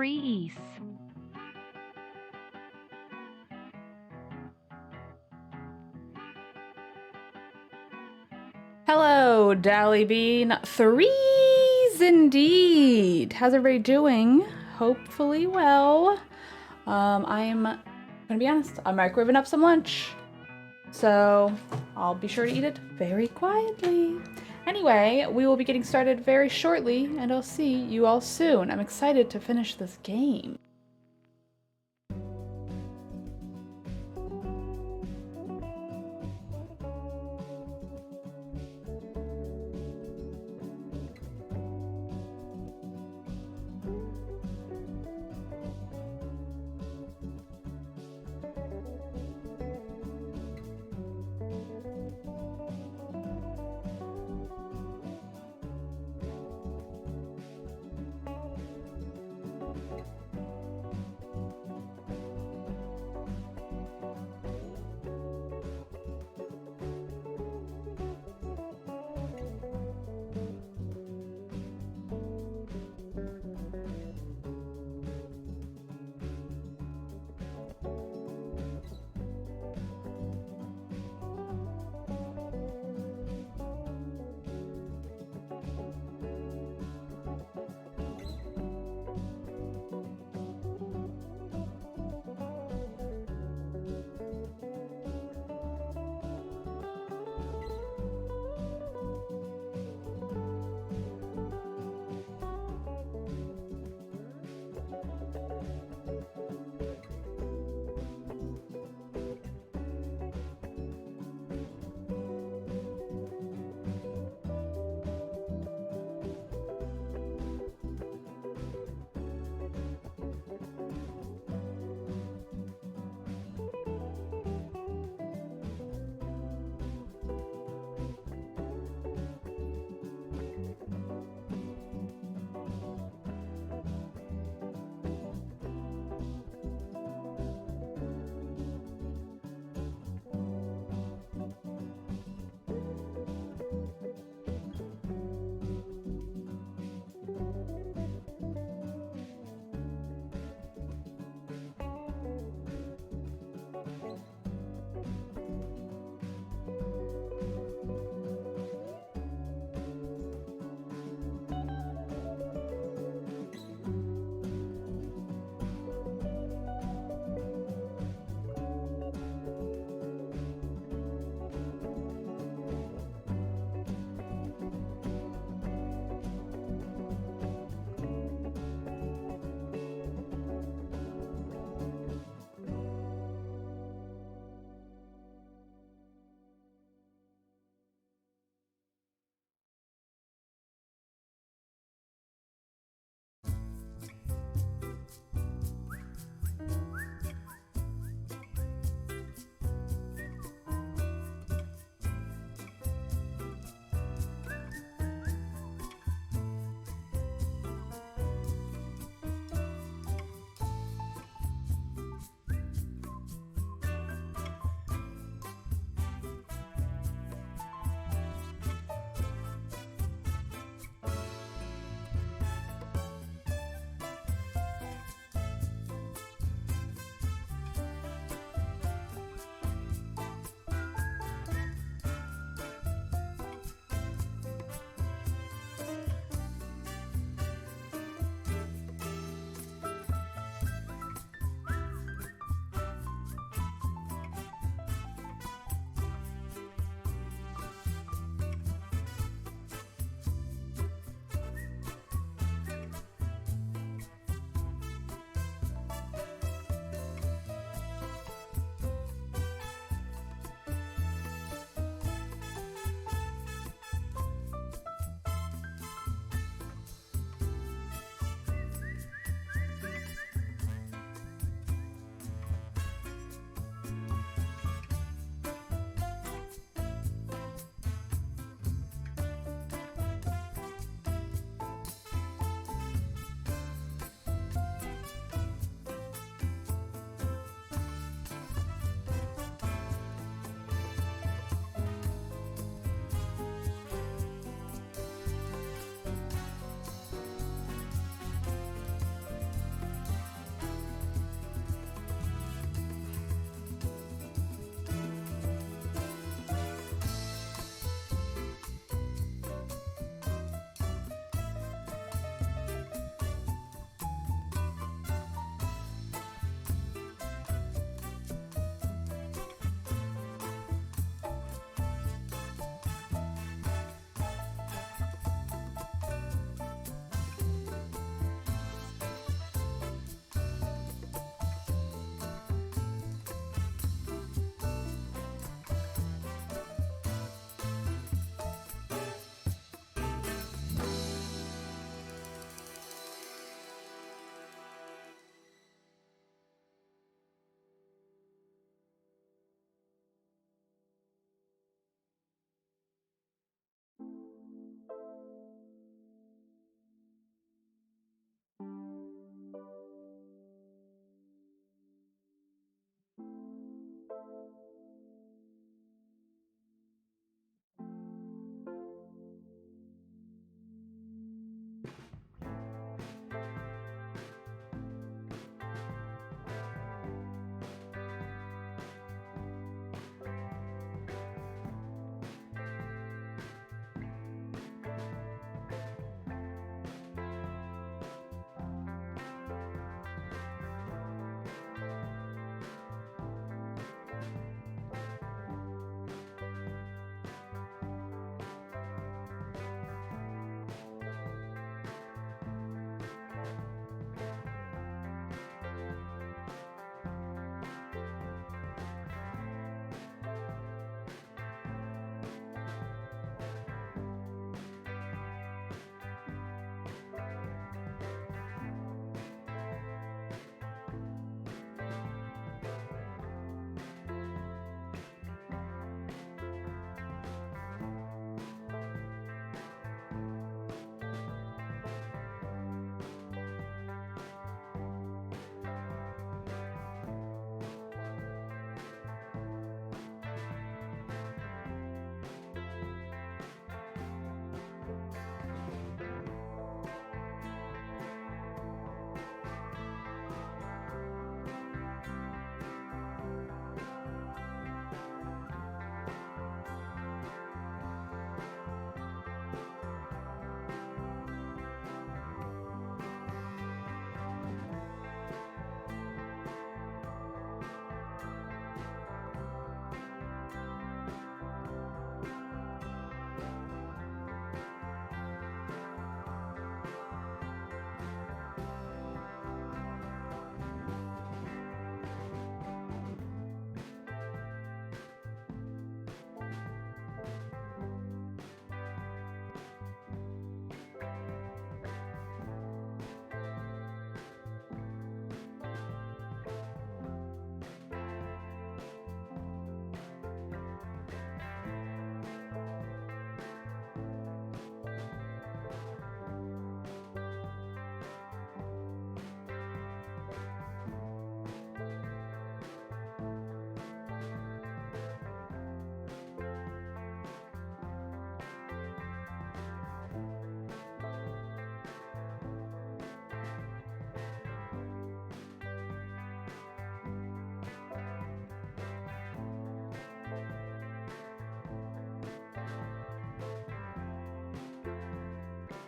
3 east. Hello, Dally Bean. Threes indeed. How's everybody doing? Hopefully well. I'm gonna be honest, I'm microwaving up some lunch. So I'll be sure to eat it very quietly. Anyway, we will be getting started very shortly, and I'll see you all soon. I'm excited to finish this game.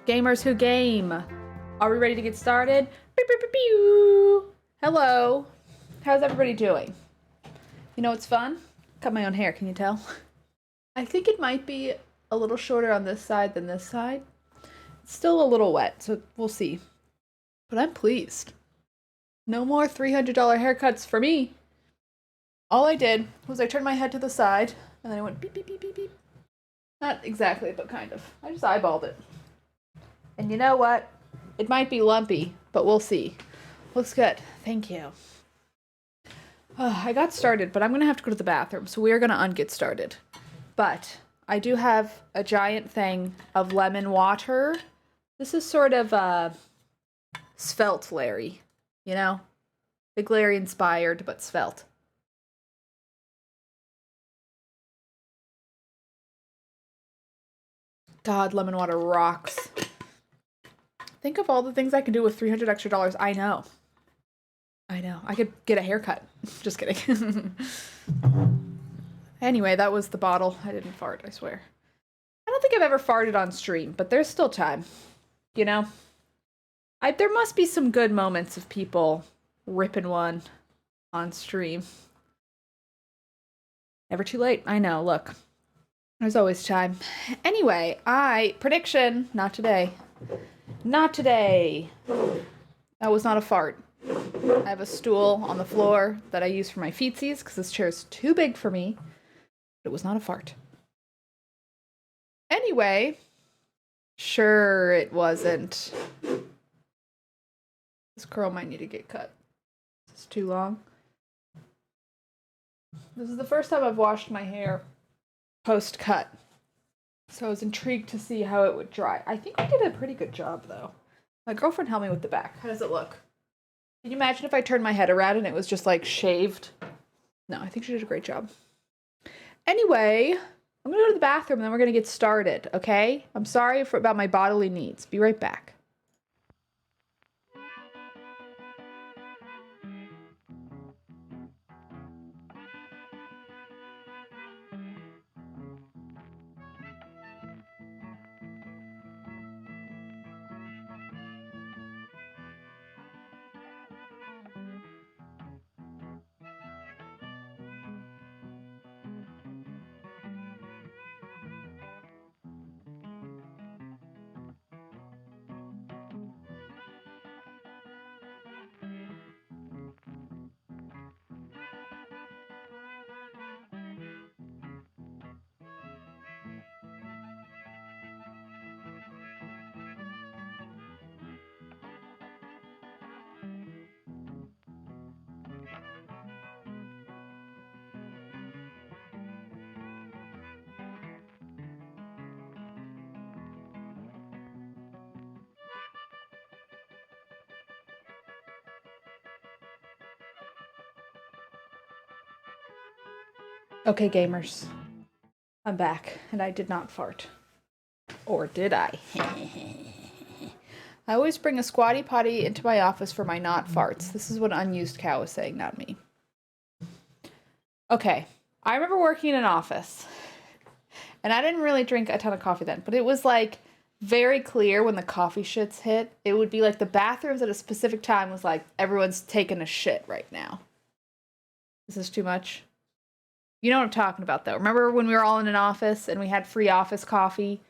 Gamers who game. Are we ready to get started? Pew, pew, pew, pew. Hello. How's everybody doing? You know what's fun? Cut my own hair, can you tell? I think it might be a little shorter on this side than this side. It's still a little wet, so we'll see. But I'm pleased. No more $300 haircuts for me. All I did was I turned my head to the side, and then I went beep, beep, beep, beep, beep. Not exactly, but kind of. I just eyeballed it. And you know what? It might be lumpy, but we'll see. Looks good. Thank you. I got started, but I'm going to have to go to the bathroom, so we are going to unget started. But I do have a giant thing of lemon water. This is sort of svelte Larry, you know? Big Larry inspired, but svelte. God, lemon water rocks. Think of all the things I can do with $300 extra. I know. I could get a haircut. Just kidding. Anyway, that was the bottle. I didn't fart, I swear. I don't think I've ever farted on stream, but there's still time. You know? There must be some good moments of people ripping one on stream. Never too late. I know, look. There's always time. Anyway, prediction, not today. Not today. That was not a fart. I have a stool on the floor that I use for my feetsies because this chair is too big for me. But it was not a fart. Anyway, sure it wasn't. This curl might need to get cut. It's too long. This is the first time I've washed my hair post-cut. So I was intrigued to see how it would dry. I think I did a pretty good job, though. My girlfriend helped me with the back. How does it look? Can you imagine if I turned my head around and it was just, like, shaved? No, I think she did a great job. Anyway, I'm gonna go to the bathroom and then we're gonna get started, okay? I'm sorry about my bodily needs. Be right back. Okay, gamers. I'm back, and I did not fart. Or did I? I always bring a squatty potty into my office for my not farts. This is what Unused Cow is saying, not me. Okay, I remember working in an office, and I didn't really drink a ton of coffee then, but it was like very clear when the coffee shits hit. It would be like the bathrooms at a specific time was like, everyone's taking a shit right now. Is this too much? You know what I'm talking about, though. Remember when we were all in an office and we had free office coffee?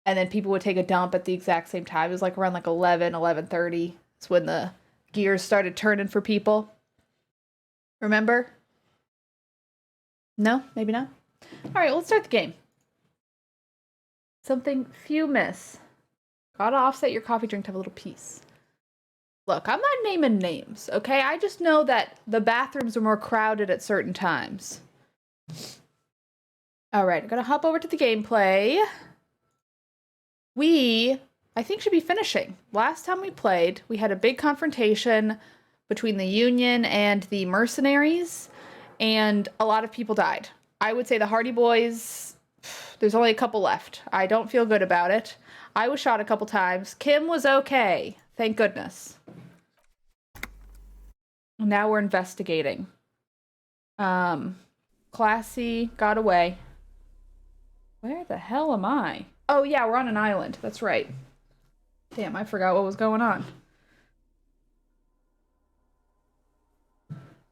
And then people would take a dump at the exact same time. It was like around like 11:30. It's when the gears started turning for people. Remember? No? Maybe not? Alright, let's start the game. Something few miss. Gotta offset your coffee drink to have a little piece. Look, I'm not naming names, okay? I just know that the bathrooms are more crowded at certain times. Alright, I'm gonna hop over to the gameplay. We, I think, should be finishing. Last time we played, we had a big confrontation between the Union and the mercenaries, and a lot of people died. I would say the Hardy Boys, there's only a couple left. I don't feel good about it. I was shot a couple times. Kim was okay. Thank goodness. Now we're investigating. Classy got away. Where the hell am I? Oh yeah, we're on an island. That's right. Damn, I forgot what was going on.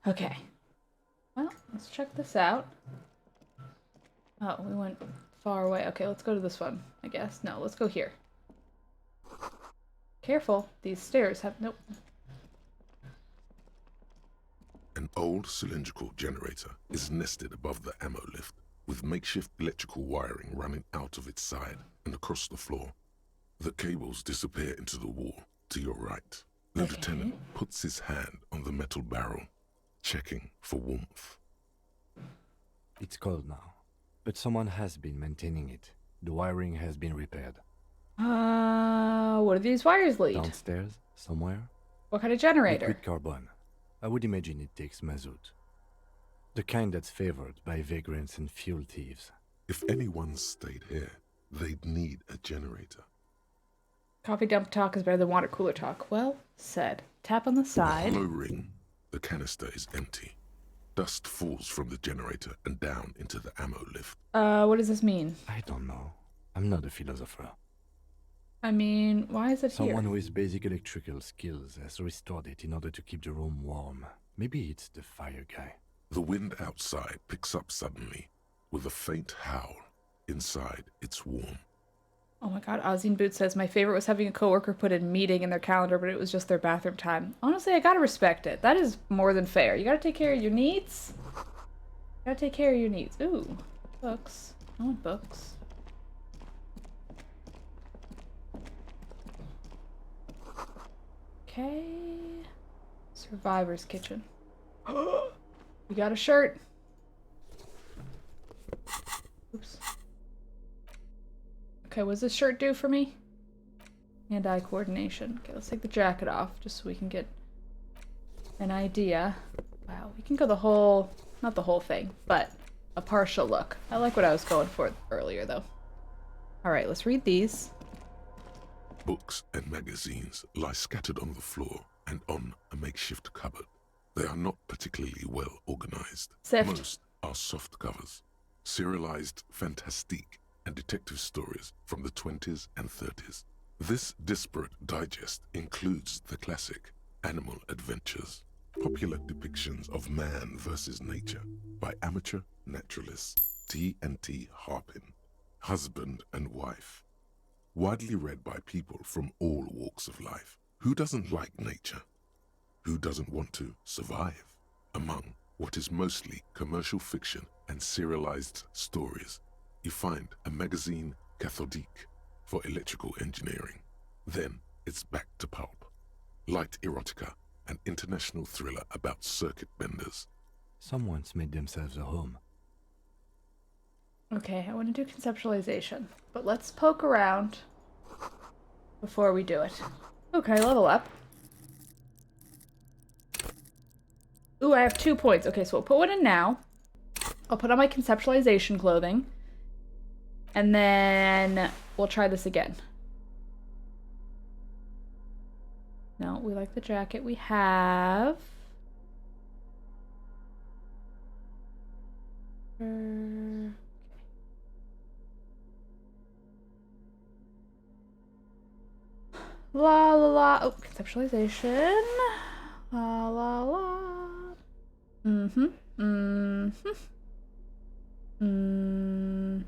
Okay. Well, let's check this out. Oh, we went far away. Okay, let's go to this one, I guess. No, let's go here. Careful, these stairs have... Nope. An old cylindrical generator is nested above the ammo lift, with makeshift electrical wiring running out of its side and across the floor. The cables disappear into the wall to your right. The lieutenant puts his hand on the metal barrel, checking for warmth. It's cold now, but someone has been maintaining it. The wiring has been repaired. What do these wires lead? Downstairs, somewhere? What kind of generator? Liquid carbon. I would imagine it takes mazout. The kind that's favored by vagrants and fuel thieves. If anyone stayed here, they'd need a generator. Coffee dump talk is better than water cooler talk. Well said. Tap on the side. In a hollow ring, the canister is empty. Dust falls from the generator and down into the ammo lift. What does this mean? I don't know. I'm not a philosopher. I mean, why is it Someone here? with basic electrical skills has restored it in order to keep the room warm. Maybe it's the fire guy. The wind outside picks up suddenly, with a faint howl. Inside, it's warm. Oh my god, Ozzy Boot says, my favorite was having a coworker put a meeting in their calendar, but it was just their bathroom time. Honestly, I gotta respect it. That is more than fair. You gotta take care of your needs. You gotta take care of your needs. Ooh, books. I want books. Okay. Survivor's kitchen. We got a shirt. Oops. Okay, what does this shirt do for me? Hand-eye coordination. Okay, let's take the jacket off just so we can get an idea. Wow, we can go the whole, not the whole thing, but a partial look. I like what I was going for earlier, though. All right, let's read these. Books and magazines lie scattered on the floor and on a makeshift cupboard. They are not particularly well organized. Sift. Most are soft covers, serialized fantastique and detective stories from the 20s and 30s. This disparate digest includes the classic Animal Adventures, popular depictions of man versus nature by amateur naturalists T&T Harpin, husband and wife. Widely read by people from all walks of life. Who doesn't like nature? Who doesn't want to survive? Among what is mostly commercial fiction and serialized stories, you find a magazine cathodique for electrical engineering. Then it's back to pulp. Light erotica, an international thriller about circuit benders. Someone's made themselves a home. Okay, I want to do conceptualization, but let's poke around before we do it. Okay, level up. Ooh, I have 2 points. Okay, so we'll put one in now. I'll put on my conceptualization clothing. And then we'll try this again. No, we like the jacket we have. Okay. La la la. Oh, conceptualization. La la la. Mm-hmm. Mm-hmm. Mm-hmm.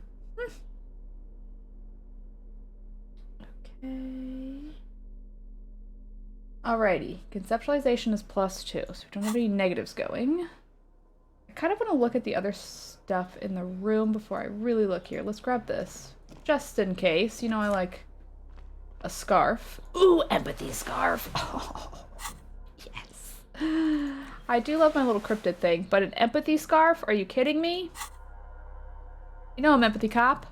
Okay. Alrighty. Conceptualization is +2, so we don't have any negatives going. I kind of want to look at the other stuff in the room before I really look here. Let's grab this. Just in case. You know, I like a scarf. Ooh, empathy scarf. Oh, yes. I do love my little cryptid thing, but an empathy scarf? Are you kidding me? You know I'm empathy cop.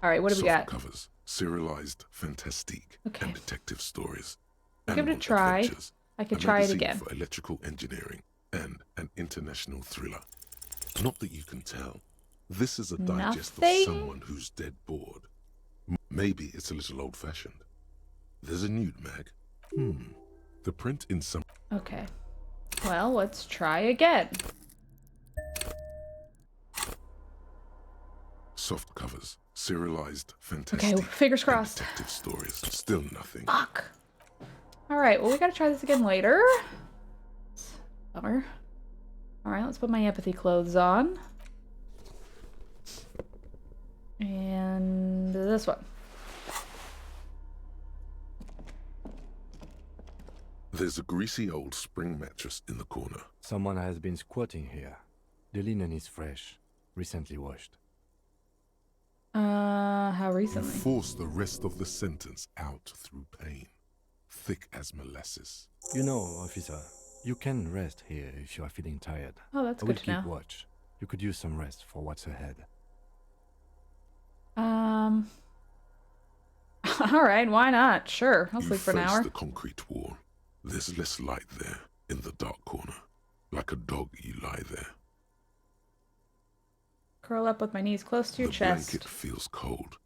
Alright, what do we got? Covers, serialized fantastique and detective stories. Give it a try. I could try it again. For electrical engineering and an international thriller. Not that you can tell. This is a digest of someone who's dead bored. Maybe it's a little old-fashioned. There's a nude mag. The print in some... Okay. Well, let's try again. Soft covers, Serialized, Okay, fantastic, fingers and crossed. detective stories. Still nothing. Fuck. Alright, well, we gotta try this again later. Bummer. Alright, let's put my empathy clothes on. And this one. There's a greasy old spring mattress in the corner. Someone has been squatting here. The linen is fresh, recently washed. How You recently? force the rest of the sentence out through pain, thick as molasses. You know, officer, you can rest here if you are feeling tired. Oh, that's I will good to keep know. watch. You could use some rest for what's ahead. Alright, why not? Sure, I'll You sleep for an face hour. the concrete wall. There's less light there, in the dark corner. Like a dog, you lie there. Curl up with my knees close to your The chest. blanket feels cold.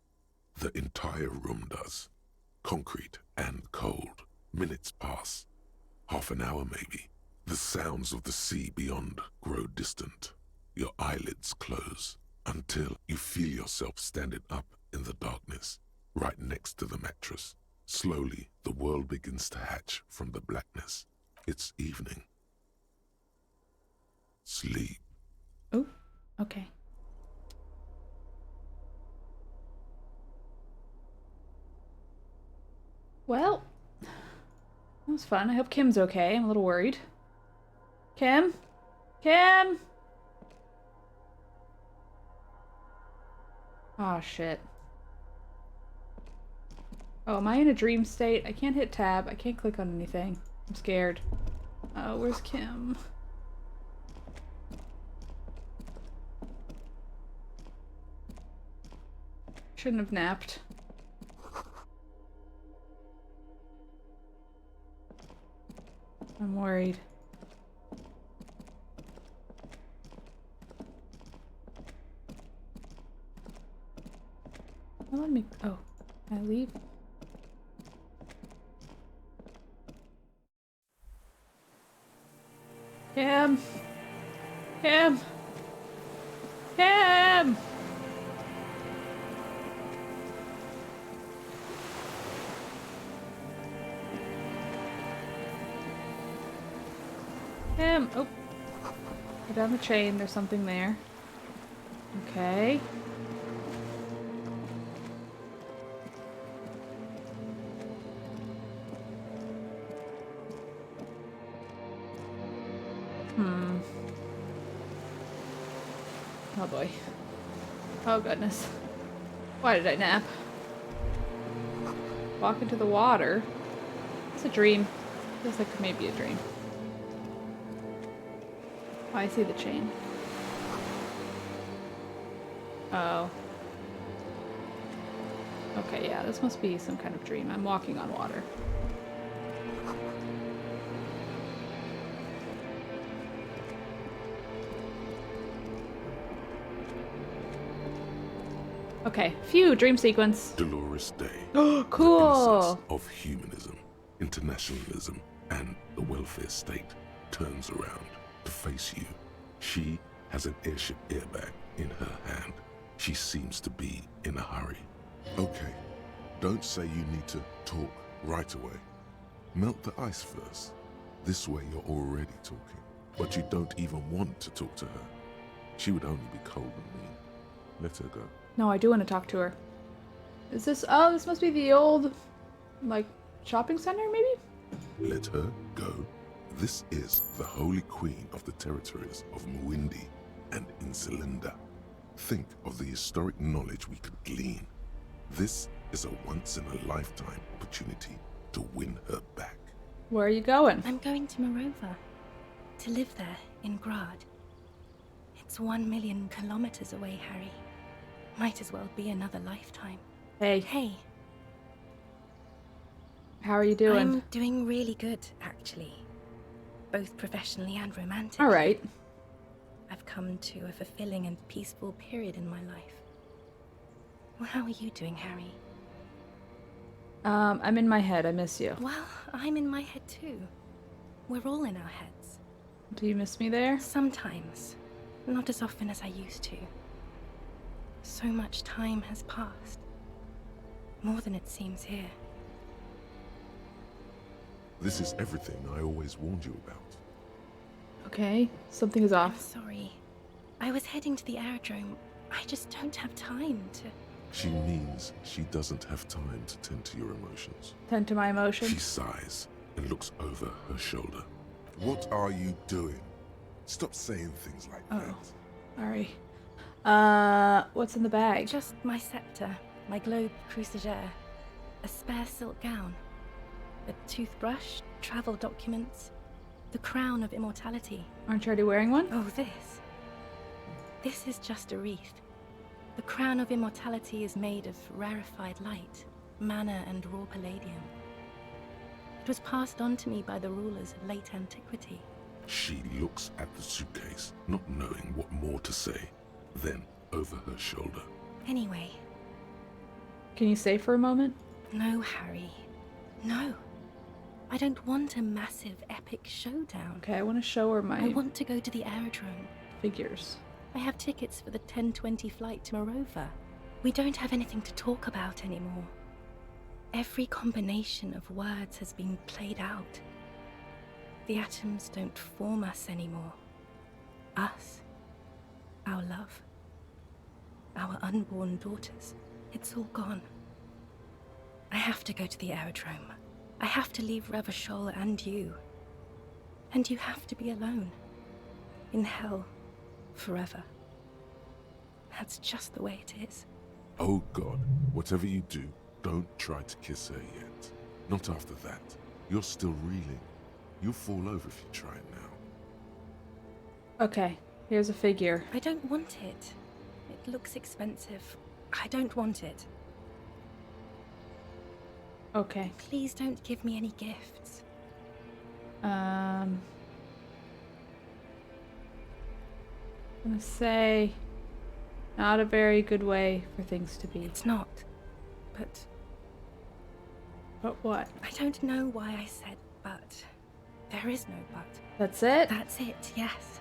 The entire room does. Concrete and cold. Minutes pass. Half an hour maybe. The sounds of the sea beyond grow distant. Your eyelids close until you feel yourself standing up in the darkness, right next to the mattress. Slowly, the world begins to hatch from the blackness. It's evening. Sleep. Oh, okay. Well, that was fun. I hope Kim's okay. I'm a little worried. Kim? Kim? Oh, shit. Oh, am I in a dream state? I can't hit tab. I can't click on anything. I'm scared. Oh, where's Kim? Shouldn't have napped. I'm worried. Well, let me... Oh, can I leave? Kim! Kim! Kim! Kim! Oh! Go down the chain. There's something there. Okay. Oh boy. Oh goodness. Why did I nap? Walk into the water. It's a dream. Feels like maybe a dream. Oh, I see the chain. Oh. Okay, yeah, this must be some kind of dream. I'm walking on water. Okay, phew, dream sequence. Dolores Day. Oh, The cool! innocence of humanism, internationalism, and the welfare state turns around to face you. She has an airship airbag in her hand. She seems to be in a hurry. Okay, don't say you need to talk right away. Melt the ice first. This way you're already talking, but you don't even want to talk to her. She would only be cold and mean. Let her go. No, I do want to talk to her. Is this... Oh, this must be the old, like, shopping center, maybe? Let her go. This is the holy queen of the territories of Muindi and Insulinda. Think of the historic knowledge we could glean. This is a once-in-a-lifetime opportunity to win her back. Where are you going? I'm going to Morova. To live there, in Grad. It's 1 million kilometers away, Harry. Might as well be another lifetime. Hey, Hey, how are you doing? I'm doing really good, actually. Both professionally and romantically. All right. I've come to a fulfilling and peaceful period in my life. Well, how are you doing, Harry? I'm in my head. I miss you. Well, I'm in my head too. We're all in our heads. Do you miss me there? Sometimes. Not as often as I used to. So much time has passed. More than it seems here. This is everything I always warned you about. Okay, something is I'm off. sorry. I was heading to the aerodrome. I just don't have time to... She means she doesn't have time to tend to your emotions. Tend to my She emotions. sighs and looks over her shoulder. What are you doing? Stop saying things like that. Sorry. What's in the bag? Just my scepter, my globe cruciger, a spare silk gown, a toothbrush, travel documents, the crown of immortality. Aren't you already wearing one? Oh, this. This is just a wreath. The crown of immortality is made of rarefied light, mana and raw palladium. It was passed on to me by the rulers of late antiquity. She looks at the suitcase, not knowing what more to say. Then, over her shoulder. Anyway, Can you stay for a moment? no, Harry. No. I don't want a massive, epic showdown. Okay, I want to show her I my want to go to the aerodrome. figures. I have tickets for the 10:20 flight to Morova. We don't have anything to talk about anymore. Every combination of words has been played out. The atoms don't form us anymore. Us. Our love. Our unborn daughters. It's all gone. I have to go to the aerodrome. I have to leave Revachol and you. And you have to be alone. In hell. Forever. That's just the way it is. Oh God, whatever you do, don't try to kiss her yet. Not after that. You're still reeling. You'll fall over if you try it now. Okay, here's a figure. I don't want it. It looks expensive. I don't want it. Okay. Please don't give me any gifts. I'm gonna say not a very good way for things to be. It's not. But But what? I don't know why I said but. There is no but. That's it? That's it, yes.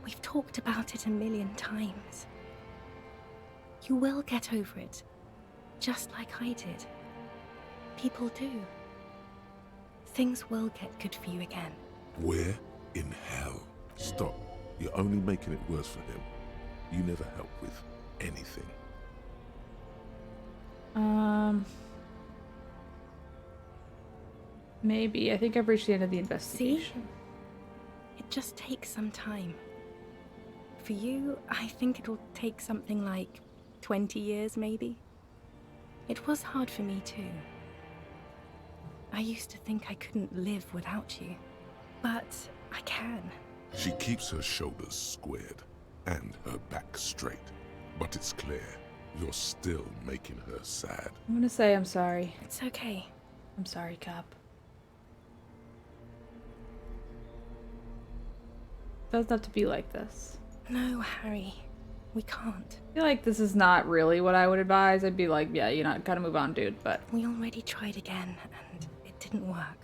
We've talked about it a million times. You will get over it, just like I did. People do. Things will get good for you again. Where in hell? Stop. You're only making it worse for him. You never help with anything. Maybe. I think I've reached the end of the See? investigation. It just takes some time. For you, I think it'll take something like 20 years, maybe. It was hard for me too. I used to think I couldn't live without you. But I can. She keeps her shoulders squared and her back straight. But it's clear you're still making her sad. I'm gonna say I'm sorry. It's okay. I'm sorry, Cap. Doesn't have to be like this. No, Harry. We can't. I feel like this is not really what I would advise. I'd be like, yeah, you know, gotta move on, dude. But We already tried again, and it didn't work.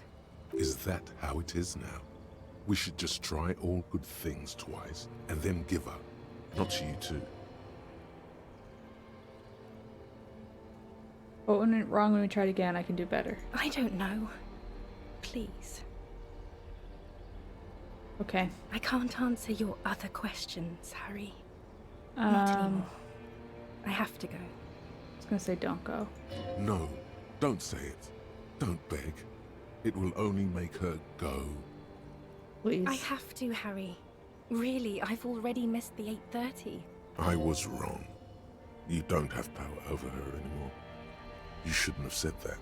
Is that how it is now? We should just try all good things twice and then give up. Not you too. what went wrong when we tried again? I can do better. I don't know. Please. Okay. I can't answer your other questions, Harry. Not anymore. I have to go. I was gonna say don't go. No, don't say it. Don't beg. It will only make her go. Please. I have to, Harry. Really, I've already missed the 8:30. I was wrong. You don't have power over her anymore. You shouldn't have said that.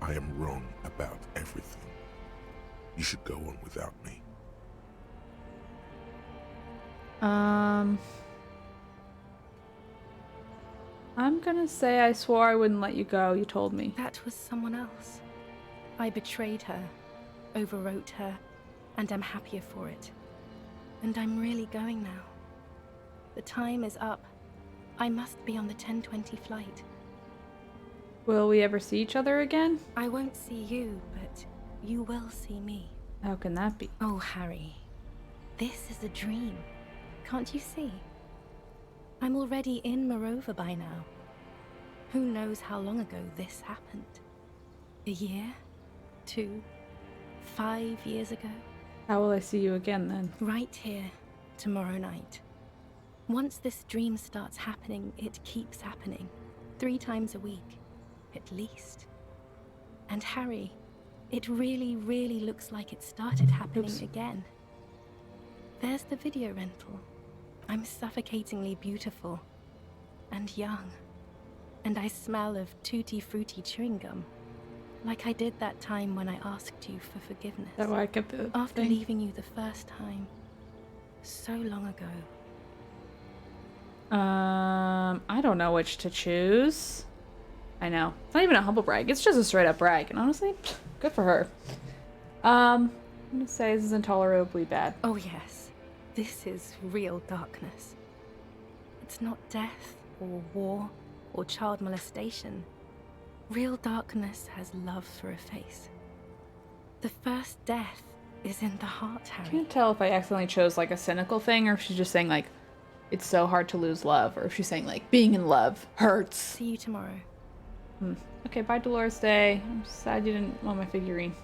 I am wrong about everything. You should go on without me. I'm gonna say I swore I wouldn't let you go. You told me. That was someone else. I betrayed her, overwrote her, and I'm happier for it. And I'm really going now. The time is up. I must be on the 10:20 flight. Will we ever see each other again? I won't see you, but you will see me. How can that be? Oh, Harry. This is a dream. Can't you see? I'm already in Morova by now. Who knows how long ago this happened? A year? 2? 5 years ago? How will I see you again then? Right here, tomorrow night. Once this dream starts happening, it keeps happening. 3 times a week, at least. And Harry, it really, really looks like it started happening Oops. again. There's the video rental. I'm suffocatingly beautiful. And young. And I smell of tutti frutti chewing gum. Like I did that time when I asked you for forgiveness. Is that why I kept the After thing? leaving you the first time. So long ago. I don't know which to choose. I know. It's not even a humble brag. It's just a straight up brag. And honestly, good for her. I'm gonna say this is intolerably bad. Oh yes, this is real darkness. It's not death or war or child molestation. Real darkness has love for a face. The first death is in the heart, I Harry. can't tell if I accidentally chose like a cynical thing or if she's just saying like it's so hard to lose love, or if she's saying like being in love hurts. See you tomorrow. Okay, bye Dolores Day. I'm sad you didn't want my figurine.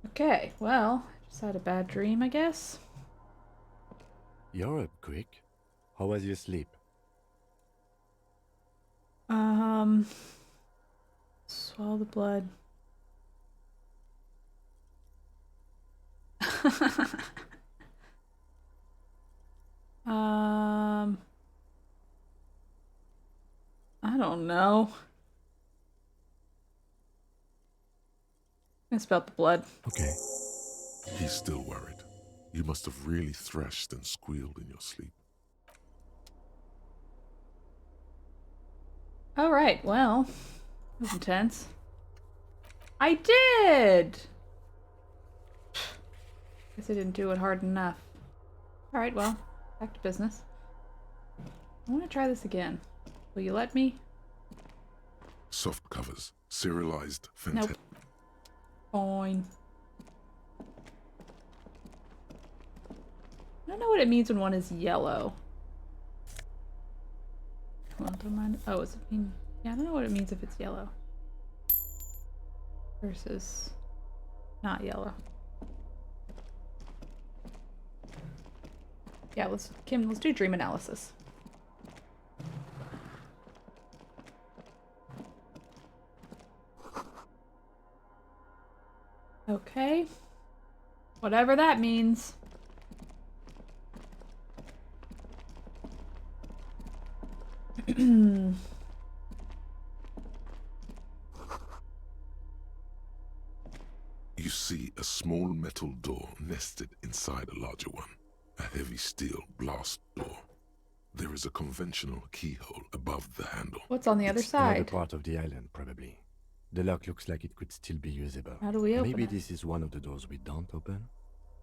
Okay, well, I just had a bad dream, I guess. You're up quick. How was your sleep? Swallow the blood. I don't know. I spelled the blood. Okay. He's still worried. You must have really thrashed and squealed in your sleep. All right, well, that was intense. I did! Guess I didn't do it hard enough. All right, well, back to business. I want to try this again. Will you let me? Soft covers, serialized, Nope. fantastic. Fine. I don't know what it means when one is yellow. Well, don't mind. Oh, does it mean? Yeah, I don't know what it means if it's yellow versus not yellow. Yeah, Kim, let's do dream analysis. Okay. Whatever that means. You see a small metal door nested inside a larger one. A heavy steel blast door. There is a conventional keyhole above the handle. What's on the other It's another side? part of the island, probably. The lock looks like it could still be usable. How do we open Maybe it? this is one of the doors we don't open?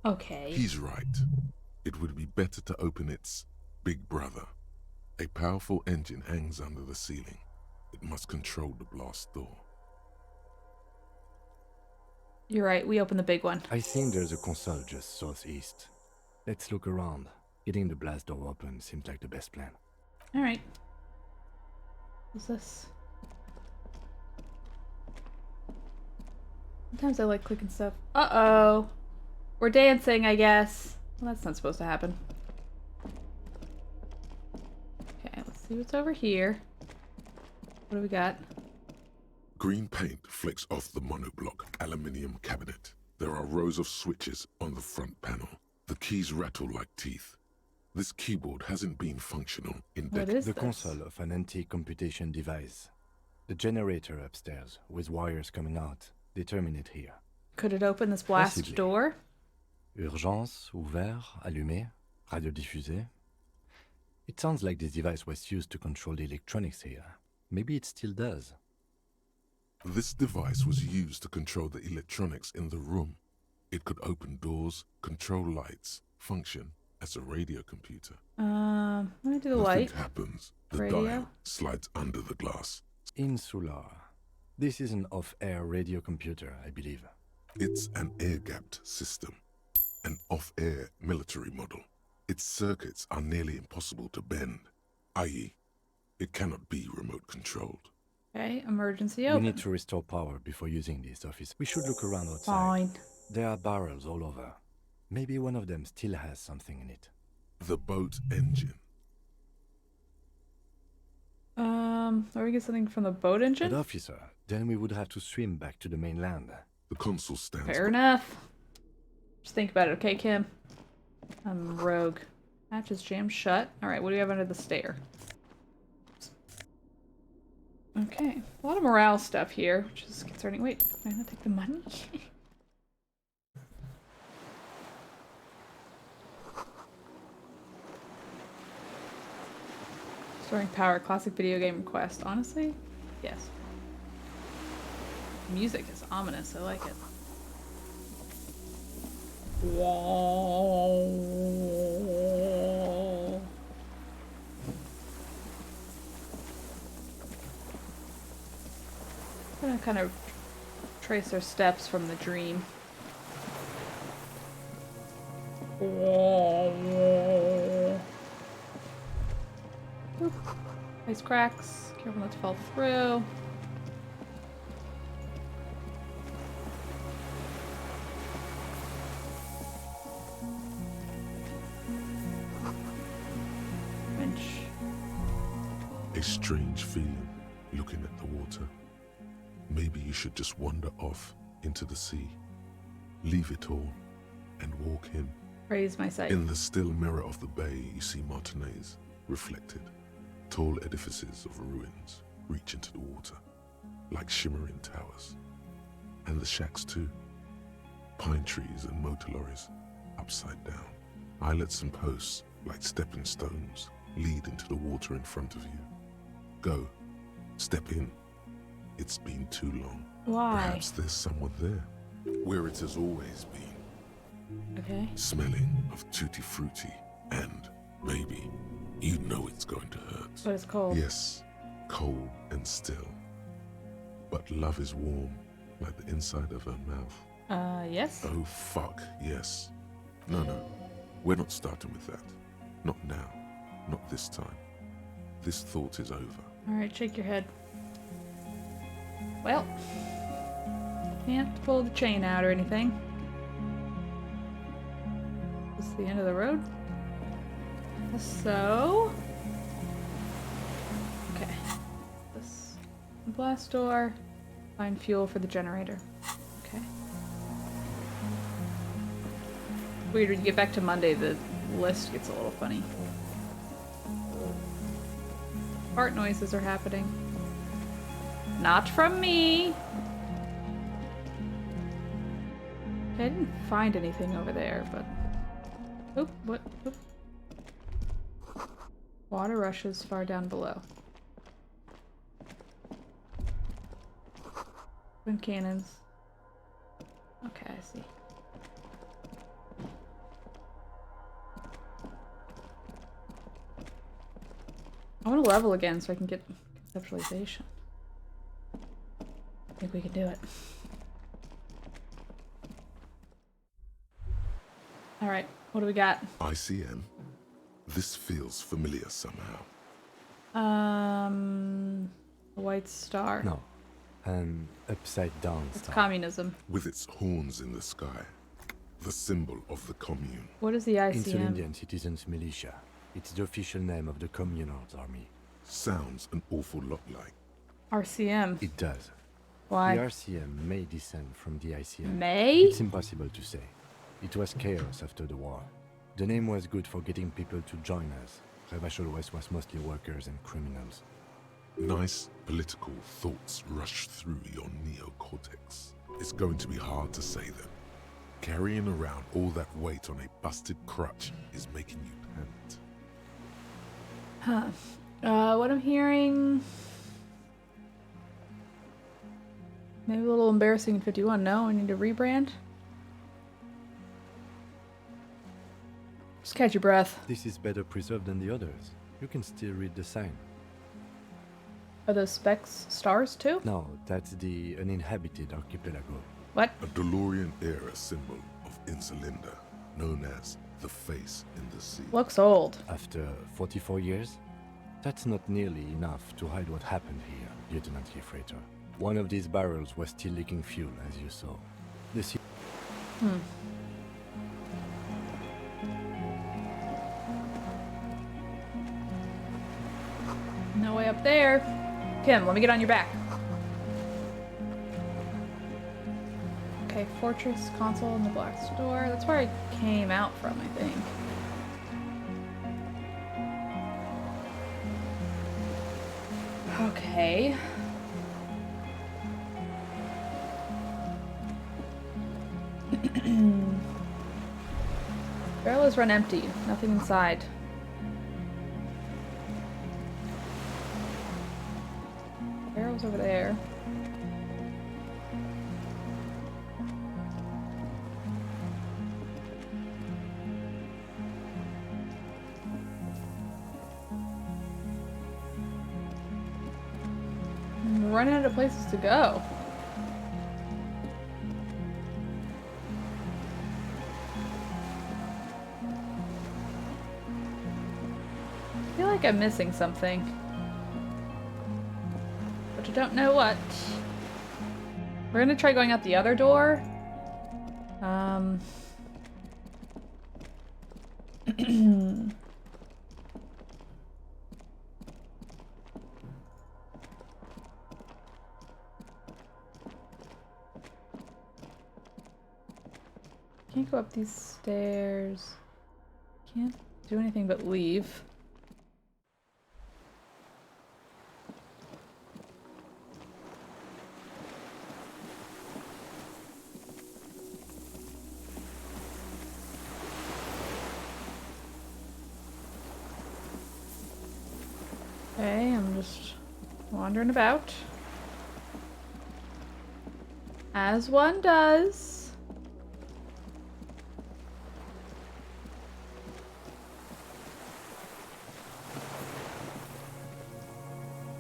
Okay. He's right. It would be better to open its big brother. A powerful engine hangs under the ceiling. It must control the blast door. You're right, we open the big one. I think there's a console just southeast. Let's look around. Getting the blast door open seems like the best plan. Alright. What's this? Sometimes I like clicking stuff. Uh-oh. We're dancing, I guess. Well, that's not supposed to happen. Okay, let's see what's over here. What do we got? Green paint flicks off the monoblock aluminium cabinet. There are rows of switches on the front panel. The keys rattle like teeth. This keyboard hasn't been functional in What decades. is The this? console of an antique computation device. The generator upstairs, with wires coming out. They terminate here. Could it open this blast Possibly. door? Urgence, ouvert, allumé, radiodiffusé. It sounds like this device was used to control the electronics here. Maybe it still does. This device was used to control the electronics in the room. It could open doors, control lights, function as a radio computer. I'm gonna do the Nothing light. happens. The Radio. dial slides under the glass. Insular. This is an off-air radio computer, I believe. It's an air-gapped system, an off-air military model. Its circuits are nearly impossible to bend, i.e., it cannot be remote controlled. Okay, emergency We open. need to restore power before using this office. We should look around outside. Fine. There are barrels all over. Maybe one of them still has something in it. The boat engine. Are we get something from the boat engine? But officer, then we would have to swim back to the mainland. The console stands Fair by. enough. Just think about it, okay, Kim? I'm rogue. Hatch is jammed shut. Alright, what do we have under the stair? Okay, a lot of morale stuff here, which is concerning. Wait, can I not take the money? Storing power, classic video game request. Honestly, yes. Music is ominous. I like it. Whoa. I'm gonna kind of trace their steps from the dream. Whoa. Boop. Nice cracks. Careful not to fall through. Winch. A strange feeling looking at the water. Maybe you should just wander off into the sea. Leave it all and walk in. Raise my sight. In the still mirror of the bay, you see Martinez reflected. Tall edifices of ruins reach into the water, like shimmering towers. And the shacks too. Pine trees and motor lorries, upside down. Islets and posts, like stepping stones, lead into the water in front of you. Go. Step in. It's been too long. Why? Perhaps there's someone there, where it has always been. Okay. Smelling of tutti frutti, and maybe you know it's going to hurt. But it's cold. Yes, cold and still. But love is warm, like the inside of her mouth. Yes. Oh fuck, yes. No, we're not starting with that. Not now. Not this time. This thought is over. Alright, shake your head. Well, can't pull the chain out or anything. This is the end of the road. So, okay. This blast door. Find fuel for the generator. Okay. Weird, when you get back to Monday, the list gets a little funny. Fart noises are happening. Not from me! Okay, I didn't find anything over there, but... Oop, what? Oop. Water rushes far down below. Twin cannons. Okay, I see. I want to level again so I can get conceptualization. I think we can do it. Alright, what do we got? ICM. This feels familiar somehow. A white star. No, an upside-down It's star. communism. With its horns in the sky. The symbol of the commune. What is the ICM? Insulindian Citizens Militia. It's the official name of the Communards Army. Sounds an awful lot like. RCM. It does. Why? The RCM may descend from the ICM. May? It's impossible to say. It was chaos after the war. The name was good for getting people to join us. Revachol West was mostly workers and criminals. Nice political thoughts rush through your neocortex. It's going to be hard to say them. Carrying around all that weight on a busted crutch is making you pant. What I'm hearing... Maybe a little embarrassing in 51. No, I need to rebrand. Catch your breath. This is better preserved than the others. You can still read the sign. Are those specks stars too? No, that's the uninhabited archipelago. What? A DeLorean era symbol of Insulinda, known as the face in the sea. Looks old. After 44 years? That's not nearly enough to hide what happened here, Lieutenant Freighter. One of these barrels was still leaking fuel, as you saw. The sea No way up there. Kim, let me get on your back. Okay, fortress console in the black door. That's where I came out from, I think. Okay. Barrel is run empty. Nothing inside. Barrel's over there. I'm running out of places to go. I feel like I'm missing something. But I don't know what. We're gonna try going out the other door. Can't go up these stairs. Can't do anything but leave. Okay, I'm just wandering about. As one does.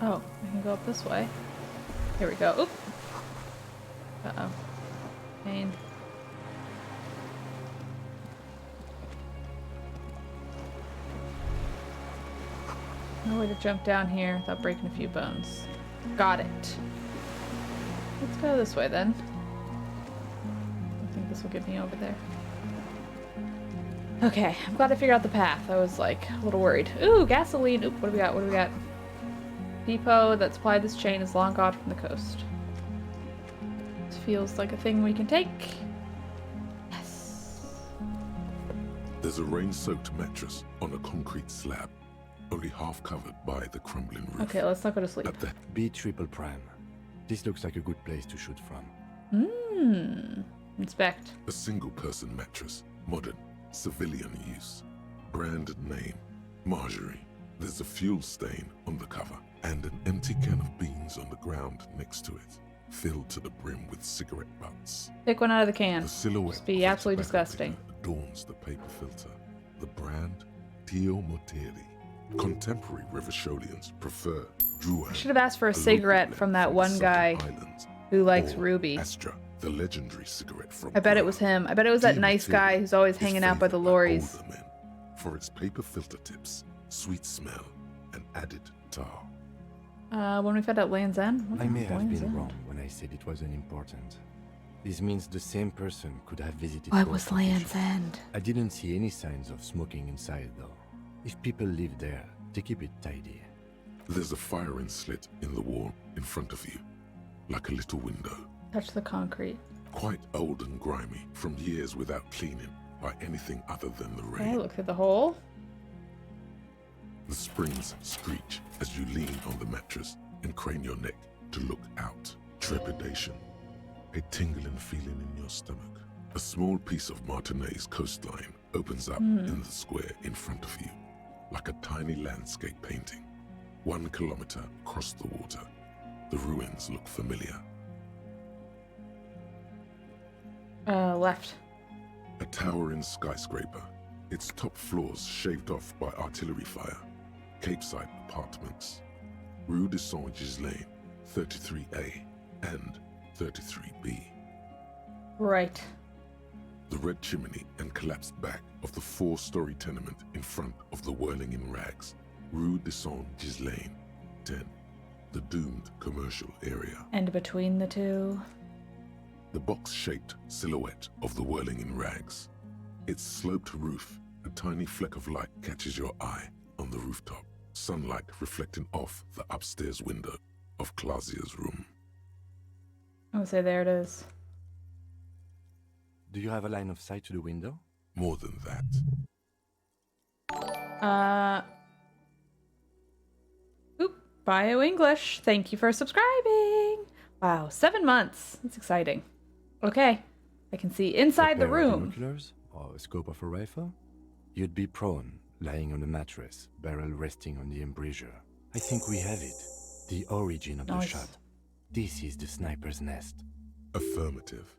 Oh, I can go up this way. Here we go. Oop. Uh-oh. Pain. No way to jump down here without breaking a few bones. Got it. Let's go this way then. I think this will get me over there. Okay, I'm glad I figured out the path. I was like a little worried. Ooh, gasoline. Oop, what do we got? What do we got? Depot that supplied this chain is long gone from the coast. This feels like a thing we can take. Yes. There's a rain-soaked mattress on a concrete slab, only half covered by the crumbling roof. Okay, let's not go to sleep. At the B triple prime. This looks like a good place to shoot from. Inspect. A single-person mattress, modern, civilian use. Brand name, Marjorie. There's a fuel stain on the cover and an empty can of beans on the ground next to it, filled to the brim with cigarette butts. Pick one out of the can. The silhouette Just be of a absolutely tobacco disgusting. figure adorns the paper filter. The brand, Tio Moteri. Contemporary Rivisholians prefer Druan. I should have asked for a local cigarette blend from that the one Southern guy Islands, who likes or Ruby. Astra, the legendary cigarette from I bet it was Guam. him. I bet it was that Tio nice Moteri guy who's always is hanging out by the favored lorries. older men for its paper filter tips, sweet smell, and added tar. When we found out Land's End? What I may is have Land's been End? wrong when I said it wasn't important. This means the same person could have visited What both was Land's locations. End? I didn't see any signs of smoking inside, though. If people live there, they keep it tidy. There's a firing slit in the wall in front of you, like a little window. Touch the concrete. Quite old and grimy from years without cleaning by anything other than the Okay, rain. look through the hole. The springs screech as you lean on the mattress and crane your neck to look out. Trepidation, a tingling feeling in your stomach. A small piece of Martinez coastline opens up in the square in front of you, like a tiny landscape painting. 1 kilometer across the water. The ruins look familiar. Left. A towering skyscraper, its top floors shaved off by artillery fire. Capeside apartments. Rue de Saint-Gislain, 33A and 33B. Right. The red chimney and collapsed back of the 4-story tenement in front of the whirling in rags. Rue de Saint-Gislain, 10. The doomed commercial area. And between the two. The box-shaped silhouette of the whirling in rags. Its sloped roof, a tiny fleck of light catches your eye on the rooftop. Sunlight reflecting off the upstairs window of Clausia's room. I would say there it is. Do you have a line of sight to the window? More than that. Bio English. Thank you for subscribing. Wow, 7 months. That's exciting. Okay, I can see inside the A pair of room. binoculars or a scope of a rifle? You'd be prone, lying on a mattress, barrel resting on the embrasure. I think we have it. The origin of the Nice. shot. This is the sniper's nest. Affirmative.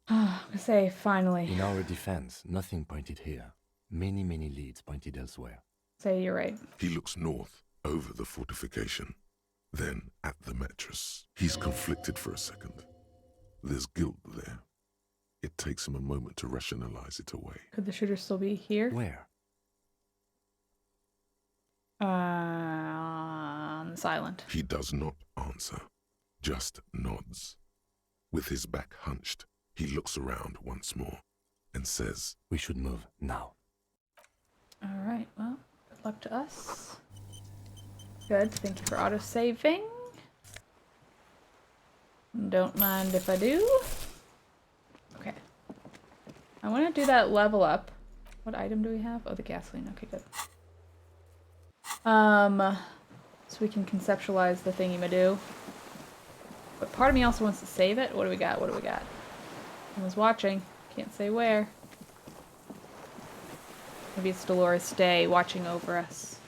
I say, finally. In our defense, nothing pointed here. Many, many leads pointed elsewhere. Say you're right. He looks north, over the fortification, then at the mattress. He's conflicted for a second. There's guilt there. It takes him a moment to rationalize it away. Could the shooter still be here? Where? Silent. He does not answer, just nods. With his back hunched, he looks around once more and says, We should move now. All right, well, good luck to us. Good, thank you for auto-saving. Don't mind if I do. Okay. I want to do that level up. What item do we have? Oh, the gasoline. Okay, good. So we can conceptualize the thingy do. But part of me also wants to save it. What do we got? What do we got? Someone's watching. Can't say where. Maybe it's Dolores Day watching over us.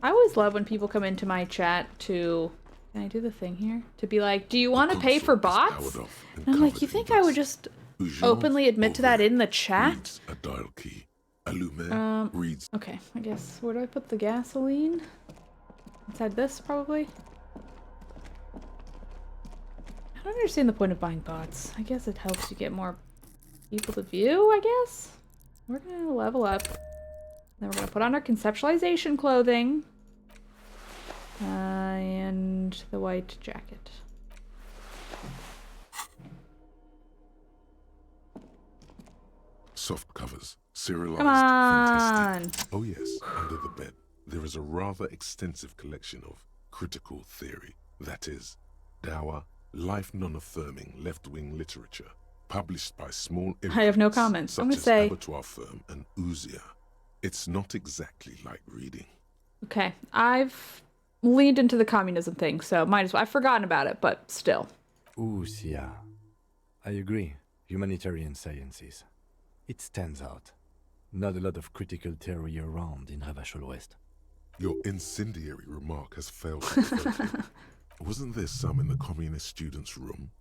I always love when people come into my chat to... Can I do the thing here? To be like, do you want to pay for bots? And I'm like, you think I would just openly admit to that in the chat? A dial key. A lumen reads. Okay, I guess. Where do I put the gasoline? Inside this, probably? I don't understand the point of buying bots. I guess it helps you get more people to view, I guess? We're gonna level up. Then we're gonna put on our conceptualization clothing. And the white jacket. Soft covers. Serialized. Come on! Fantastic. Oh yes, under the bed, there is a rather extensive collection of critical theory. That is, dour, life non-affirming left-wing literature, published by small I have no imprints comments. such I'm gonna as say... Abattoir Firm and Ouzia. It's not exactly like reading. Okay, I've leaned into the communism thing, so might as well. I've forgotten about it, but still. Ouzia. I agree. Humanitarian sciences. It stands out. Not a lot of critical theory around in Ravachol West. Your incendiary remark has failed completely. Wasn't there some in the communist students' room?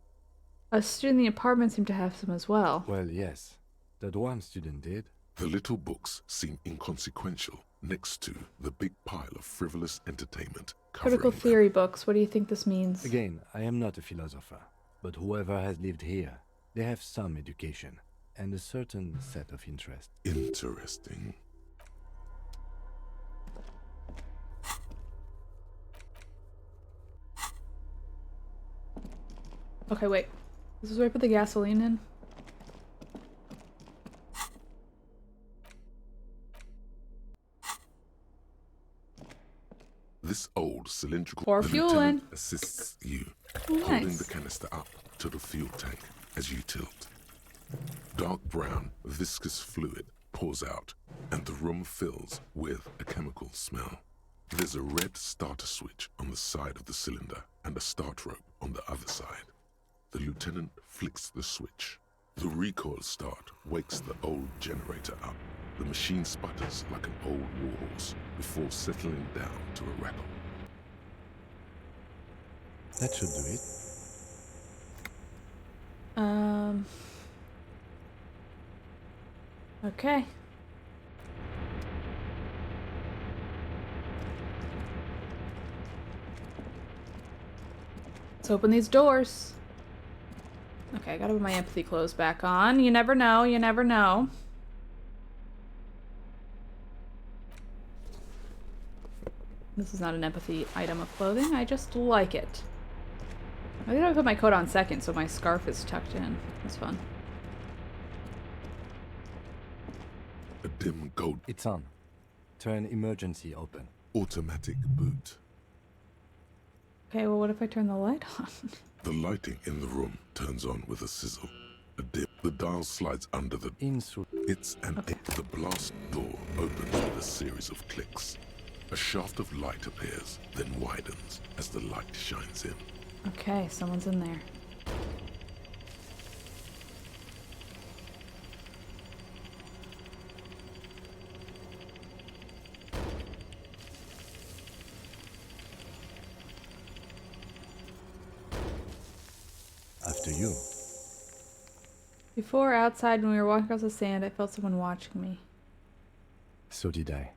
A student in the apartment seemed to have some as well. Well, yes. That one student did. The little books seem inconsequential next to the big pile of frivolous entertainment covering Critical them. theory books, what do you think this means? Again, I am not a philosopher, but whoever has lived here, they have some education and a certain set of interests. Interesting. Okay, wait. This is where I put the gasoline in? This old cylindrical For the fueling. lieutenant assists you, Oh, holding nice. the canister up to the fuel tank as you tilt. Dark brown, viscous fluid pours out, and the room fills with a chemical smell. There's a red starter switch on the side of the cylinder and a start rope on the other side. The lieutenant flicks the switch. The recoil start wakes the old generator up. The machine sputters like an old warhorse before settling down to a rattle. That should do it. Okay. Let's open these doors. Okay, I gotta put my empathy clothes back on. You never know, you never know. This is not an empathy item of clothing, I just like it. I think I put my coat on second so my scarf is tucked in. That's fun. A dim gold It's on. Turn emergency open. automatic boot. Okay, well what if I turn the light on? The lighting in the room turns on with a sizzle. A dip. The dial slides under the... Insu. It's an... The blast door opens with a series of clicks. A shaft of light appears, then widens as the light shines in. Okay, someone's in there. After you. Before, outside, when we were walking across the sand, I felt someone watching me. So did I.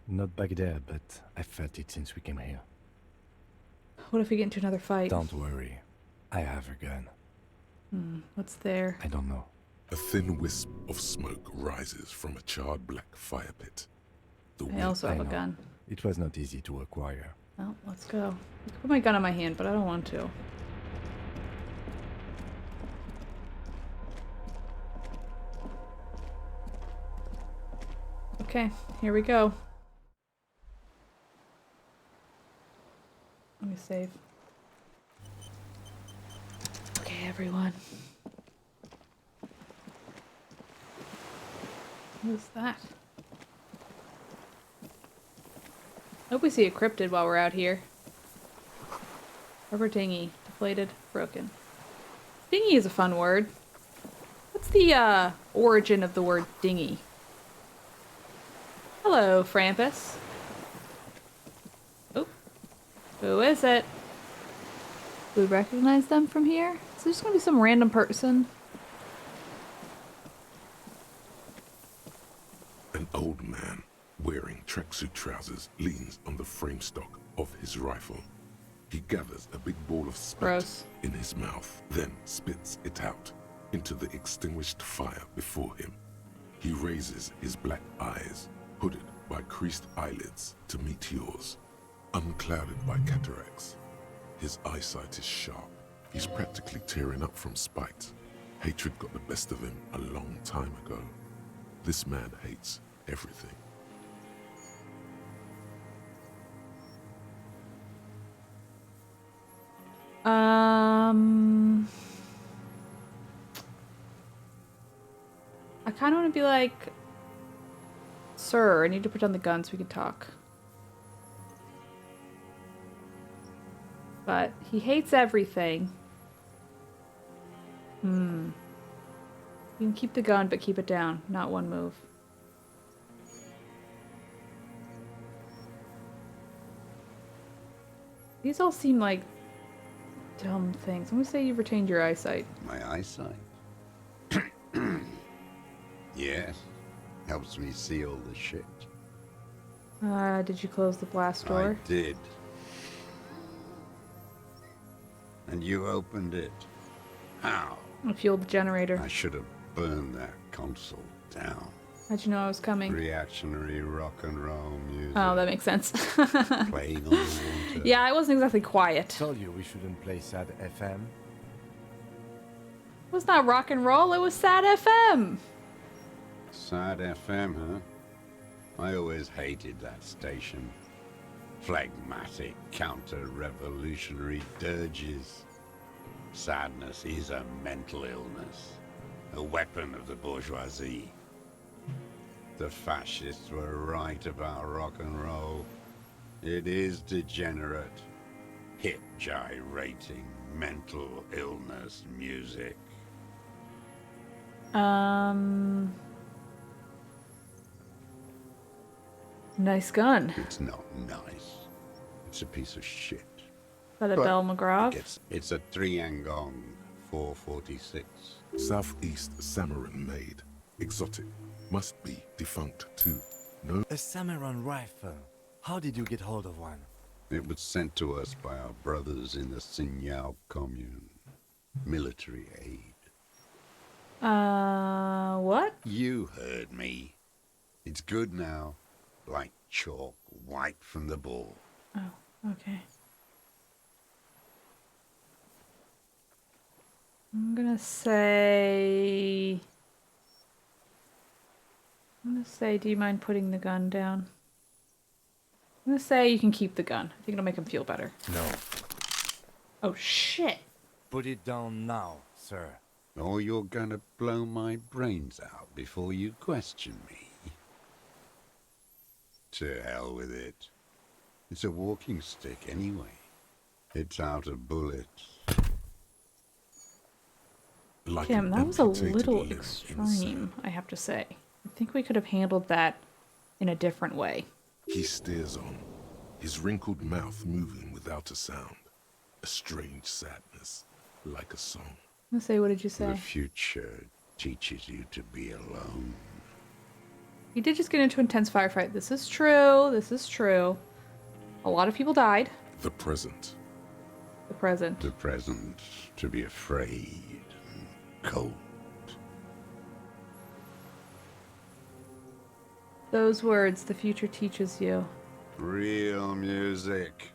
Not back there, but I felt it since we came here. What if we get into another fight? Don't worry. I have a gun. What's there? I don't know. A thin wisp of smoke rises from a charred black fire pit. The I wind also have I a know. gun. It was not easy to acquire. Well, let's go. I could put my gun in my hand, but I don't want to. Okay, here we go. Let me save. Okay, everyone. What is that? Hope we see a cryptid while we're out here. Rubber dinghy. Deflated. Broken. Dinghy is a fun word. What's the, origin of the word dinghy? Hello, Frampus. Oh. Who is it? Do we recognize them from here? Is there just gonna be some random person? An old man, wearing tracksuit trousers, leans on the frame stock of his rifle. He gathers a big ball of spit Gross. in his mouth, then spits it out into the extinguished fire before him. He raises his black eyes, hooded by creased eyelids, to meet yours, unclouded by cataracts. His eyesight is sharp. He's practically tearing up from spite. Hatred got the best of him a long time ago. This man hates everything. I kind of want to be like, sir, I need to put down the gun so we can talk. But he hates everything. You can keep the gun, but keep it down. Not one move. These all seem like dumb things. I'm gonna say you've retained your eyesight. My eyesight? Yes. Helps me see all the shit. Did you close the blast door? I did. And you opened it. How? I fueled the generator. I should have burned that console down. How'd you know I was coming? Reactionary rock and roll music. Oh, that makes sense. Playing on the water. Yeah, I wasn't exactly quiet. Told you we shouldn't play sad FM. It was not rock and roll, it was sad FM. Sad FM, huh? I always hated that station. Phlegmatic, counter-revolutionary dirges. Sadness is a mental illness, a weapon of the bourgeoisie. The fascists were right about rock and roll. It is degenerate, hip-gyrating, mental illness music. Nice gun. It's not nice. It's a piece of shit. Is that a But Bell McGraw? It's a Triangong 446. Southeast Samaran made. Exotic. Must be defunct too. No A Samaran rifle. How did you get hold of one? It was sent to us by our brothers in the Sinyao commune. Military aid. What? You heard me. It's good now. Like chalk, white from the ball. Oh, okay. I'm gonna say, do you mind putting the gun down? I'm gonna say you can keep the gun. I think it'll make him feel better. No. Oh, shit. Put it down now, sir. Or you're gonna blow my brains out before you question me. To hell with it. It's a walking stick anyway. It's out of bullets. like Kim, an that was a amputated little limb in extreme, I have to say. I think we could have handled that in a different way. He stares on, his wrinkled mouth moving without a sound. A strange sadness, like a song. I'm gonna say, what did you The say? future teaches you to be alone. He did just get into an intense firefight. This is true. This is true. A lot of people died. The present. The present. The present, to be afraid and cold. Those words, the future teaches you. Real music.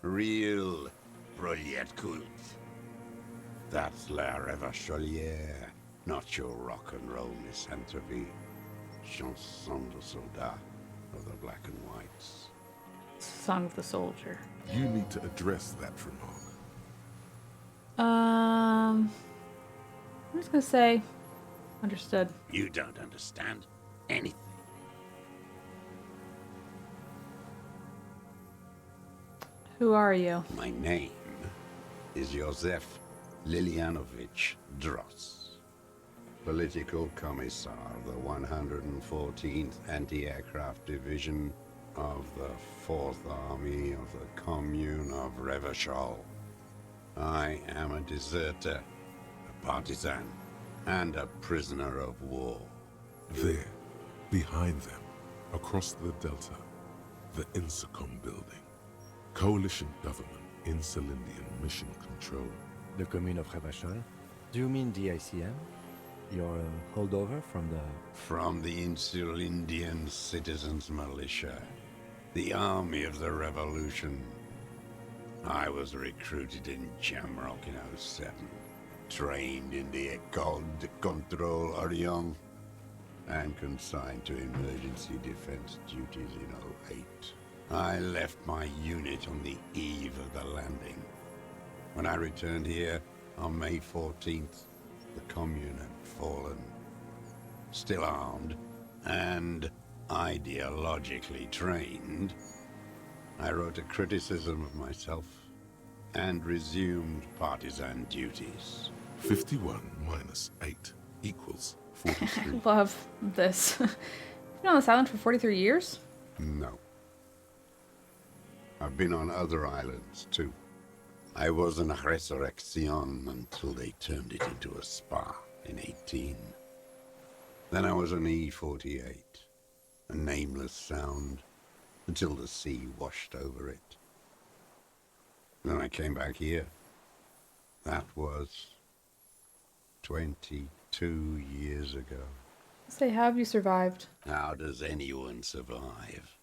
Real projet culte. That's La Révacholière, not your rock and roll misanthropy. Chanson de soldat of the black and whites. Song of the Soldier. You need to address that remark. I'm just gonna say, understood. You don't understand anything. Who are you? My name is Josef Lilianovich Dross, Political Commissar of the 114th Anti-Aircraft Division of the 4th Army of the Commune of Revachol. I am a deserter, a partisan, and a prisoner of war. There, behind them, across the delta, the Insicom building. Coalition government, Insulindian mission control. The commune of Revachol? Do you mean the ICM? Your holdover from the... From the Insulindian Citizens Militia, the army of the revolution. I was recruited in Jamrock in '07, trained in the École de Contrôle Orient, and consigned to emergency defense duties in '08. I left my unit on the eve of the landing. When I returned here on May 14th, the commune had fallen. Still armed and ideologically trained, I wrote a criticism of myself and resumed partisan duties. 51 minus 8 equals 43. Love this. You've been on this island for 43 years? No. I've been on other islands, too. I was in Resurrection until they turned it into a spa in 18. Then I was on E48, a nameless sound, until the sea washed over it. Then I came back here. That was 22 years ago. Say, how have you survived? How does anyone survive?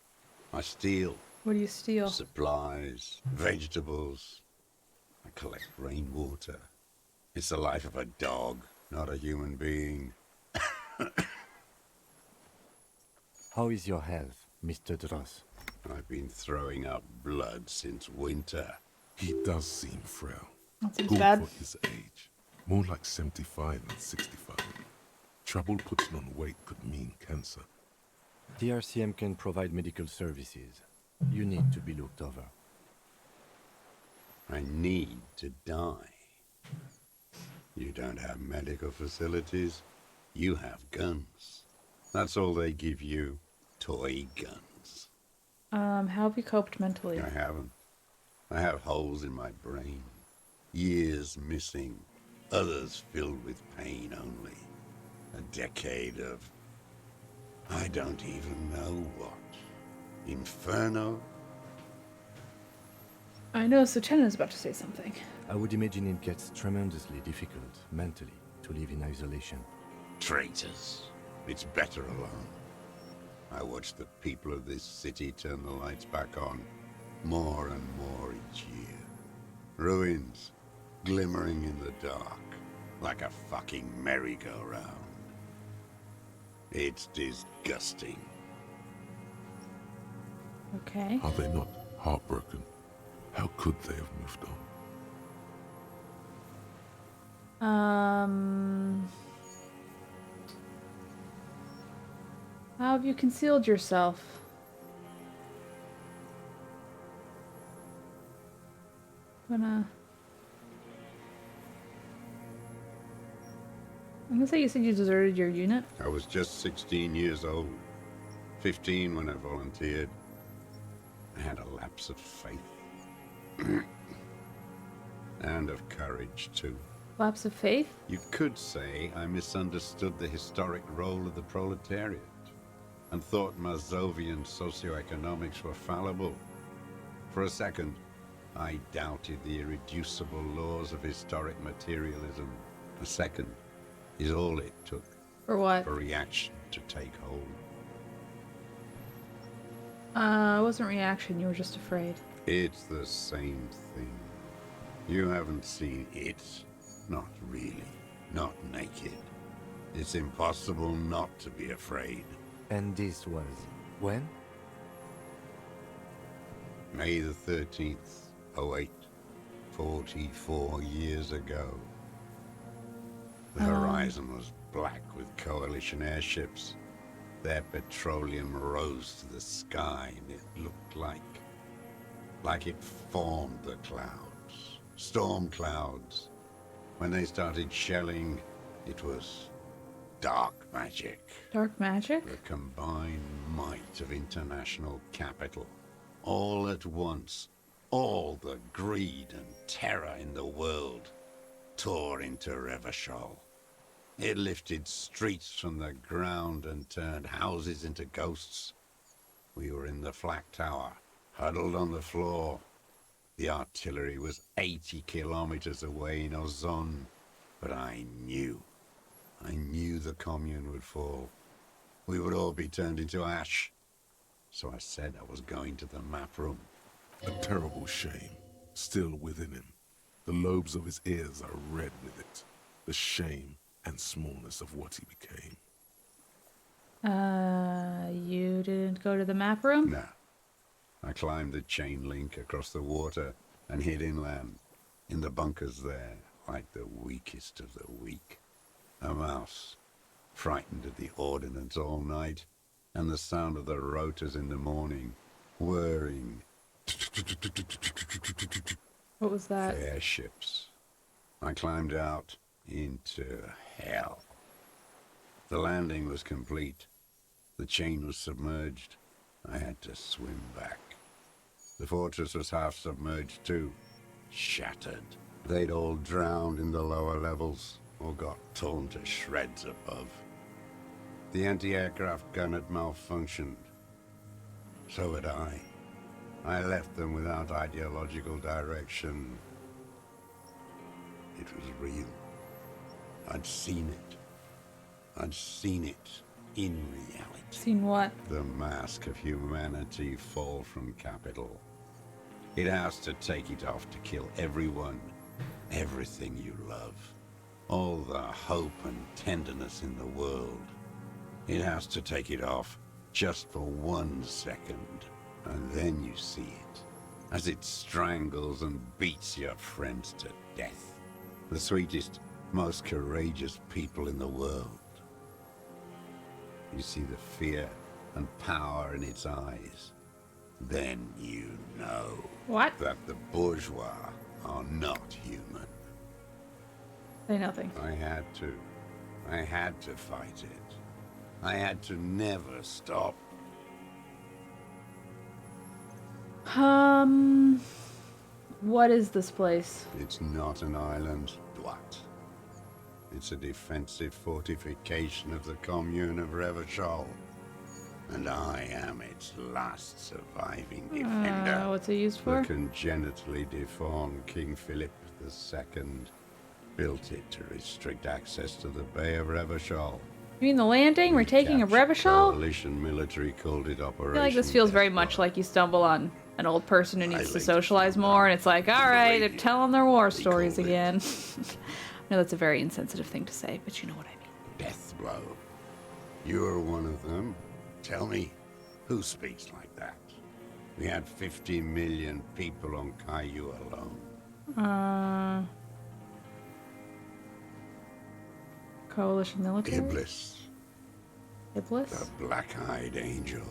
I steal. What do you steal? Supplies, vegetables. I collect rainwater. It's the life of a dog, not a human being. How is your health, Mr. Dross? I've been throwing up blood since winter. He does seem frail. That seems Poor bad. for his age. More like 75 than 65. Trouble putting on weight could mean cancer. The RCM can provide medical services. You need to be looked over. I need to die. You don't have medical facilities. You have guns. That's all they give you. Toy guns. How have you coped mentally? I haven't. I have holes in my brain. Years missing. others filled with pain only. A decade of... I don't even know what. Inferno? I know Sutena's about to say something. I would imagine it gets tremendously difficult, mentally, to live in isolation. Traitors. It's better alone. I watch the people of this city turn the lights back on, more and more each year. Ruins, glimmering in the dark, like a fucking merry-go-round. It's disgusting. Okay. Are they not heartbroken? How could they have moved on? How have you concealed yourself? I'm gonna say you said you deserted your unit. I was just 16 years old. 15 when I volunteered. I had a lapse of faith. And of courage, too. Lapse of faith? You could say I misunderstood the historic role of the proletariat and thought Mazovian socioeconomics were fallible. For a second, I doubted the irreducible laws of historic materialism. A second is all it took For what? for reaction to take hold. It wasn't reaction, you were just afraid. It's the same thing. You haven't seen it. Not really. Not naked. It's impossible not to be afraid. And this was... when? May the 13th, 08. 44 years ago. The horizon was black with coalition airships. Their petroleum rose to the sky, and it looked like it formed the clouds. Storm clouds. When they started shelling, it was dark magic. Dark magic? The combined might of international capital. All at once, all the greed and terror in the world tore into Revachol. It lifted streets from the ground and turned houses into ghosts. We were in the flak tower, huddled on the floor. The artillery was 80 kilometers away in Ozon, but I knew the commune would fall. We would all be turned into ash. So I said I was going to the map room. A terrible shame, still within him. The lobes of his ears are red with it. The shame and smallness of what he became. You didn't go to the map room? No. I climbed the chain link across the water and hid inland, in the bunkers there, like the weakest of the weak. A mouse, frightened at the ordnance all night, and the sound of the rotors in the morning, whirring. What was that? Airships. I climbed out into hell. The landing was complete. The chain was submerged. I had to swim back. The fortress was half submerged too, shattered. They'd all drowned in the lower levels, or got torn to shreds above. The anti-aircraft gun had malfunctioned. So had I. I left them without ideological direction. It was real. I'd seen it. I'd seen it in reality. Seen what? The mask of humanity fall from capital. It has to take it off to kill everyone, everything you love. All the hope and tenderness in the world. It has to take it off just for 1 second. And then you see it, as it strangles and beats your friends to death. The sweetest, most courageous people in the world. You see the fear and power in its eyes. Then you know What? that the bourgeois are not human. Say nothing. I had to fight it. I had to never stop. What is this place? It's not an island, Dwight. It's a defensive fortification of the commune of Revachol. And I am its last surviving defender. What's it used The for? congenitally deformed King Philip II built it to restrict access to the Bay of Revachol. You mean the landing? We're taking a Revachol? Coalition military called it Operation I feel like this feels very Death much Blow. like you stumble on an old person who needs to later socialize found more, out and it's like, the alright, they're radio telling their war they stories called it. again. I know that's a very insensitive thing to say, but you know what I mean. Death Blow. You're one of them. Tell me, who speaks like that? We had 50 million people on Caillou alone. Coalition military? Iblis, Iblis? the black-eyed angel.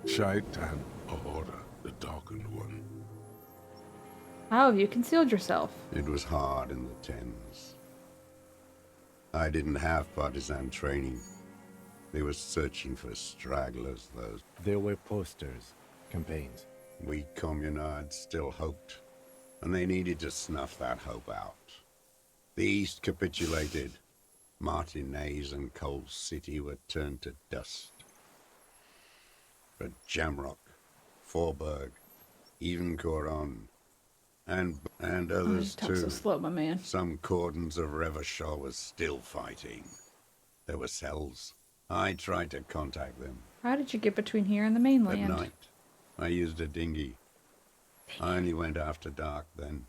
Shaitan Ahura, the Darkened One. How have you concealed yourself? It was hard in the tens. I didn't have partisan training. They were searching for stragglers, those. There were posters, campaigns. We communards still hoped, and they needed to snuff that hope out. The East capitulated. Martinez and Coal City were turned to dust. But Jamrock, Forburg, even Coron, and others Just talk so too. slow, my man. Some cordons of Revachol was still fighting. There were cells. I tried to contact them. How did you get between here and the At mainland? night, I used a dinghy. I only went after dark then.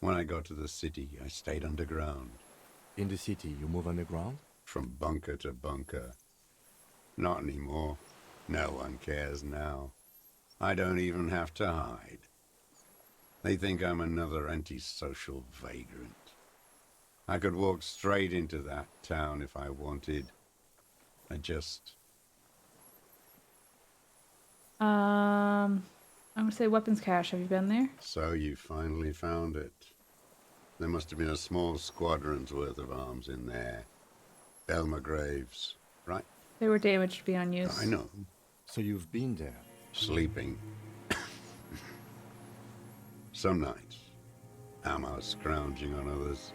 When I got to the city, I stayed underground. In the city, you move underground? From bunker to bunker. Not anymore. No one cares now. I don't even have to hide. They think I'm another antisocial vagrant. I could walk straight into that town if I wanted. I'm gonna say weapons cache. Have you been there? So you finally found it. There must have been a small squadron's worth of arms in there. Elmer Graves, right? They were damaged beyond use. I know. So you've been there. Sleeping. Some nights. Ammo scrounging on others.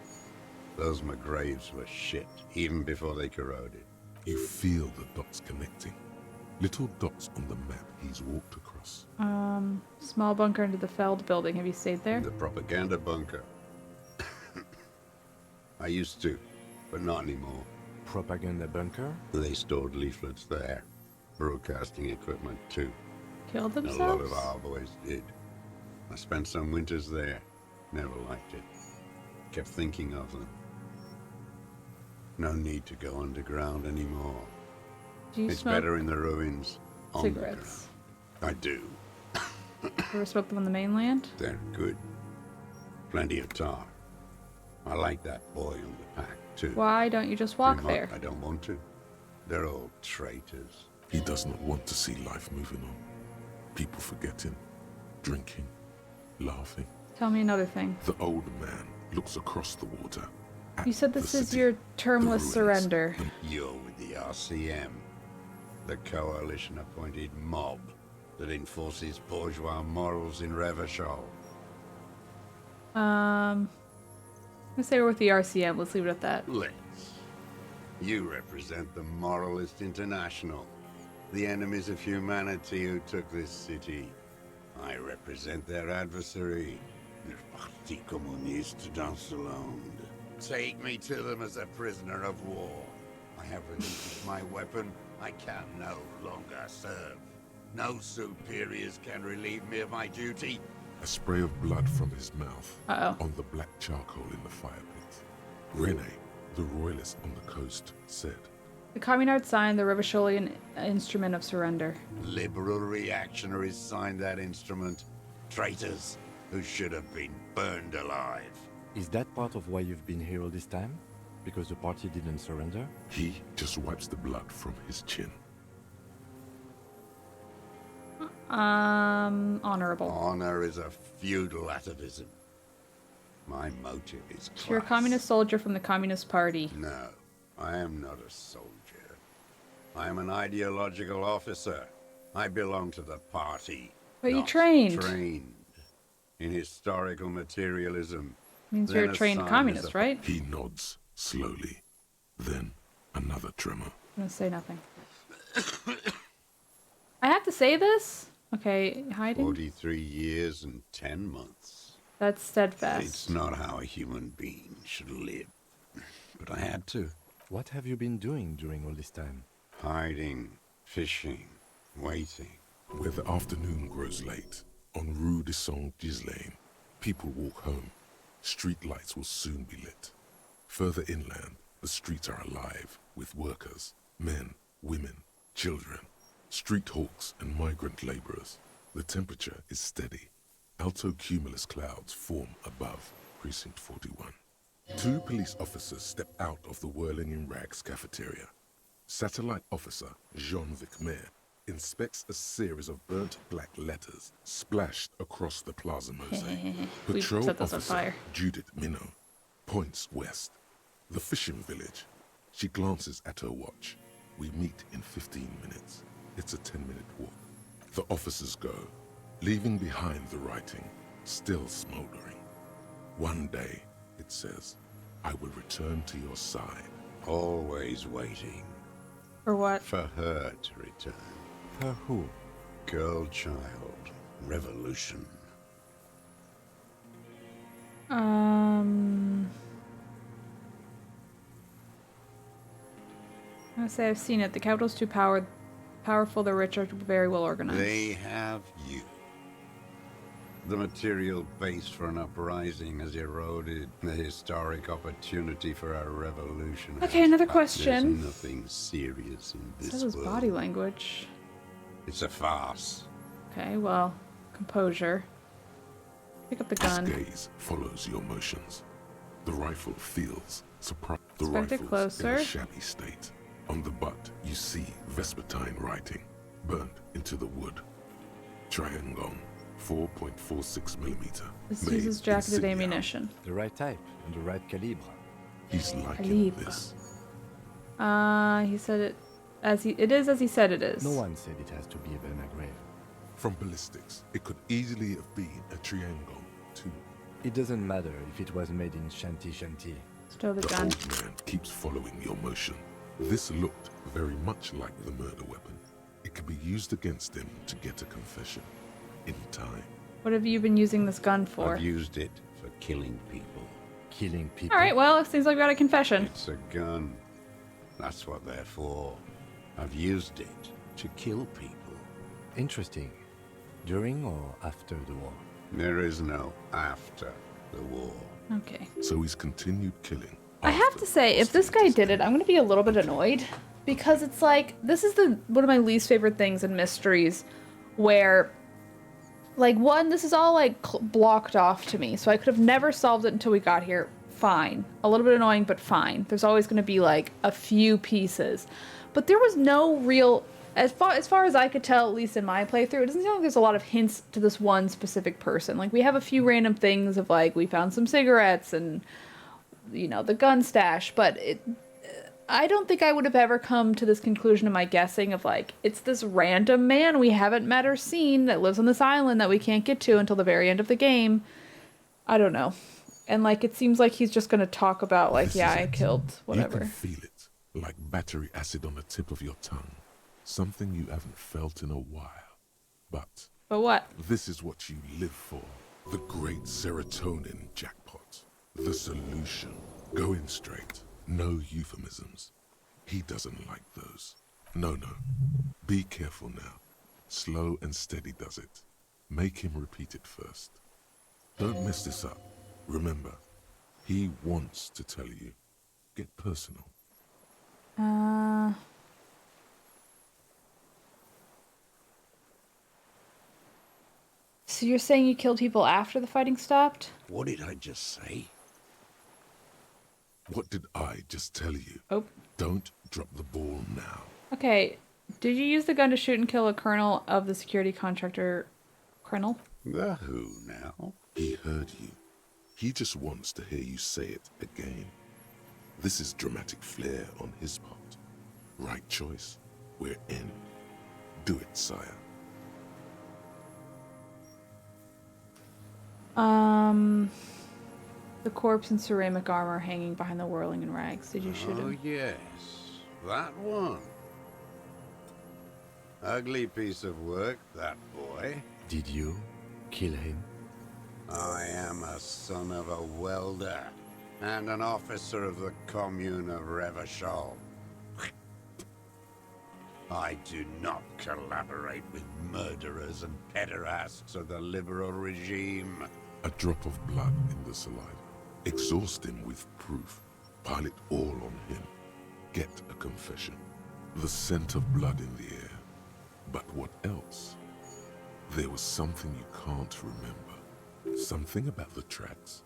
Those McGraves were shit, even before they corroded. You feel the dots connecting. Little dots on the map he's walked across. Small bunker into the Feld building. Have you stayed there? The propaganda bunker. I used to, but not anymore. Propaganda bunker? They stored leaflets there. Broadcasting equipment, too. Killed A lot themselves? of our boys did. I spent some winters there. Never liked it. Kept thinking of them. No need to go underground anymore. Do you It's smoke better in the ruins. On the cigarettes? ground. I do. Ever smoke them on the mainland? They're good. Plenty of tar. I like that boy on the pack, too. Why don't you just walk Remote, there? I don't want to. They're all traitors. He does not want to see life moving on. People forgetting, drinking, laughing. Tell me another thing. The old man looks across the water. at You said the this is city, your the termless ruins, surrender. and You're with the RCM, the coalition-appointed mob that enforces bourgeois morals in Revachol. I'm gonna say we're with the RCM. Let's leave it at that. Let's. You represent the Moralist International, the enemies of humanity who took this city. I represent their adversary, the Parti Communiste dans le Monde. Take me to them as a prisoner of war. I have released my weapon. I can no longer serve. No superiors can relieve me of my duty. a spray of blood from his mouth Uh-oh. on the black charcoal in the fire pit. Rene, the royalist on the coast, said, The Communards signed the Revacholian Instrument of Surrender. Liberal reactionaries signed that instrument. Traitors who should have been burned alive. Is that part of why you've been here all this time? Because the party didn't surrender? he just wipes the blood from his chin. Honorable. Honor is a feudal atavism. My motive is class. You're a communist soldier from the Communist Party. No, I am not a soldier. I am an ideological officer. I belong to the party. But you not trained. Trained in historical materialism. Means Then you're a trained assigned as communist, a- right? He nods slowly. Then another tremor. I'm gonna say nothing. I have to say this? Okay, hiding? 43 years and 10 months. That's steadfast. It's not how a human being should live. But I had to. What have you been doing during all this time? Hiding, fishing, waiting. Where the afternoon grows late, on Rue de Saint-Ghislain, people walk home. Street lights will soon be lit. Further inland, the streets are alive with workers, men, women, children, street hawks and migrant laborers. The temperature is steady. Alto cumulus clouds form above Precinct 41. 2 police officers step out of the Whirling in Rags cafeteria. Satellite officer Jean-Vic Mayer inspects a series of burnt black letters splashed across the plaza mosaic. We Patrol set those on officer fire. Judith Minot points west. The fishing village. She glances at her watch. We meet in 15 minutes. It's a 10-minute walk. The officers go, leaving behind the writing, still smoldering. One day, it says, I will return to your side. Always waiting For what? for her to return. For who? Girl, child, revolution. I'm gonna say I've seen it. The capital's too powerful, the rich are very well organized. They have you. The material base for an uprising has eroded. The historic opportunity for a revolution. Okay, has another passed. question. There's nothing serious in Says this his world. body language. It's a farce. Okay, well, composure. Pick up the His gun. gaze follows your motions. The rifle feels surprised. The Inspect it rifle's in closer. a shabby state. On the butt, you see Vespertine writing, burnt into the wood. Triangon, 4.46 millimeter. This made uses in jacketed Signia. ammunition. The right type and the right calibre. He's liking Calibre. this. He said it as it is as he said it is. No one said it has to be a Vernagrave. From ballistics, it could easily have been a Triangon, too. It doesn't matter if it was made in Shanty. Stow the The gun. old man keeps following your motion. This looked very much like the murder weapon. It could be used against him to get a confession. In time. What have you been using this gun for? I've used it for killing people. Killing people. Alright, well, it seems like we got a confession. It's a gun. That's what they're for. I've used it to kill people. Interesting. During or after the war? There is no after the war. Okay. So he's continued killing. I have to say, if this guy did it, I'm gonna be a little bit annoyed. Because it's like, this is one of my least favorite things in mysteries, where, like, one, this is all, like, blocked off to me, so I could have never solved it until we got here. Fine. A little bit annoying, but fine. There's always gonna be, like, a few pieces. But there was no real, as far as I could tell, at least in my playthrough, it doesn't seem like there's a lot of hints to this one specific person. Like, we have a few random things of, like, we found some cigarettes and, you know, the gun stash, but I don't think I would have ever come to this conclusion in my guessing of, like, it's this random man we haven't met or seen that lives on this island that we can't get to until the very end of the game. I don't know. And, like, it seems like he's just going to talk about, like, This yeah, is I it. killed You whatever. can feel it, like battery acid on the tip of your tongue. Something you haven't felt in a while. But But what? this is what you live for. The great serotonin jackpot. The solution. Going straight. No euphemisms. He doesn't like those. No. Be careful now. Slow and steady does it. Make him repeat it first. Don't mess this up. Remember, he wants to tell you. Get personal. So you're saying you killed people after the fighting stopped? What did I just say? What did I just tell you? Oh. Don't drop the ball now. Okay. Did you use the gun to shoot and kill a colonel of the security contractor? Colonel? The who now? He heard you. He just wants to hear you say it again. This is dramatic flair on his part. Right choice. We're in. Do it, sire. The corpse in ceramic armor hanging behind the whirling in rags. Did you shoot Oh, him? yes. That one. Ugly piece of work, that boy. Did you kill him? I am a son of a welder and an officer of the commune of Revachol. I do not collaborate with murderers and pederasts of the liberal regime. A drop of blood in the saliva. Exhaust him with proof. Pile it all on him. Get a confession. The scent of blood in the air. But what else? There was something you can't remember. Something about the tracks.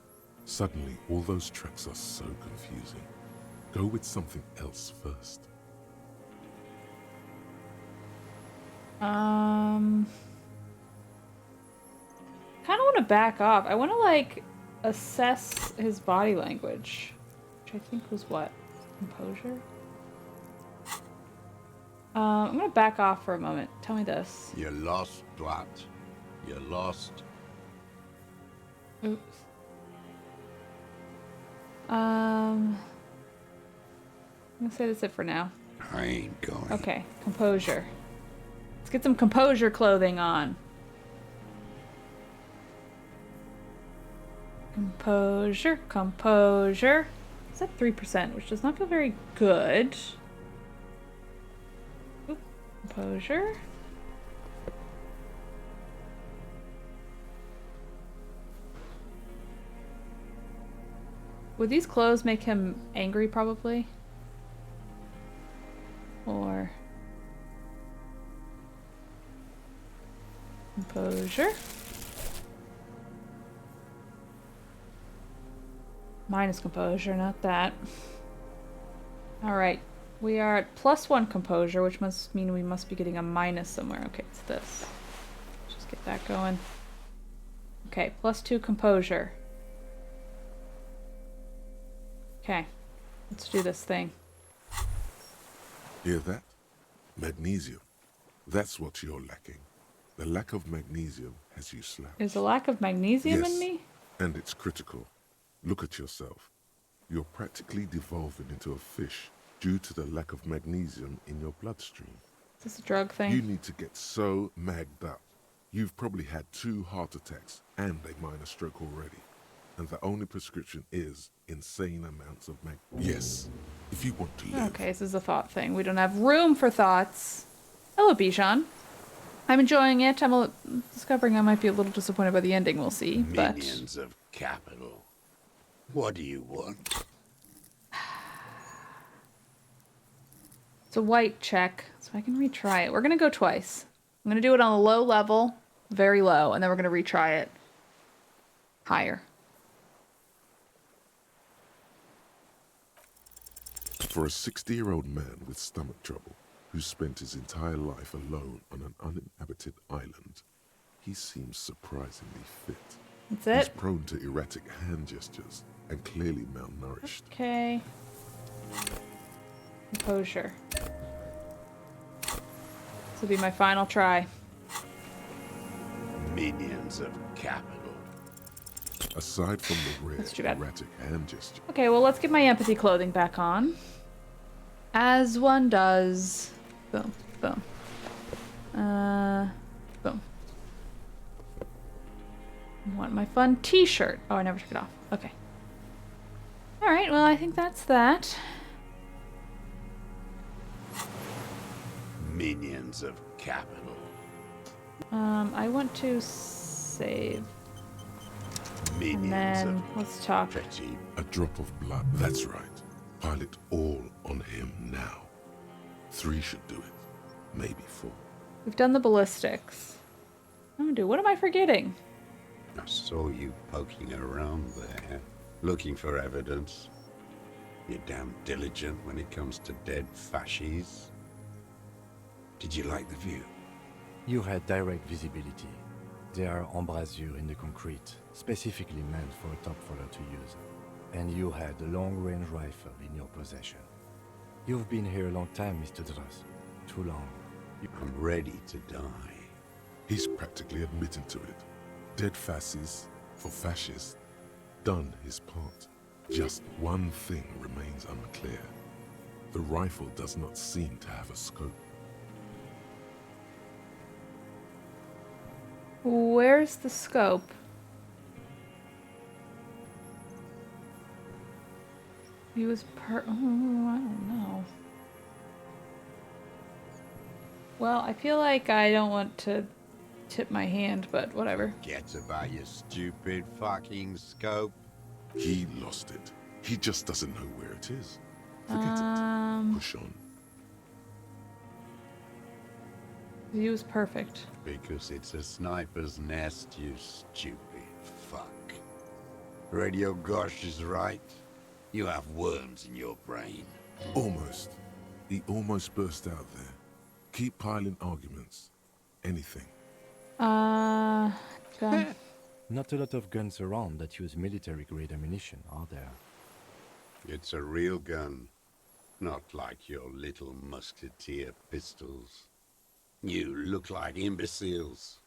Suddenly, all those tracks are so confusing. Go with something else first. Kind of want to back off. I want to like assess his body language, which I think was what? Composure? I'm gonna back off for a moment. Tell me this. You lost, Dwat. You lost. Oops. I'm gonna say that's it for now. I ain't going. Okay, composure. Let's get some composure clothing on. Composure, composure. It's at 3%, which does not feel very good. Oop, composure. Would these clothes make him angry, probably? Or... composure. Minus composure, not that. Alright. We are at +1 composure, which must mean we must be getting a minus somewhere. Okay, it's this. Let's just get that going. Okay, +2 composure. Okay, let's do this thing. Hear that? Magnesium. That's what you're lacking. The lack of magnesium has you slouched. There's a lack of magnesium in me? And it's critical. Look at yourself. You're practically devolving into a fish due to the lack of magnesium in your bloodstream. Is this a drug thing? You need to get so magged up. You've probably had 2 heart attacks and a minor stroke already. And the only prescription is insane amounts of Yes, if you want to live. Okay, this is a thought thing. We don't have room for thoughts. Hello, Bijan. I'm enjoying it. I'm discovering I might be a little disappointed by the ending. We'll see. Minions of capital. What do you want? It's a white check, so I can retry it. We're gonna go twice. I'm gonna do it on a low level, very low, and then we're gonna retry it higher. For a 60-year-old man with stomach trouble, who spent his entire life alone on an uninhabited island, he seems surprisingly fit. That's it? He's prone to erratic hand gestures and clearly malnourished. Okay. Composure. This will be my final try. Minions of capital. Aside from the rare That's too bad. erratic hand gesture, Okay, well, let's get my empathy clothing back on. As one does. Boom, boom. Boom. I want my fun t-shirt. Oh, I never took it off. Okay. Alright, well, I think that's that. Minions of capital. I want to save. Minions And then, of let's talk. petty. a drop of blood. That's right. Pile it all on him now. 3 should do it. Maybe 4. We've done the ballistics. Oh, dude, what am I forgetting? I saw you poking around there, looking for evidence. You're damn diligent when it comes to dead fascies. Did you like the view? You had direct visibility. There are embrasures in the concrete, specifically meant for a top follower to use. And you had a long-range rifle in your possession. You've been here a long time, Mr. Dross. Too long. I'm ready to die. He's practically admitting to it. Dead fascists for fascists. done his part. Just one thing remains unclear. The rifle does not seem to have a scope. Where's the scope? He was oh, I don't know. Well, I feel like I don't want to tip my hand, but whatever. Forget about your stupid fucking scope. He lost it. He just doesn't know where it is. Forget it. Push on. He was perfect. Because it's a sniper's nest, you stupid fuck. Radio Gosh is right. You have worms in your brain. Almost. He almost burst out there. Keep piling arguments. Anything. Gun. Not a lot of guns around that use military-grade ammunition, are there? It's a real gun. Not like your little musketeer pistols. You look like imbeciles.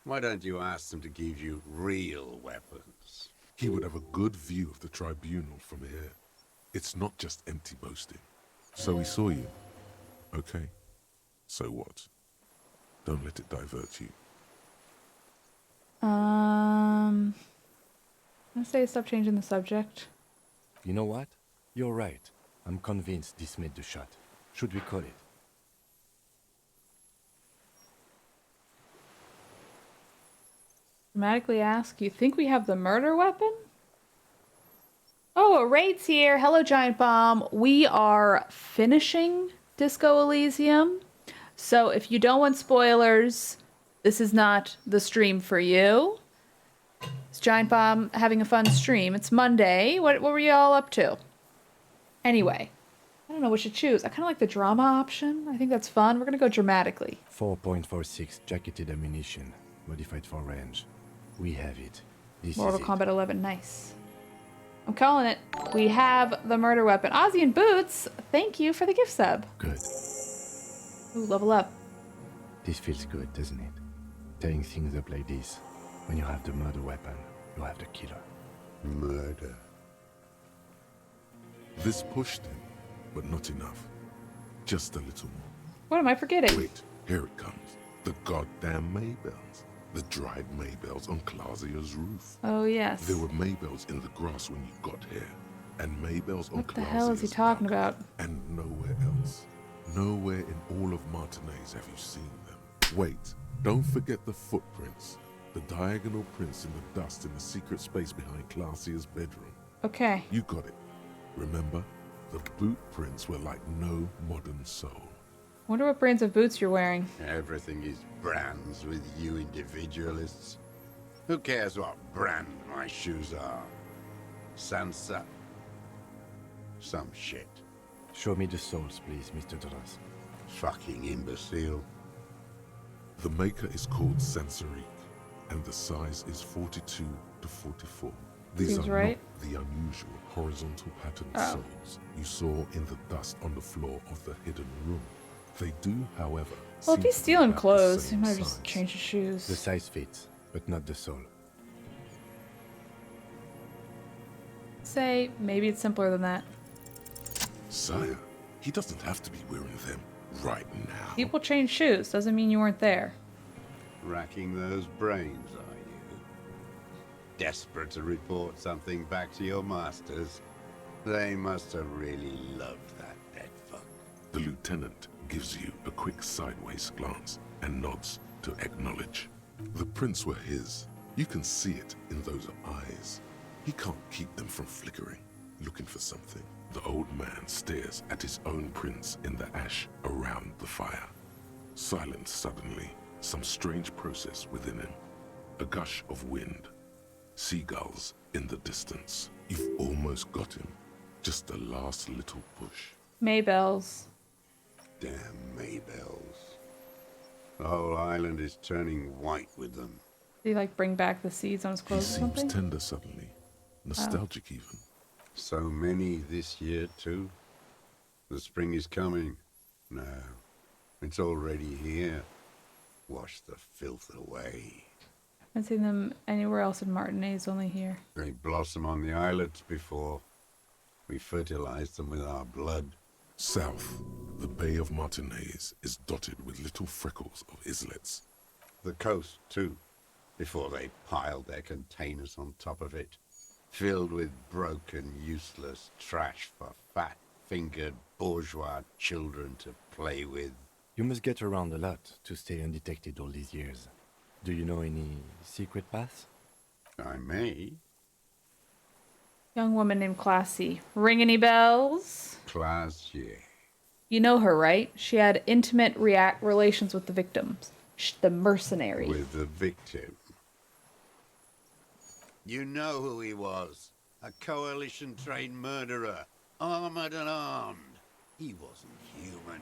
Why don't you ask them to give you real weapons? He would have a good view of the tribunal from here. It's not just empty boasting. So he saw you. Okay. So what? Don't let it divert you. I say stop changing the subject. You know what? You're right. I'm convinced this made the shot. Should we call it? Dramatically ask, you think we have the murder weapon? Oh, a raid's here. Hello, Giant Bomb. We are finishing Disco Elysium. So if you don't want spoilers, this is not the stream for you. It's Giant Bomb having a fun stream. It's Monday. What were you all up to? Anyway, I don't know what to choose. I kind of like the drama option. I think that's fun. We're going to go dramatically. 4.46 jacketed ammunition, modified for range. We have it. This Mortal is Kombat 11. Nice. I'm calling it. We have the murder weapon. Ozzy and Boots, thank you for the gift sub. Good. Ooh, level up. This feels good, doesn't it? Tearing things up like this. When you have the murder weapon, you have the killer. Murder. This pushed him, but not enough. Just a little more. What am I forgetting? Wait, here it comes. The goddamn Maybells. The dried Maybells on Clausia's roof. Oh, yes. There were Maybells in the grass when you got here. And Maybells on What the Clausia's hell is he talking back. about? And nowhere else. Nowhere in all of Martinez have you seen them. Wait, don't forget the footprints. The diagonal prints in the dust in the secret space behind Clausia's bedroom. Okay. You got it. Remember? The boot prints were like no modern soul. Wonder what brands of boots you're wearing. Everything is brands with you individualists. Who cares what brand my shoes are? Sansa? Some shit. Show me the souls, please, Mr. Doras. Fucking imbecile. The maker is called Sansarique, and the size is 42 to 44. These Seems are right. not the unusual horizontal patterned souls you saw in the dust on the floor of the hidden room. They do, however, Well, if seem he's to be stealing about the clothes, he same might just size. change his shoes. The size fits, but not the soul. Say, maybe it's simpler than that. Sire, he doesn't have to be wearing them right now. People change shoes. Doesn't mean you weren't there. Racking those brains, are you? Desperate to report something back to your masters? They must have really loved that dead fuck. The lieutenant gives you a quick sideways glance and nods to acknowledge. The prints were his. You can see it in those eyes. He can't keep them from flickering, looking for something. The old man stares at his own prints in the ash around the fire. Silent suddenly, some strange process within him. A gush of wind. Seagulls in the distance. You've almost got him. Just a last little push. Maybells. Damn Maybells. The whole island is turning white with them. Did he like bring back the seeds on his He clothes or seems something? tender suddenly. Nostalgic even. So many this year, too. The spring is coming. No, it's already here. Wash the filth away. I haven't seen them anywhere else in Martinaise, only here. They blossom on the islets before. We fertilize them with our blood. South, the Bay of Martinaise is dotted with little freckles of islets. The coast, too, before they piled their containers on top of it, filled with broken, useless trash for fat-fingered bourgeois children to play with. You must get around a lot to stay undetected all these years. Do you know any secret paths? I may. Young woman named Classy. Ring any bells? Class, yeah. You know her, right? She had intimate relations with the victims. The mercenary. With the victim. You know who he was. A coalition-trained murderer. Armored and armed. He wasn't human.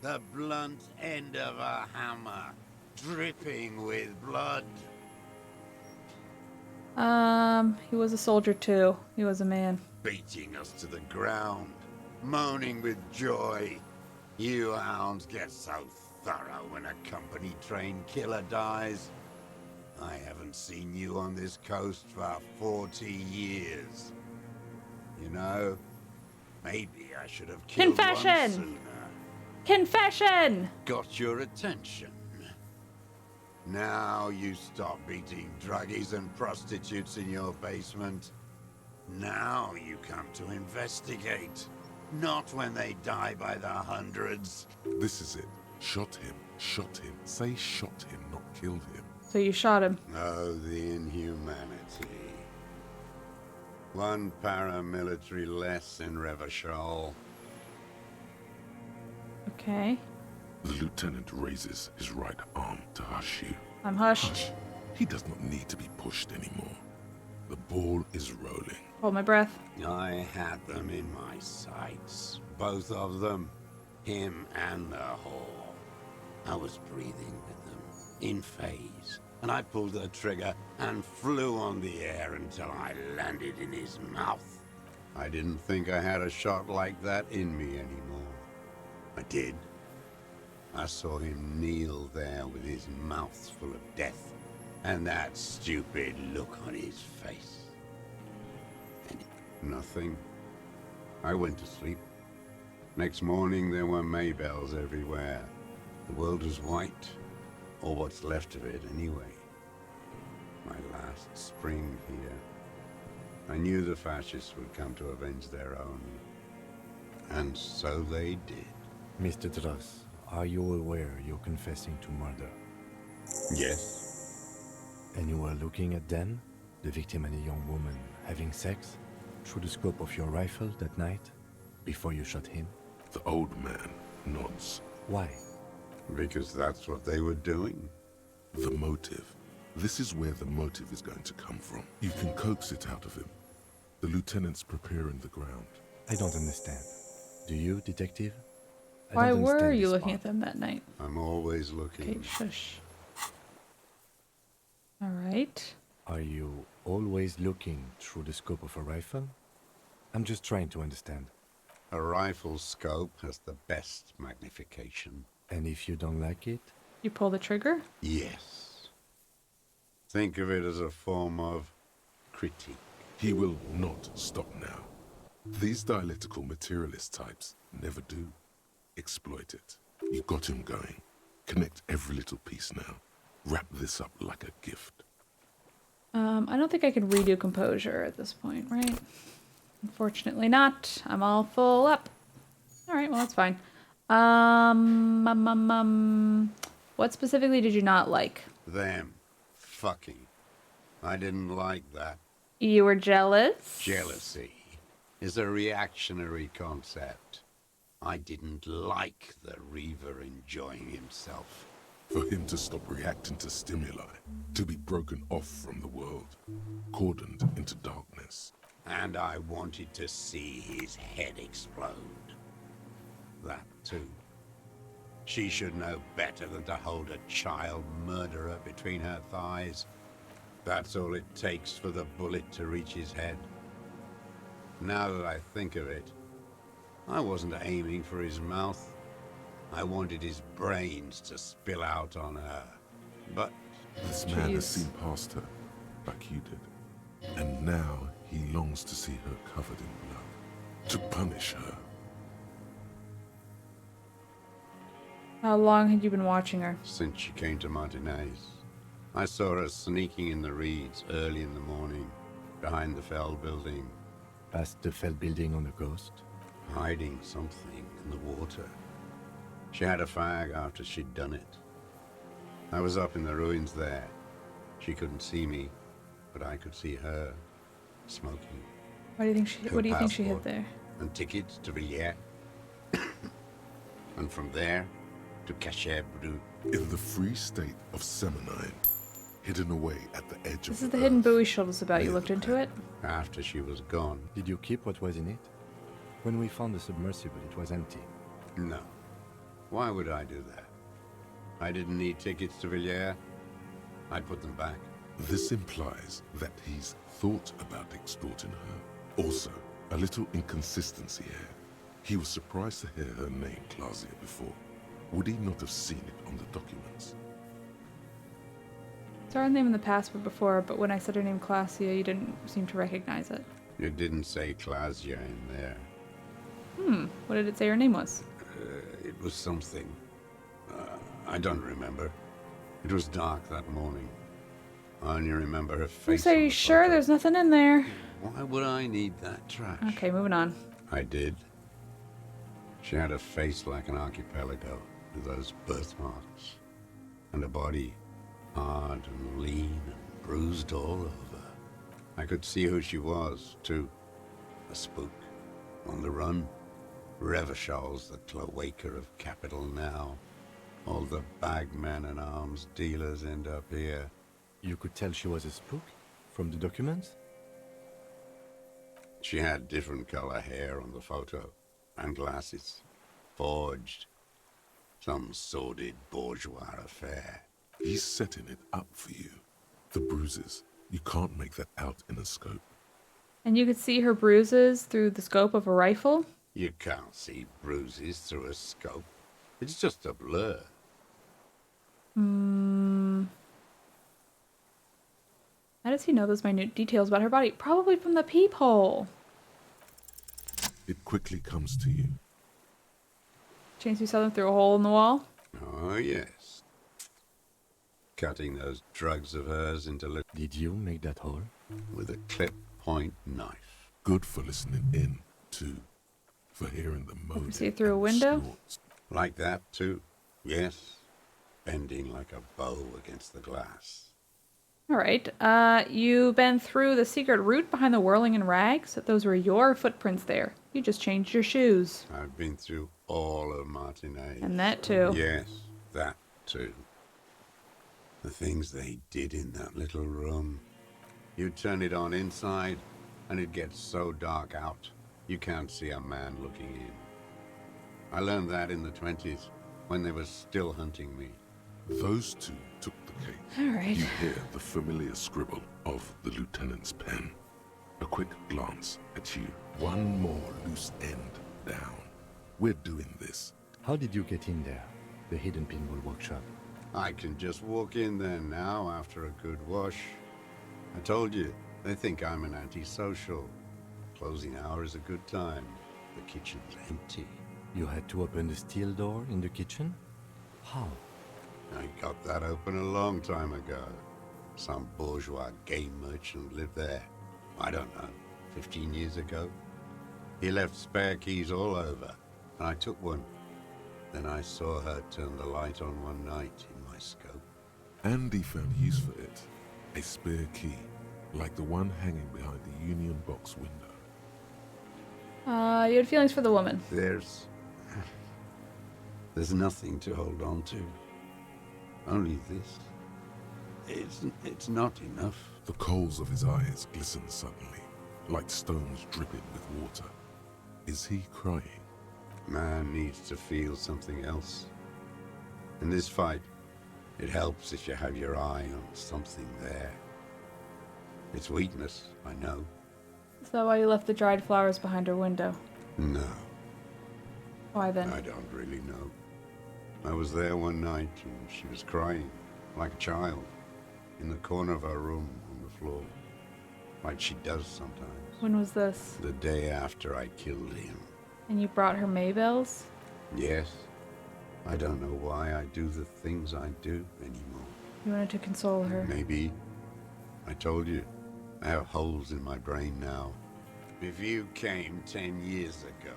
The blunt end of a hammer. Dripping with blood. He was a soldier too. He was a man. Beating us to the ground. Moaning with joy. You hounds get so thorough when a company-trained killer dies. I haven't seen you on this coast for 40 years. You know, maybe I should have killed one Confession! sooner. Confession! Got your attention. Now you stop beating druggies and prostitutes in your basement. Now you come to investigate. Not when they die by the hundreds. This is it. Shot him. Shot him. Say shot him, not killed him. So you shot him. Oh, the inhumanity. One paramilitary less in Revachol. Okay. The lieutenant raises his right arm to hush you. I'm hushed. Hush. He does not need to be pushed anymore. The ball is rolling. Hold my breath. I had them in my sights. Both of them. Him and the whore. I was breathing with them. In phase. And I pulled the trigger and flew on the air until I landed in his mouth. I didn't think I had a shot like that in me anymore. I did. I saw him kneel there with his mouth full of death, and that stupid look on his face. And nothing. I went to sleep. Next morning there were Maybells everywhere. The world was white, or what's left of it anyway. My last spring here. I knew the fascists would come to avenge their own. And so they did. Mr. Dross, are you aware you're confessing to murder? Yes. And you were looking at them, the victim and a young woman, having sex, through the scope of your rifle that night, before you shot him? The old man nods. Why? Because that's what they were doing. The motive. This is where the motive is going to come from. You can coax it out of him. The lieutenant's preparing the ground. I don't understand. Do you, detective? I Why don't were understand you this looking part. at them that night? I'm always looking. Okay, shush. Alright. Are you always looking through the scope of a rifle? I'm just trying to understand. A rifle scope has the best magnification. And if you don't like it? You pull the trigger? Yes. Think of it as a form of critique. He will not stop now. These dialectical materialist types never do. Exploit it. You got him going. Connect every little piece now. Wrap this up like a gift. I don't think I can redo composure at this point, right? Unfortunately not. I'm all full up. Alright, well that's fine. What specifically did you not like? Them. Fucking. I didn't like that. You were jealous? Jealousy is a reactionary concept. I didn't like the Reaver enjoying himself. For him to stop reacting to stimuli, to be broken off from the world, cordoned into darkness. And I wanted to see his head explode. That too. She should know better than to hold a child murderer between her thighs. That's all it takes for the bullet to reach his head. Now that I think of it, I wasn't aiming for his mouth. I wanted his brains to spill out on her. But This man has Jeez. seen past her, like you did. And now he longs to see her covered in blood, to punish her. How long had you been watching her? Since she came to Martinez. I saw her sneaking in the reeds early in the morning, behind the Fell building, Past the Fell building on the coast? hiding something in the water. She had a fag after she'd done it. I was up in the ruins there. She couldn't see me, but I could see her, smoking. What do you think she? Her What do you think she hid passport there? and tickets to Villiers. And from there to Cachet Brut. In the free state of Seminine, hidden away at the edge of This is the hidden earth. buoy she told us about. You looked into it? After she was gone. Did you keep what was in it? When we found the submersible, it was empty. No. Why would I do that? I didn't need tickets to Villiers. I'd put them back. This implies that he's thought about extorting her. Also, a little inconsistency here. He was surprised to hear her name Clausia before. Would he not have seen it on the documents? Saw her name in the passport before, but when I said her name Clausia, you didn't seem to recognize it. It didn't say Clausia in there. What did it say her name was? It was something. I don't remember. It was dark that morning. I only remember her face. You say on you the sure photo. there's nothing in there? Why would I need that trash? Okay, moving on. I did. She had a face like an archipelago with those birthmarks. And a body hard and lean and bruised all over. I could see who she was, too. A spook. On the run. Revachol's the cloaca of capital now. All the bagmen and arms dealers end up here. You could tell she was a spook? From the documents? She had different color hair on the photo. And glasses. Forged. Some sordid bourgeois affair. He's setting it up for you. The bruises. You can't make that out in a scope. And you could see her bruises through the scope of a rifle? You can't see bruises through a scope. It's just a blur. How does he know those minute details about her body? Probably from the peephole. It quickly comes to you. Chance we saw them through a hole in the wall? Oh, yes. Cutting those drugs of hers into Did you make that hole? with a clip point knife. Good for listening in, too. For hearing the moaning see it through a and the window? Oh, snorts. Like that, too. Yes. Bending like a bow against the glass. Alright, you've been through the secret route behind the whirling and rags? Those were your footprints there. You just changed your shoes. I've been through all of Martinez. And that too. Yes, that too. The things they did in that little room. You'd turn it on inside, and it gets so dark out, you can't see a man looking in. I learned that in the 20s, when they were still hunting me. Those two took the cake. Alright. You hear the familiar scribble of the lieutenant's pen. A quick glance at you. One more loose end down. We're doing this. How did you get in there? The hidden pinball workshop. I can just walk in there now after a good wash. I told you, they think I'm an antisocial. Closing hour is a good time. The kitchen's empty. You had to open the steel door in the kitchen? How? I got that open a long time ago. Some bourgeois game merchant lived there. I don't know, 15 years ago. He left spare keys all over, and I took one. Then I saw her turn the light on one night in my scope. Andy found use for it. A spare key, like the one hanging behind the Union Box window. You had feelings for the woman. There's nothing to hold on to. Only this. It's not enough. The coals of his eyes glistened suddenly, like stones dripping with water. Is he crying? Man needs to feel something else. In this fight, it helps if you have your eye on something there. It's weakness, I know. Is that why you left the dried flowers behind her window? No, Why then? I don't really know. I was there one night and she was crying, like a child. in the corner of her room on the floor, like she does sometimes. When was this? The day after I killed him. And you brought her Maybells? Yes. I don't know why I do the things I do anymore. You wanted to console her. Maybe. I told you, I have holes in my brain now. If you came 10 years ago,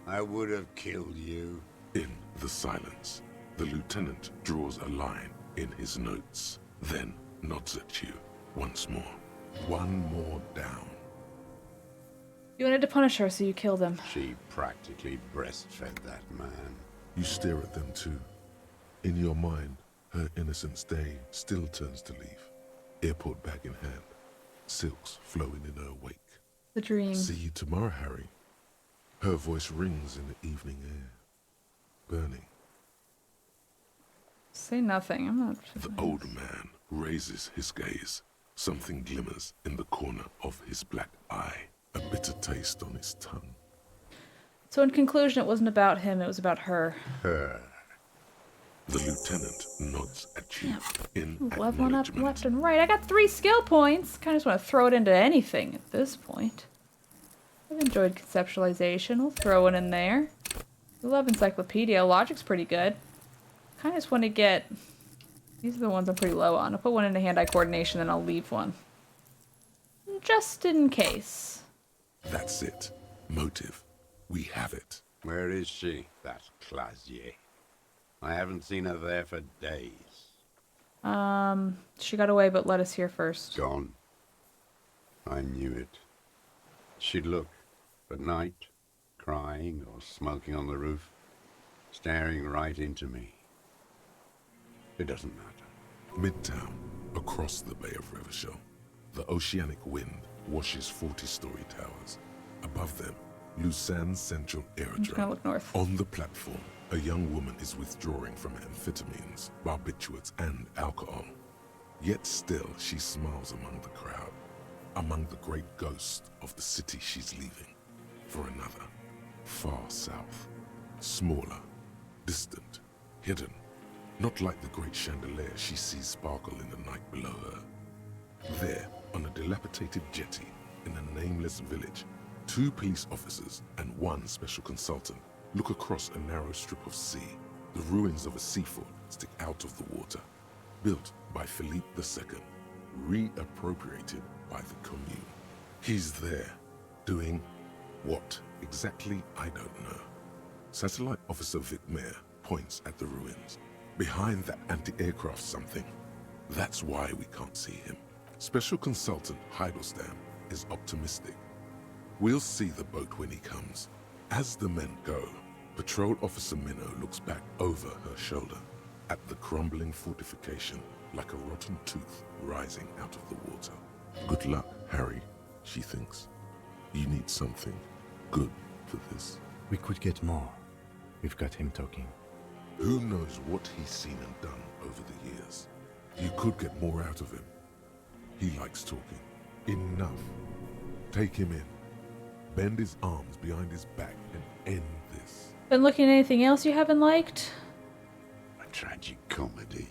I would have killed you. In the silence, the lieutenant draws a line in his notes, then nods at you once more. One more down. You wanted to punish her, so you killed him. She practically breastfed that man. You stare at them too. In your mind, her innocence day still turns to leaf. Airport bag in hand, silks flowing in her wake. The dream. See you tomorrow, Harry. Her voice rings in the evening air, burning. Say nothing. I'm not. The old man raises his gaze. Something glimmers in the corner of his black eye, a bitter taste on his tongue. So in conclusion, it wasn't about him, it was about her. Her. The lieutenant nods at you in Leveling up acknowledgement. left and right. I got 3 skill points. Kind of just want to throw it into anything at this point. I've enjoyed conceptualization. We'll throw it in there. I love encyclopedia. Logic's pretty good. Kind of just want to get... These are the ones I'm pretty low on. I'll put one into hand-eye coordination, then I'll leave one. Just in case. That's it. Motive. We have it. Where is she, that Clasier? I haven't seen her there for days. She got away, but let us hear first. Gone. I knew it. She'd look at night, crying or smoking on the roof, staring right into me. It doesn't matter. Midtown, across the Bay of Revachol, the oceanic wind washes 40-story towers. Above them, Lucerne Central I'm just gonna Aerodrome. look north. On the platform, a young woman is withdrawing from amphetamines, barbiturates, and alcohol. Yet still, she smiles among the crowd, among the great ghosts of the city she's leaving, for another, far south, smaller, distant, hidden, not like the great chandelier she sees sparkle in the night below her. There, on a dilapidated jetty, in a nameless village, 2 police officers and 1 special consultant look across a narrow strip of sea. The ruins of a seafort stick out of the water, built by Philippe II, reappropriated by the Commune. He's there, doing what exactly, I don't know. Satellite Officer Vic Mayer points at the ruins. Behind that anti-aircraft something. That's why we can't see him. Special Consultant Heidelstam is optimistic. We'll see the boat when he comes. As the men go, Patrol Officer Minnow looks back over her shoulder at the crumbling fortification like a rotten tooth rising out of the water. Good luck, Harry, she thinks. You need something good for this. We could get more. We've got him talking. Who knows what he's seen and done over the years? You could get more out of him. He likes talking. Enough. Take him in. Bend his arms behind his back and end this. Been looking at anything else you haven't liked? A tragic comedy.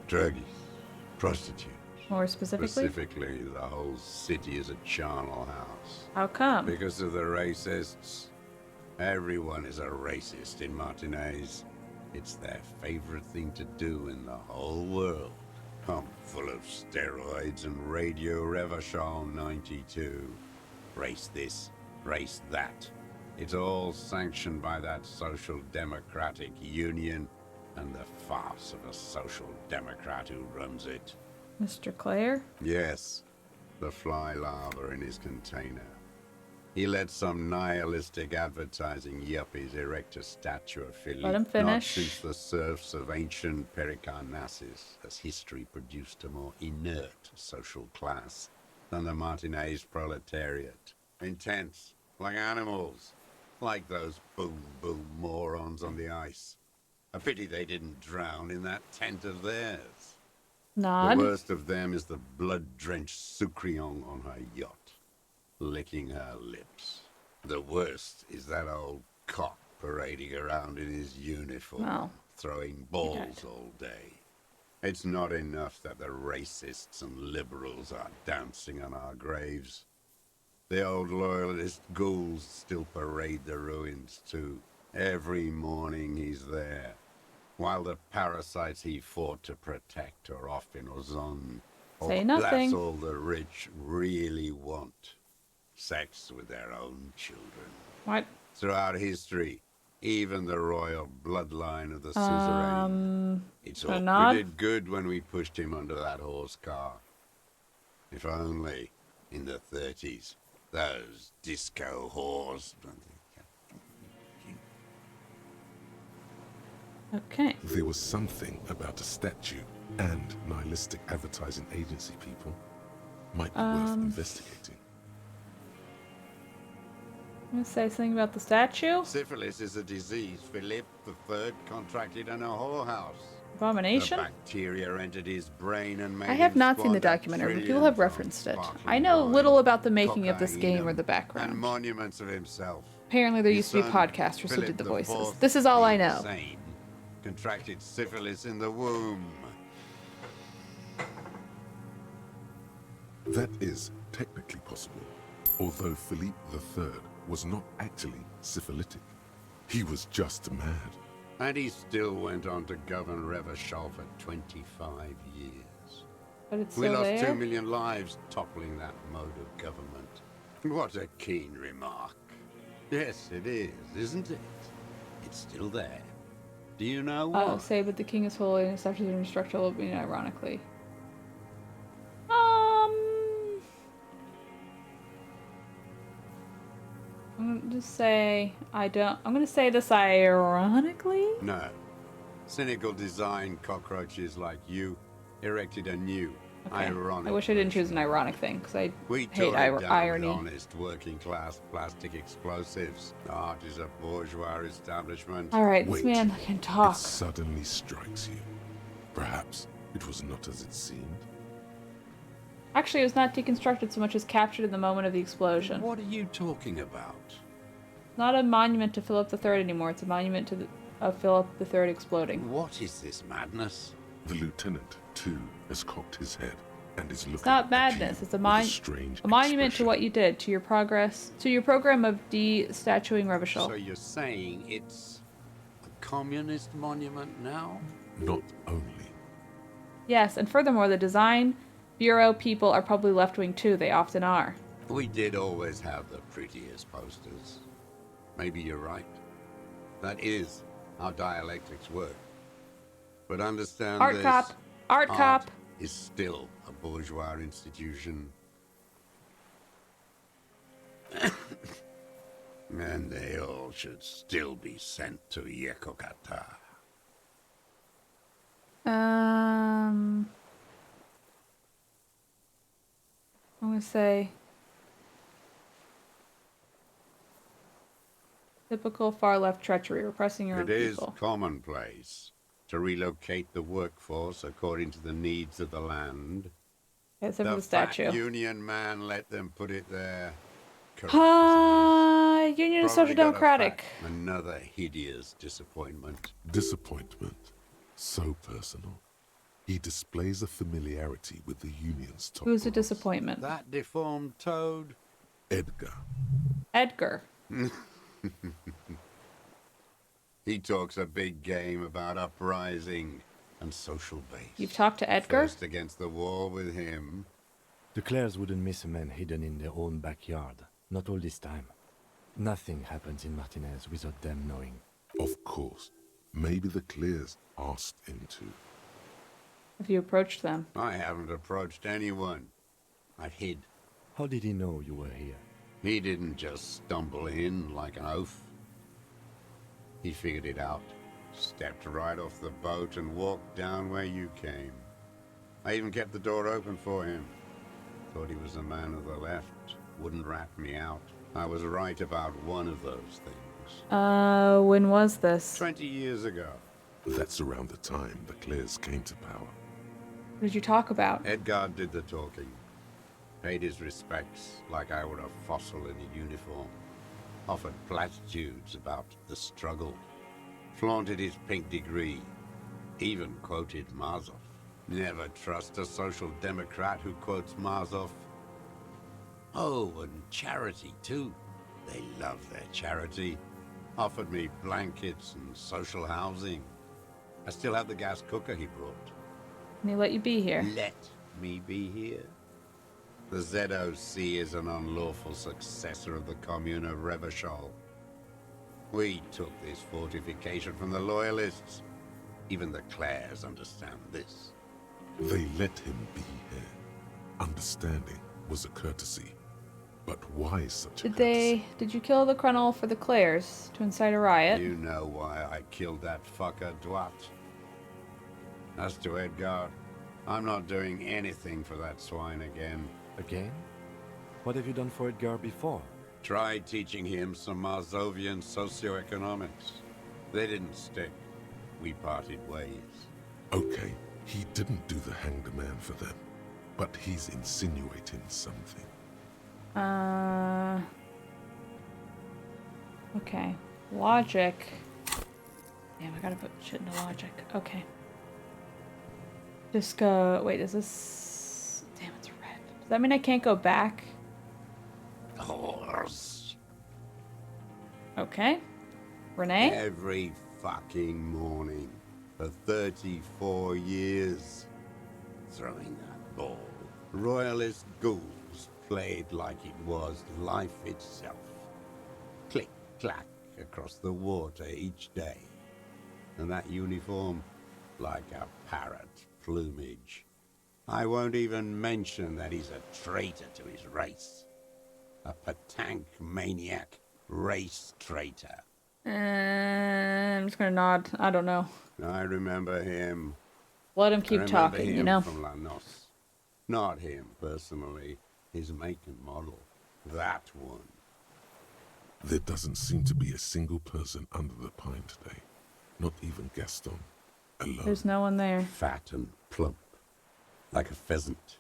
Druggies, prostitutes. More specifically? Specifically, the whole city is a charnel house. How come? Because of the racists. Everyone is a racist in Martinez. It's their favorite thing to do in the whole world. I'm full of steroids and Radio Revachol 92. Race this, race that. It's all sanctioned by that Social Democratic Union and the farce of a Social Democrat who runs it. Mr. Clare? Yes, the fly larva in his container. He let some nihilistic advertising yuppies erect a statue of Philippe. Let him Not finish. since the serfs of ancient Pericarnassus has history produced a more inert social class than the Martinez proletariat. Intense, like animals, like those boom-boom morons on the ice. A pity they didn't drown in that tent of theirs. Nod. The worst of them is the blood-drenched Sucrion on her yacht, licking her lips. The worst is that old cock parading around in his uniform, Well, throwing balls all day. It's not enough that the racists and liberals are dancing on our graves. The old loyalist ghouls still parade the ruins too. Every morning he's there, while the parasites he fought to protect are off in Ozon. Say That's nothing. all the rich really want. Sex with their own children. What? Throughout history, even the royal bloodline of the suzerain. It's all Nod? we did good when we pushed him under that horse car. If only, in the 30s, those disco whores. Okay. There was something about a statue and nihilistic advertising agency people. Might be worth investigating. I'm gonna say something about the statue. Syphilis is a disease Philip III contracted in a whorehouse. Abomination? The bacteria entered his brain and made I have him not seen the squander documentary, but people trillions have on referenced it. sparkling I know wine, little about the making of this cocaine, game or the and background. monuments of himself. Apparently there His used to be son, podcasters who Philip did the the voices. Fourth, This is all I the know. insane, contracted syphilis in the womb. That is technically possible, although Philippe III was not actually syphilitic. He was just mad. And he still went on to govern Revachol for 25 years. But it's We still lost there. 2 million lives toppling that mode of government. What a keen remark. Yes, it is, isn't it? It's still there. Do you know what? Oh, say, but the king is holy and his statues are indestructible, I mean, ironically. I'm gonna just say, I'm gonna say this ironically. No. Cynical design cockroaches like you erected a new, Okay. ironic I wish I didn't choose version. an ironic thing, because I We hate tore it down irony. with honest working class plastic explosives. Art is a bourgeois establishment. Alright, this Wait, man can talk. It suddenly strikes you. Perhaps it was not as it seemed. Actually, it was not deconstructed so much as captured in the moment of the explosion. What are you talking about? Not a monument to Philip III anymore, it's a monument to of Philip III exploding. What is this madness? The lieutenant, too, has cocked his head and is looking It's not at madness, you it's a, with strange monument to expression. what you did, to your progress, to your program of de-statuing Revachol. So you're saying it's a communist monument now? Not only. Yes, and furthermore, the design bureau people are probably left-wing too, they often are. We did always have the prettiest posters. Maybe you're right. That is how dialectics work. But understand Art this. cop! Art cop! Is still a bourgeois institution. And they all should still be sent to Yekokata. I'm gonna say typical far-left treachery, repressing your own It is people. commonplace to relocate the workforce according to the needs of the land. Except for the fat statue. union man let them put it there. Correct, Union is Probably Social got a Democratic. fact. Another hideous disappointment. Disappointment. So personal. He displays a familiarity with the union's top Who's a brass. disappointment? That deformed toad? Edgar. Edgar. He talks a big game about uprising and social base. You've talked to Edgar? First against the wall with him. The Clares wouldn't miss a man hidden in their own backyard. Not all this time. Nothing happens in Martinez without them knowing. Of course. Maybe the Clears asked him to. Have you approached them? I haven't approached anyone. I've hid. How did he know you were here? He didn't just stumble in like an oaf. He figured it out. Stepped right off the boat and walked down where you came. I even kept the door open for him. Thought he was a man of the left. Wouldn't rat me out. I was right about one of those things. When was this? 20 years ago. That's around the time the Clears came to power. What did you talk about? Edgar did the talking. Paid his respects like I were a fossil in a uniform. Offered platitudes about the struggle. Flaunted his pink degree. Even quoted Mazov. Never trust a social democrat who quotes Marzoff. Oh, and charity, too. They love their charity. Offered me blankets and social housing. I still have the gas cooker he brought. And he let you be here. Let me be here. The ZOC is an unlawful successor of the Commune of Revachol. We took this fortification from the Loyalists. Even the Clares understand this. They let him be here. Understanding was a courtesy. But why such a courtesy? Did you kill the Colonel for the Clares to incite a riot? You know why I killed that fucker, Dwat. As to Edgar, I'm not doing anything for that swine again. Again? What have you done for Edgar before? Tried teaching him some Marzovian socioeconomics. They didn't stick. We parted ways. Okay, he didn't do the hang the man for them. But he's insinuating something. Okay. Logic. Damn, I gotta put shit into logic. Okay. Just go. Wait, is this. Damn, it's red. Does that mean I can't go back? Horse. Okay. Renee? Every fucking morning for 34 years. Throwing that ball. Royalist ghouls played like it was life itself. Click, clack across the water each day. And that uniform, like a parrot plumage. I won't even mention that he's a traitor to his race. A Patank maniac race traitor. I'm just gonna nod. I don't know. I remember him. Let him keep talking, you know? From Lanos. Not him, personally. His make and model. That one. There doesn't seem to be a single person under the pine today. Not even Gaston. Alone. There's no one there. Fat and plump. Like a pheasant.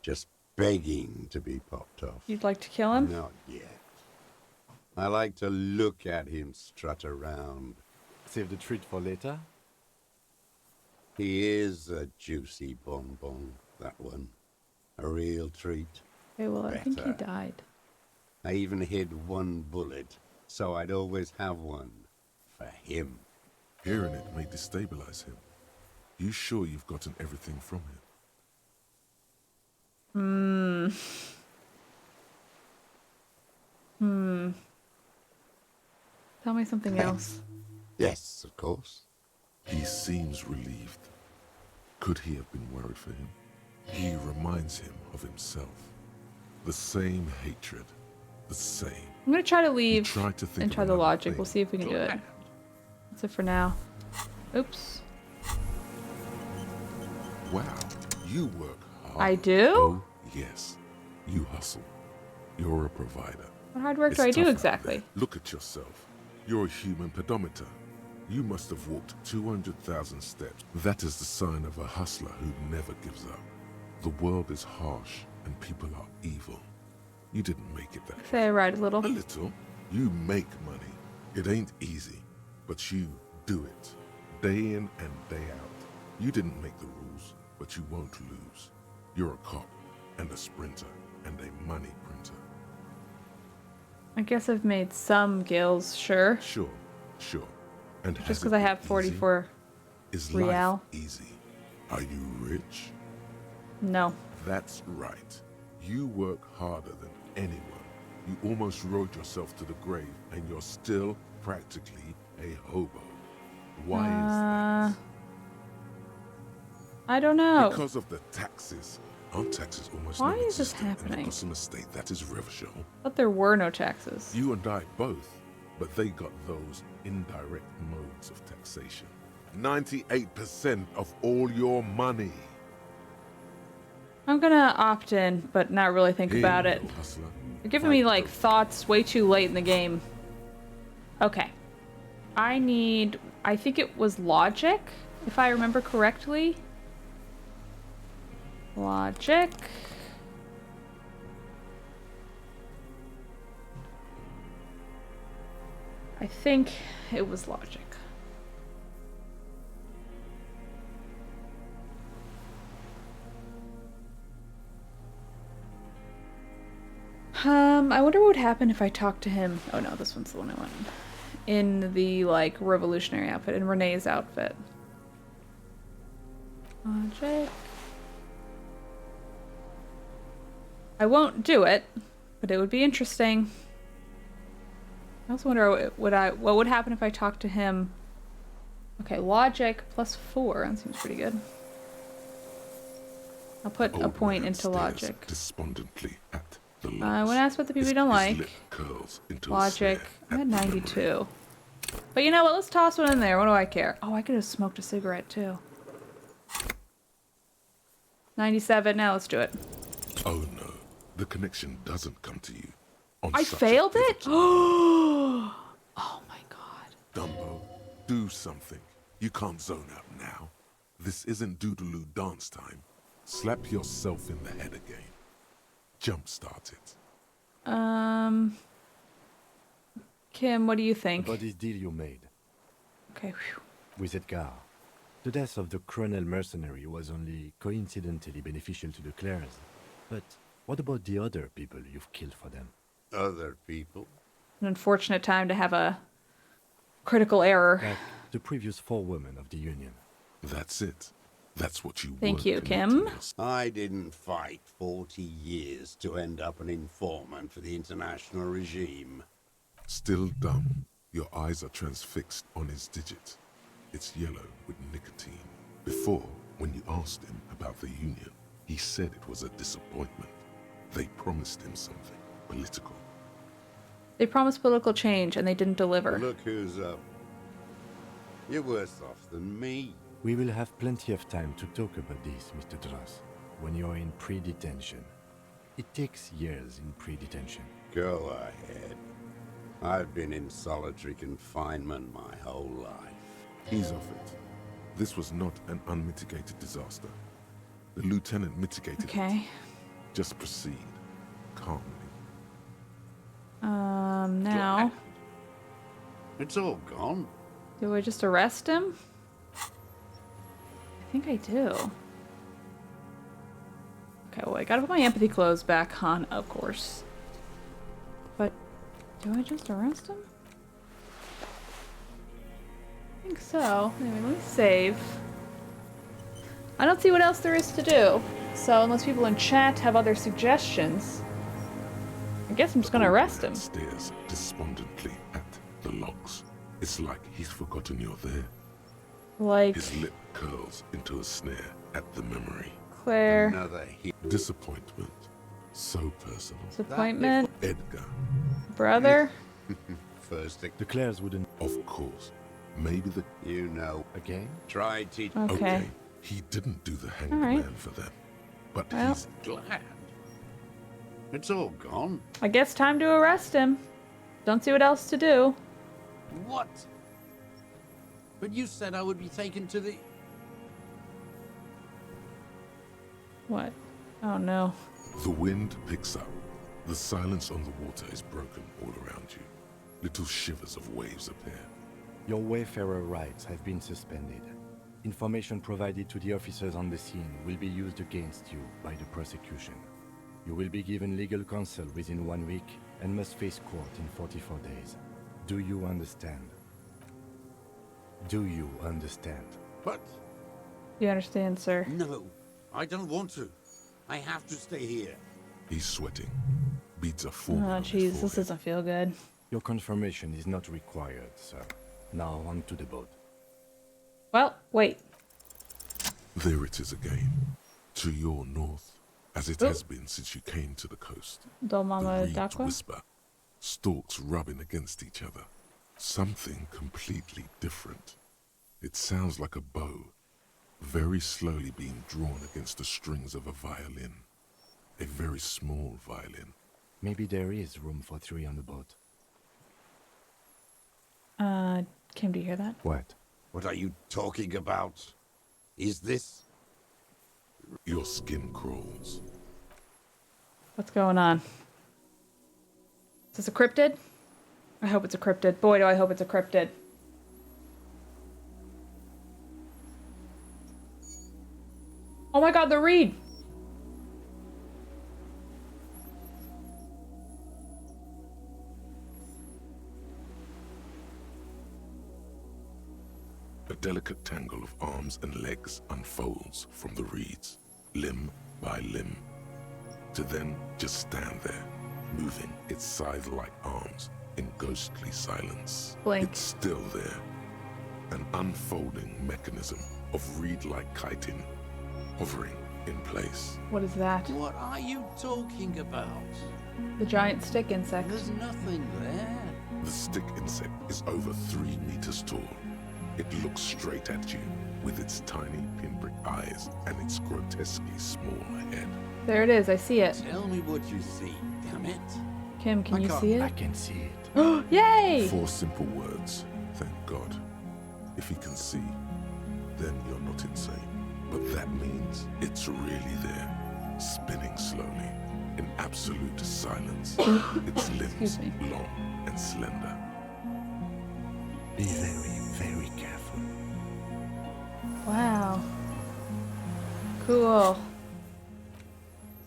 Just begging to be popped off. You'd like to kill him? Not yet. I like to look at him strut around. Save the treat for later? He is a juicy bonbon, that one. A real treat. Okay, well, I think he Better. died. I even hid one bullet, so I'd always have one. For him. Hearing it may destabilize him. You sure you've gotten everything from him? Tell me something else. Yes, of course. He seems relieved. Could he have been worried for him? He reminds him of himself. The same hatred. The same. I'm gonna try to leave tried to think and of try the another logic. thing. We'll see if we can do it. That's it for now. Oops. Wow, you work hard. I do? Oh, yes. You hustle. You're a provider. What hard work It's do I tough do out exactly? there. Look at yourself. You're a human pedometer. You must have walked 200,000 steps. That is the sign of a hustler who never gives up. The world is harsh and people are evil. You didn't make it that way. Say I ride a little. A little. You make money. It ain't easy, but you do it. Day in and day out. You didn't make the rules, but you won't lose. You're a cop and a sprinter and a money printer. I guess I've made some gills, sure. Sure. And Just has because it I been have easy? 44 Is real. life easy? Are you rich? No. That's right. You work harder than anyone. You almost rode yourself to the grave, and you're still practically a hobo. Why is that? I don't know. Because of the taxes. Aren't taxes almost Why is this non-existent in happening? the Gotham estate that is Revachol? I thought there were no taxes. You and I both, but they got those indirect modes of taxation. 98% of all your money. I'm gonna opt in, but not really think Here about you it. go, hustler. You're giving me, like, Fight thoughts way too late in the game. Okay. I think it was logic, if I remember correctly. Logic. I think it was logic. I wonder what would happen if I talked to him. Oh no, this one's the one I want. In the, like, revolutionary outfit, in Renee's outfit. Logic. I won't do it, but it would be interesting. I also wonder what would happen if I talked to him. Okay, logic +4. That seems pretty good. I'll put a Old point man into stares logic. despondently at the I logs. want to ask what the people His- you don't his like. lip curls into a Logic. snare I had at the memory. 92. But you know what? Let's toss one in there. What do I care? Oh, I could have smoked a cigarette too. 97. Now let's do it. Oh no, the connection doesn't come to you. On I such a failed it? pivotal- Oh my god. Dumbo, do something. You can't zone out now. This isn't Doodaloo dance time. Slap yourself in the head again. Jumpstart it. Kim, what do you think? About this deal you made Okay. Whew. with Edgar. The death of the colonel mercenary was only coincidentally beneficial to the Clares. But what about the other people you've killed for them? Other people? An unfortunate time to have a critical error. Like the previous 4 women of the Union. That's it. That's what you Thank were you, connecting Kim. us. I didn't fight 40 years to end up an informant for the international regime. Still dumb. Your eyes are transfixed on his digit. It's yellow with nicotine. Before, when you asked him about the Union, he said it was a disappointment. They promised him something political. They promised political change and they didn't deliver. Look who's up. You're worse off than me. We will have plenty of time to talk about this, Mr. Dross, when you're in pre-detention. It takes years in pre-detention. Go ahead. I've been in solitary confinement my whole life. Ease off it. This was not an unmitigated disaster. The lieutenant mitigated it. Okay. Just proceed. Calmly. Now, It's all gone. do I just arrest him? I think I do. Okay, well, I gotta put my empathy clothes back on, of course. But, do I just arrest him? I think so. Anyway, let me save. I don't see what else there is to do. So, unless people in chat have other suggestions, I guess I'm just gonna arrest him. Stares despondently at the logs. It's like he's forgotten you're there. Like, His lip curls into a snare at the memory. Claire, Another hit. Disappointment. So personal. disappointment, Edgar. brother. First, The Clares wouldn't... Of course. Maybe the... you know. Again? Try teach. Okay. He didn't do the hanged Alright. man for them. But Well. he's... Glad. It's all gone. I guess time to arrest him. Don't see what else to do. What? But you said I would be taken to the... What? Oh no. The wind picks up. The silence on the water is broken all around you. Little shivers of waves appear. Your Wayfarer rights have been suspended. Information provided to the officers on the scene will be used against you by the prosecution. You will be given legal counsel within 1 week and must face court in 44 days. Do you understand? Do you understand? But You understand, sir? No, I don't want to. I have to stay here. He's sweating. Beads are forming Oh on his jeez, this forehead. doesn't feel good. Your confirmation is not required, sir. Now on to the boat. Well, wait. There it is again. To your north, as it has been since you came to the coast. Do The Mama reeds Dakwa? whisper, stalks rubbing against each other. Something completely different. It sounds like a bow, very slowly being drawn against the strings of a violin. A very small violin. Maybe there is room for 3 on the boat. Kim, do you hear that? What? what are you talking about? Is this... Your skin crawls. What's going on? Is this a cryptid? I hope it's a cryptid. Boy, do I hope it's a cryptid. Oh my god, the reed! A delicate tangle of arms and legs unfolds from the reeds, limb by limb, to then just stand there, moving its scythe-like arms in ghostly silence. Blink. It's still there, an unfolding mechanism of reed-like chitin, hovering in place. What is that? What are you talking about? The giant stick insect. There's nothing there. The stick insect is over 3 meters tall. It looks straight at you with its tiny pinprick eyes and its grotesquely small head. There it is. I see it. Tell me what you see, damn it. Kim, can I you can't- see I it? can see it. Yay! 4 simple words, thank God. If he can see, then you're not insane. But that means it's really there, spinning slowly, in absolute silence. Its limbs Excuse me. long and slender. Be very, very careful. Wow. Cool.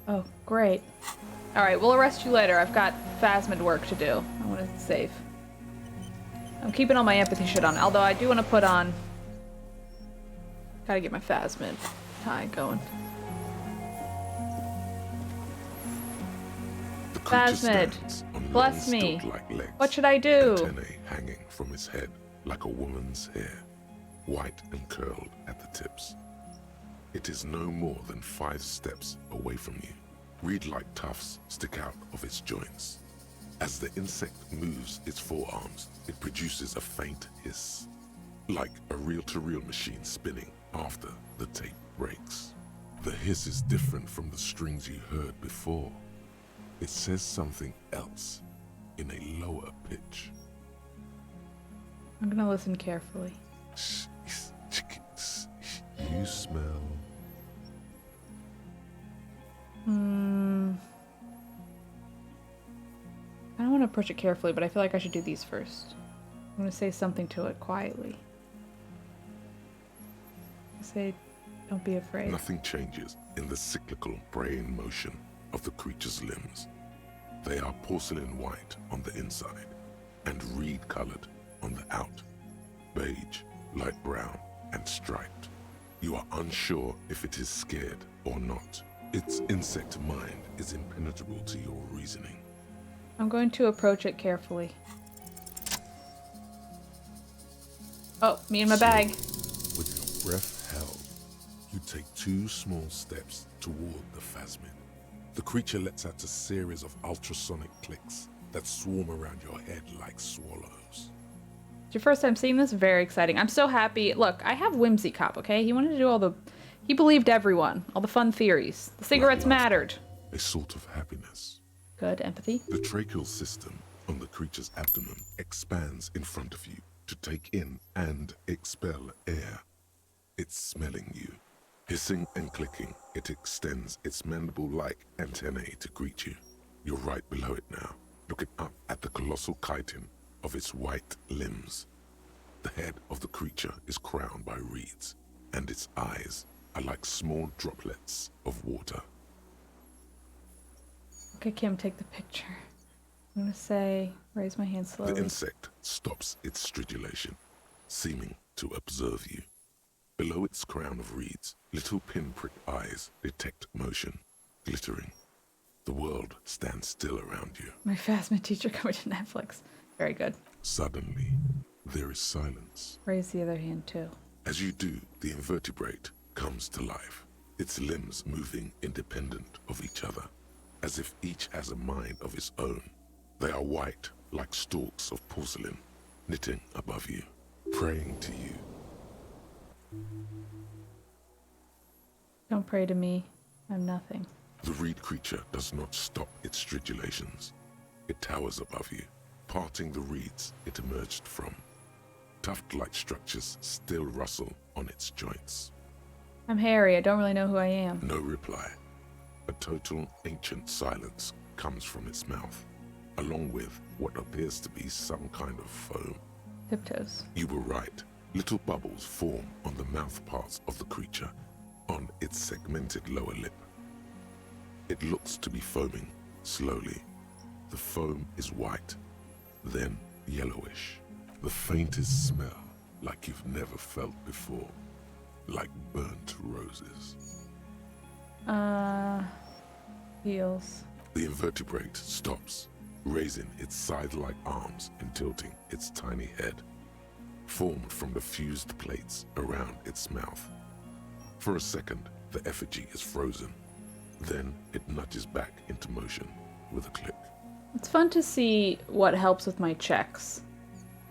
Oh, great. Alright, we'll arrest you later. I've got phasmid work to do. I want to save. I'm keeping all my empathy shit on, although I do want to put on... Gotta get my phasmid tie going. The creature Phasmid, stands on bless long me. stalk-like legs, What should I do? antennae hanging from its head like a woman's hair, white and curled at the tips. It is no more than 5 steps away from you. Reed-like tufts stick out of its joints. As the insect moves its forearms, it produces a faint hiss, like a reel-to-reel machine spinning after the tape breaks. The hiss is different from the strings you heard before. It says something else in a lower pitch. I'm gonna listen carefully. You smell. I don't want to approach it carefully, but I feel like I should do these first. I'm gonna say something to it quietly. Say, don't be afraid. Nothing changes in the cyclical braying motion of the creature's limbs. They are porcelain white on the inside and reed-colored on the out, beige, light brown, and striped. You are unsure if it is scared or not. Its insect mind is impenetrable to your reasoning. I'm going to approach it carefully. Oh, me and my bag. With your breath held, you take 2 small steps toward the phasmid. The creature lets out a series of ultrasonic clicks that swarm around your head like swallows. It's your first time seeing this? Very exciting. I'm so happy. Look, I have Whimsy Cop, okay? He wanted to do all the... He believed everyone. All the fun theories. The cigarettes Like laughter, mattered. A sort of happiness. Good. Empathy. The tracheal system on the creature's abdomen expands in front of you to take in and expel air. It's smelling you. Hissing and clicking, it extends its mandible-like antennae to greet you. You're right below it now, looking up at the colossal chitin of its white limbs. The head of the creature is crowned by reeds, and its eyes are like small droplets of water. Okay, Kim, take the picture. I'm gonna say, raise my hand slowly. The insect stops its stridulation, seeming to observe you. Below its crown of reeds, little pinprick eyes detect motion, glittering. The world stands still around you. My phasmid teacher coming to Netflix. Very good. Suddenly, there is silence. Raise the other hand, too. As you do, the invertebrate comes to life, its limbs moving independent of each other, as if each has a mind of its own. They are white, like stalks of porcelain, knitting above you, praying to you. Don't pray to me. I'm nothing. The reed creature does not stop its stridulations. It towers above you, parting the reeds it emerged from. Tuft-like structures still rustle on its joints. I'm Harry. I don't really know who I am. No reply. A total ancient silence comes from its mouth, along with what appears to be some kind of foam. Tiptoes. You were right. Little bubbles form on the mouth parts of the creature, on its segmented lower lip. It looks to be foaming, slowly. The foam is white, then yellowish. The faintest smell, like you've never felt before, like burnt roses. Heels. The invertebrate stops, raising its scythe-like arms and tilting its tiny head, formed from the fused plates around its mouth. For a second, the effigy is frozen. Then it nudges back into motion with a click. It's fun to see what helps with my checks.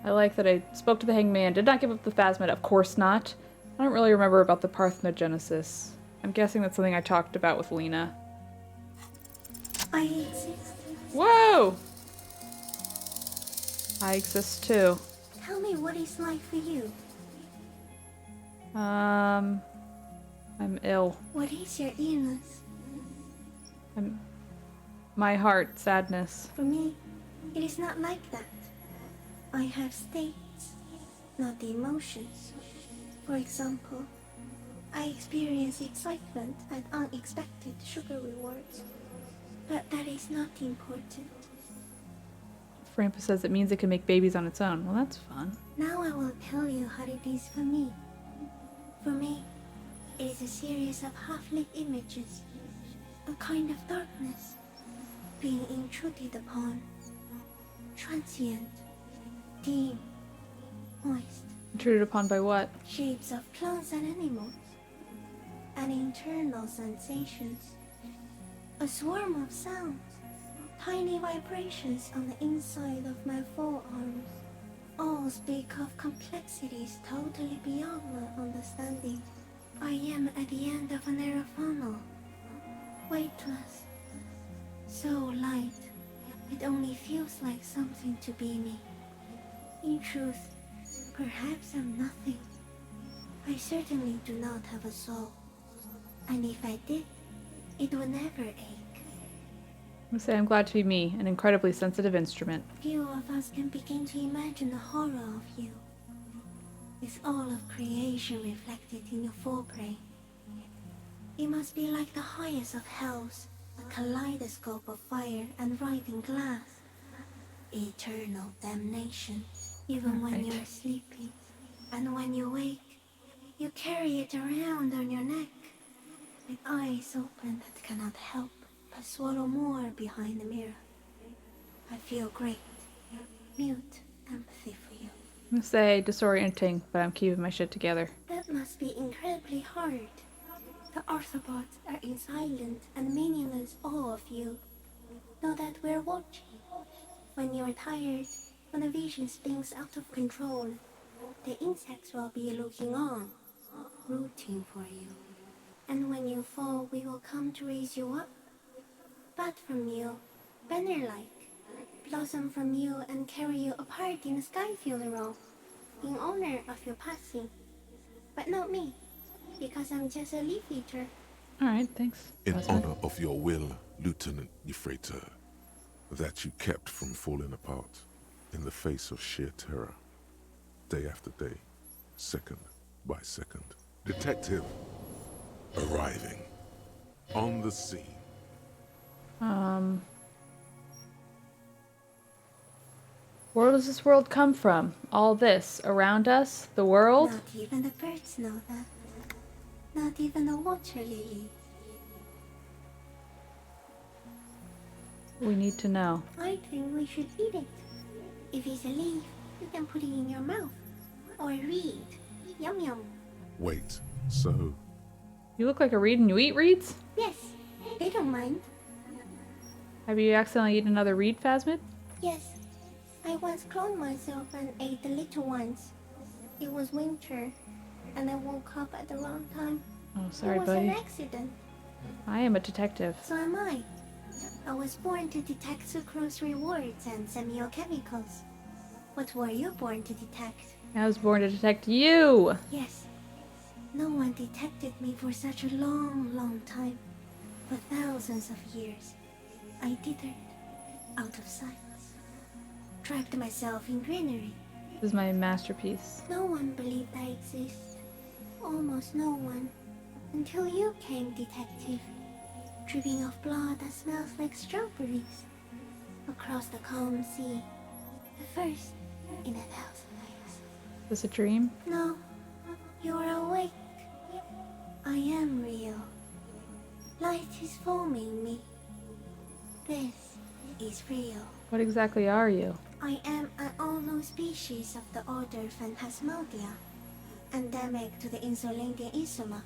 I like that I spoke to the hangman, did not give up the phasmid, of course not. I don't really remember about the parthenogenesis. I'm guessing that's something I talked about with Lena. I exist. Whoa! I exist too. Tell me what it's like for you. I'm ill. What is your illness? My heart, sadness. For me, it is not like that. I have states, not the emotions. For example, I experience excitement at unexpected sugar rewards. But that is not important. Frampa says it means it can make babies on its own. Well, that's fun. Now I will tell you how it is for me. For me, it is a series of half-lit images, a kind of darkness, being intruded upon, transient, dim, moist, Intruded upon by what? shapes of plants and animals, and internal sensations, a swarm of sounds, tiny vibrations on the inside of my forearms, all speak of complexities totally beyond my understanding. I am at the end of a narrow funnel, weightless, so light, it only feels like something to be me. In truth, perhaps I'm nothing. I certainly do not have a soul, and if I did, it would never ache. I'm gonna say I'm glad to be me, an incredibly sensitive instrument. Few of us can begin to imagine the horror of you, with all of creation reflected in your forebrain. It must be like the highest of hells, a kaleidoscope of fire and writhing glass. Eternal damnation, even when Right. you're sleeping. And when you wake, you carry it around on your neck, with eyes open that cannot help but swallow more behind the mirror. I feel great, mute empathy for you. I'm gonna say disorienting, but I'm keeping my shit together. That must be incredibly hard. The Arthropods are in silent and meaningless awe of you. Know that we're watching. When you're tired, when the vision spins out of control, the insects will be looking on, rooting for you. And when you fall, we will come to raise you up. Bud from you, banner-like, blossom from you and carry you apart in a sky funeral, in honor of your passing. But not me, because I'm just a leaf eater. Alright, thanks. In Phasmid. honor of your will, Lieutenant Euphrator, that you kept from falling apart in the face of sheer terror, day after day, second by second. Detective, arriving on the scene. Where does this world come from? All this around us? The world? Not even the birds know that. Not even the water lily. We need to know. I think we should eat it. If it's a leaf, you can put it in your mouth. Or read. Yum yum. Wait, so You look like a reed and you eat reeds? Yes, they don't mind. Have you accidentally eaten another reed, Phasmid? Yes, I once cloned myself and ate the little ones. It was winter, and I woke up at the wrong time. Oh, sorry, it was buddy. an accident. I am a detective. So am I. I was born to detect sucrose rewards and semiochemicals. What were you born to detect? I was born to detect you! Yes. No one detected me for such a long, long time. For thousands of years. I dithered, out of sight. Trapped myself in greenery. This is my masterpiece. No one believed I exist. Almost no one. Until you came, detective. Dripping of blood that smells like strawberries. Across the calm sea. The first in 1,000 years. this a dream? No, you are awake. I am real. Light is forming me. This is real. What exactly are you? I am an unknown species of the order Phantasmalia, endemic to the Insulindian Isoma.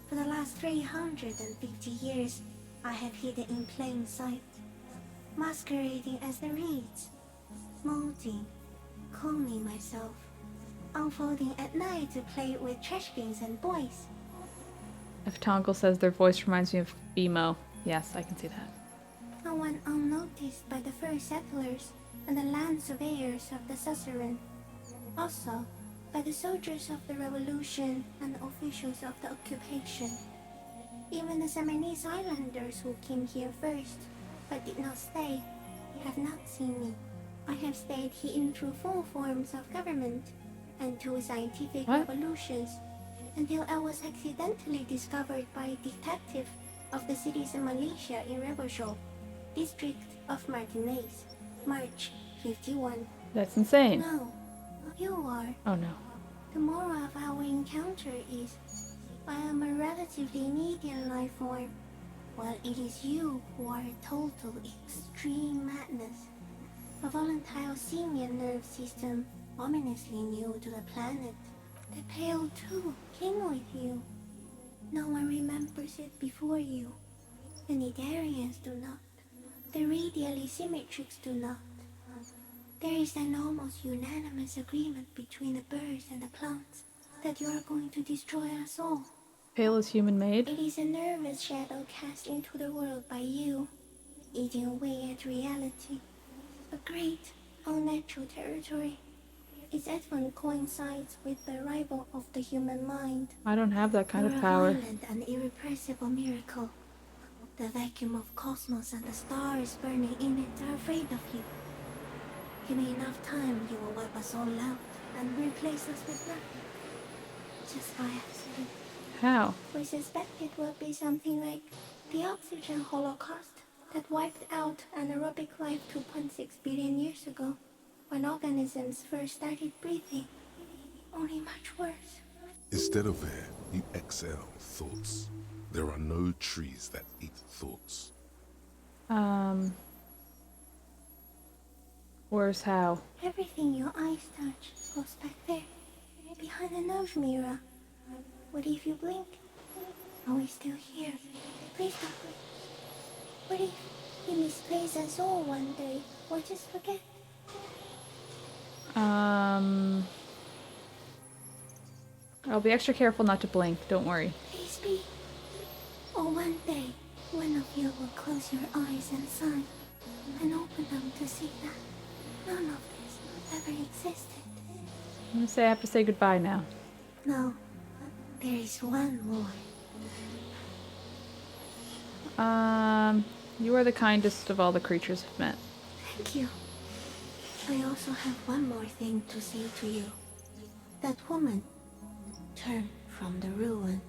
For the last 350 years, I have hidden in plain sight, masquerading as the reeds, molding, cloning myself, unfolding at night to play with trash bins and boys. If Tongle says their voice reminds me of BMO. Yes, I can see that. No one unnoticed by the first settlers and the land surveyors of the suzerain. Also, by the soldiers of the revolution and the officials of the occupation. Even the Seminoles Islanders who came here first, but did not stay, have not seen me. I have stayed hidden through 4 forms of government and 2 scientific revolutions, until I was accidentally discovered by a detective of the citizen militia in Rebelshaw, district of Martinez, March 51. That's insane. No, you are. Oh no. The moral of our encounter is, I am a relatively medium life form, while it is you who are a total extreme madness. A volatile simian nerve system, ominously new to the planet. The Pale too came with you. No one remembers it before you. The Nidarians do not. The radially symmetrics do not. There is an almost unanimous agreement between the birds and the plants that you are going to destroy us all. Pale is human made? It is a nervous shadow cast into the world by you, eating away at reality. A great, unnatural territory. Its advent coincides with the arrival of the human mind. I don't have that kind You're of power. a violent and irrepressible miracle. The vacuum of cosmos and the stars burning in it are afraid of you. Give me enough time, you will wipe us all out and replace us with nothing. Just by accident. How? We suspect it will be something like the oxygen holocaust that wiped out anaerobic life 2.6 billion years ago, when organisms first started breathing. Only much worse. Instead of air, you exhale thoughts. There are no trees that eat thoughts. Worse how? Everything your eyes touch goes back there, behind the nose mirror. What if you blink? Are we still here? Please don't blink. What if you misplace us all one day, or just forget? I'll be extra careful not to blink, don't worry. Please be. Or one day, one of you will close your eyes and sigh, and open them to see that none of this ever existed. I'm gonna say I have to say goodbye now. No, there is one more. You are the kindest of all the creatures I've met. Thank you. I also have one more thing to say to you. That woman, turn from the ruin.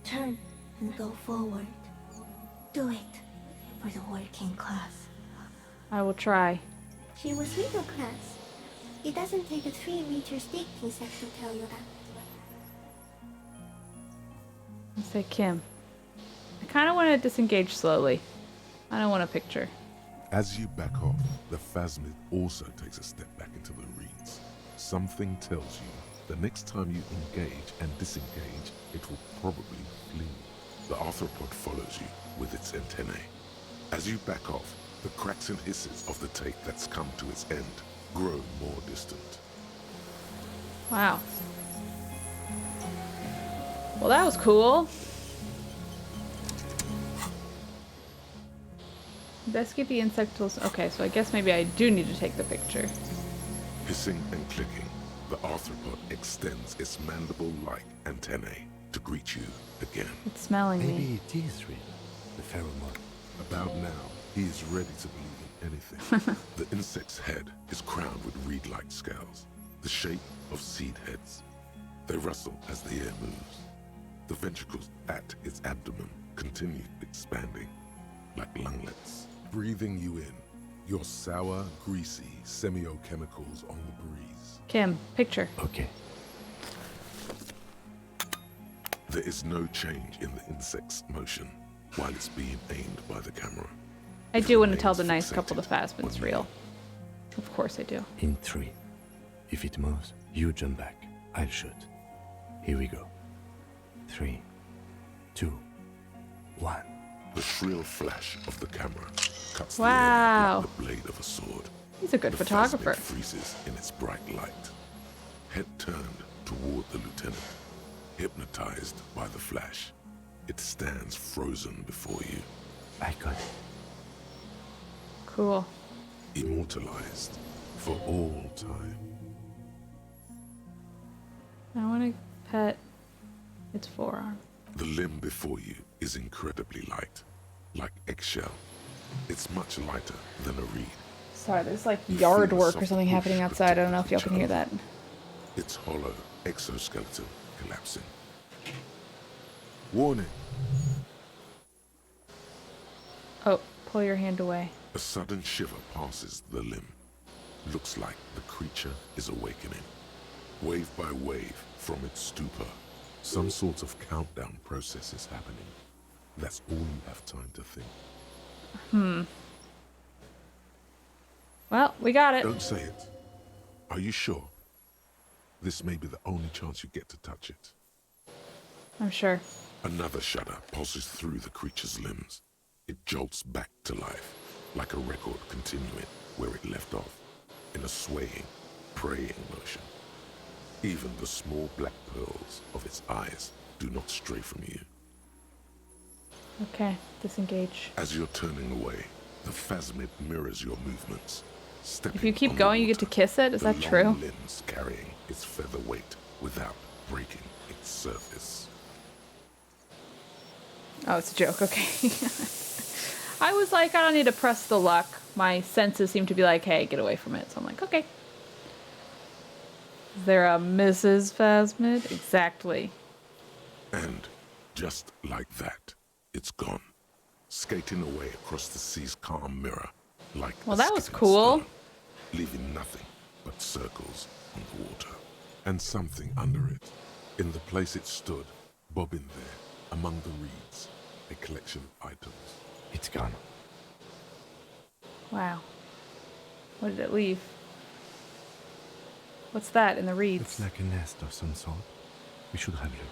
Turn and go forward. Do it for the working class. I will try. She was middle class. It doesn't take a 3-meter stick insect to tell you that. I'll say Kim. I kind of want to disengage slowly. I don't want a picture. As you back off, the phasmid also takes a step back into the reeds. Something tells you the next time you engage and disengage, it will probably flee. The arthropod follows you with its antennae. As you back off, the cracks and hisses of the tape that's come to its end grow more distant. Wow. Well, that was cool. Investigate the insect tools. Okay, so I guess maybe I do need to take the picture. Hissing and clicking, the arthropod extends its mandible-like antennae to greet you again. It's smelling me. Maybe it is real. The pheromone. About now, he is ready to believe in anything. The insect's head is crowned with reed-like scales, the shape of seed heads. They rustle as the air moves. The ventricles at its abdomen continue expanding, like lunglets, breathing you in Your sour, greasy semiochemicals on the breeze. Kim, picture. Okay. There is no change in the insect's motion while it's being aimed by the camera. I It do want to tell the remains nice couple the fixated Phasmid's on real. Of course I do. In 3. If it moves, you jump back. I'll shoot. Here we go. 3, 2, 1. The shrill flash of the camera cuts Wow. the air like the blade of a sword. He's a good The photographer. Phasmid freezes in its bright light. Head turned toward the lieutenant, hypnotized by the flash. It stands frozen before you, I got it. Cool. immortalized for all time. I want to pet its forearm. The limb before you is incredibly light, like eggshell. It's much lighter than a reed. Sorry, there's like You yard feel work soft or something push happening outside. I don't know if y'all protect can hear each that. Its hollow exoskeleton collapsing. Warning! Oh, pull your hand away. A sudden shiver passes the limb. Looks like the creature is awakening. Wave by wave from its stupor. Some sort of countdown process is happening. That's all you have time to think. Well, we got it. Don't say it. Are you sure? This may be the only chance you get to touch it. I'm sure. Another shudder pulses through the creature's limbs. It jolts back to life, like a record continuing where it left off, in a swaying, praying motion. Even the small black pearls of its eyes do not stray from you. Okay, disengage. As you're turning away, the Phasmid mirrors your movements. If you keep on the going, you get to water, kiss it? Is the that long true? limbs carrying its feather weight without breaking its surface. Oh, it's a joke. Okay. I was like, I don't need to press the luck. My senses seem to be like, hey, get away from it. So I'm like, okay. Is there a Mrs. Phasmid? Exactly. And just like that, it's gone, skating away across the sea's calm mirror, like Well, a that was skipping cool. stone, leaving nothing but circles on the water, and something under it. In the place it stood, bobbing there, among the reeds, a collection of items. It's gone. Wow. What did it leave? What's that in the reeds? Looks like a nest of some sort. We should have a look.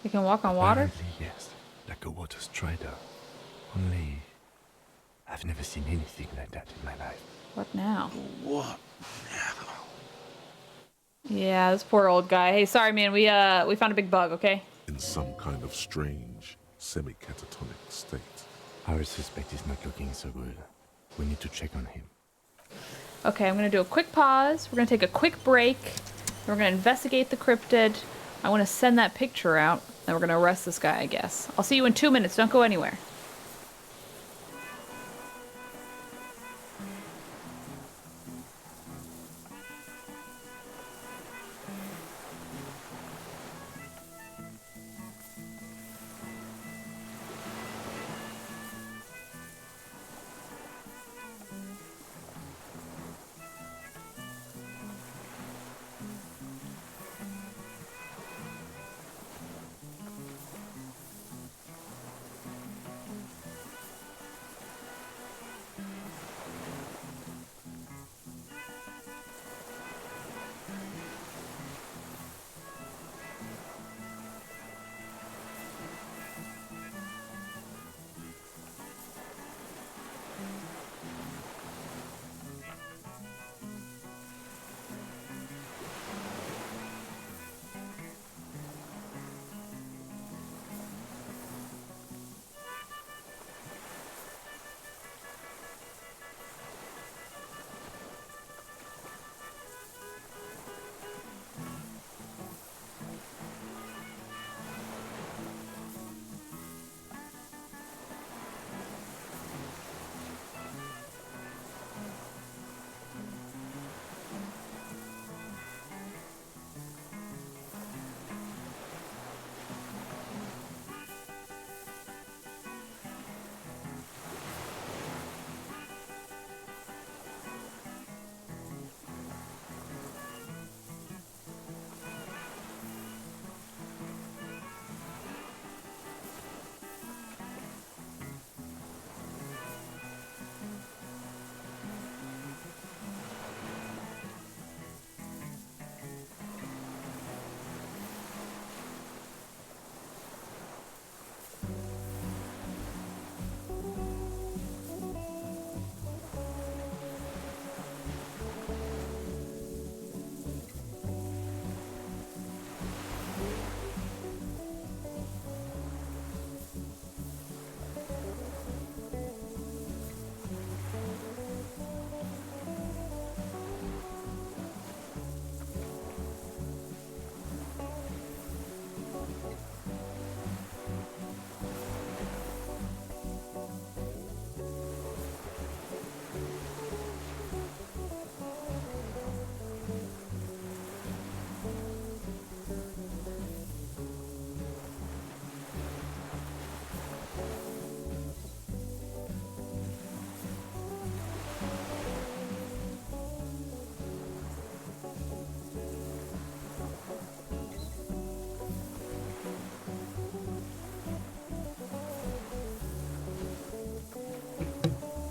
You can walk on water? Apparently, yes. Like a water strider. Only, I've never seen anything like that in my life. What now? What? Yeah, this poor old guy. Hey, sorry, man. We found a big bug, okay? In some kind of strange, semi-catatonic state. Our suspect is not looking so good. We need to check on him. Okay, I'm going to do a quick pause. We're going to take a quick break. Then we're going to investigate the cryptid. I want to send that picture out. Then we're going to arrest this guy, I guess. I'll see you in 2 minutes. Don't go anywhere.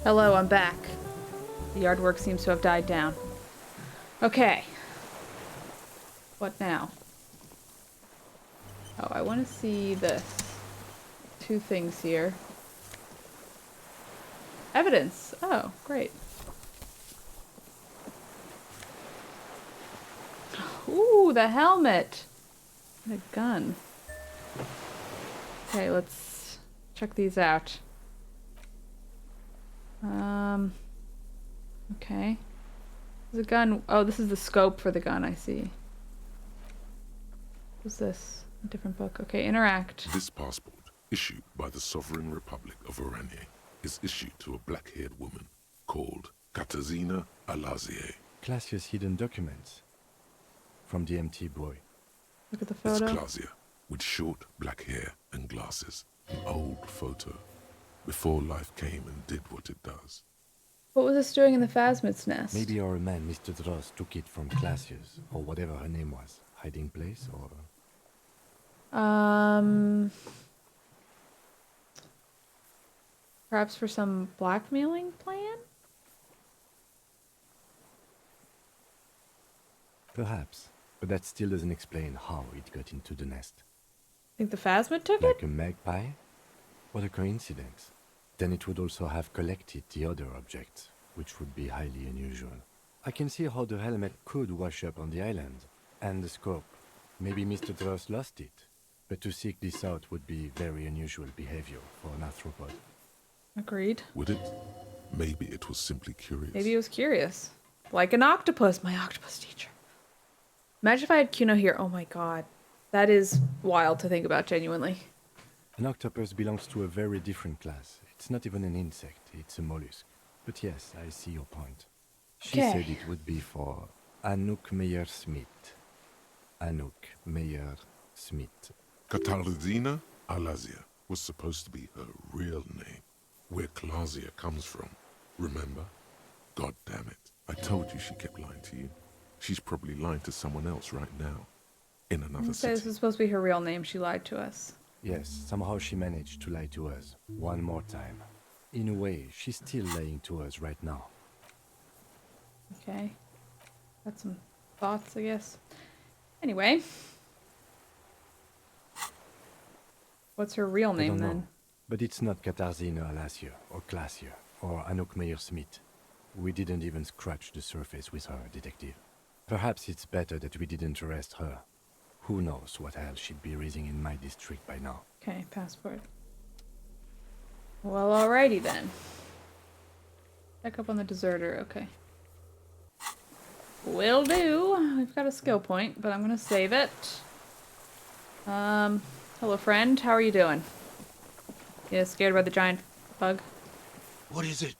Hello, I'm back. The yard work seems to have died down. Okay. What now? Oh, I want to see this. 2 things here. Evidence. Oh, great. Ooh, the helmet. And a gun. Okay, let's check these out. Okay. There's a gun. Oh, this is the scope for the gun, I see. What's this? A different book. Okay, interact. This passport, issued by the Sovereign Republic of Oranje, is issued to a black-haired woman called Katarzyna Alazie. Classia's hidden documents. From the MT boy. Look at the It's photo. Klasia, with short black hair and glasses. An old photo. Before life came and did what it does. What was this doing in the Phasmid's nest? Maybe our man, Mr. Dross, took it from Classia's, or whatever her name was. Hiding place, or... Perhaps for some blackmailing plan? Perhaps. But that still doesn't explain how it got into the nest. Think the Phasmid took it? Like a magpie? What a coincidence. Then it would also have collected the other objects, which would be highly unusual. I can see how the helmet could wash up on the island. And the scope. Maybe Mr. Dross lost it. But to seek this out would be very unusual behavior for an arthropod. Agreed. Would it? Maybe it was simply curious. Maybe he was curious. Like an octopus, my octopus teacher. Imagine if I had Kuno here. Oh my god. That is wild to think about, genuinely. An octopus belongs to a very different class. It's not even an insect, it's a mollusk. But yes, I see your point. She Okay. said it would be for Anouk Meyer-Smith. Anouk Meyer-Smith. Katarzyna Alazie was supposed to be her real name. Where Klasia comes from. Remember? God damn it. I told you she kept lying to you. She's probably lying to someone else right now. In another You say this city. is supposed to be her real name. She lied to us. Yes, somehow she managed to lie to us. One more time. In a way, she's still lying to us right now. Okay. Got some thoughts, I guess. Anyway. What's her real I name don't know. then? But it's not Katarzyna Alazie, or Klasia, or Anouk Meyer-Smith. We didn't even scratch the surface with her, detective. Perhaps it's better that we didn't arrest her. Who knows what hell she'd be raising in my district by now. Okay, passport. Well, alrighty then. Check up on the deserter, okay. Will do. We've got a skill point, but I'm gonna save it. Hello friend, how are you doing? Yeah, scared by the giant bug? What is it?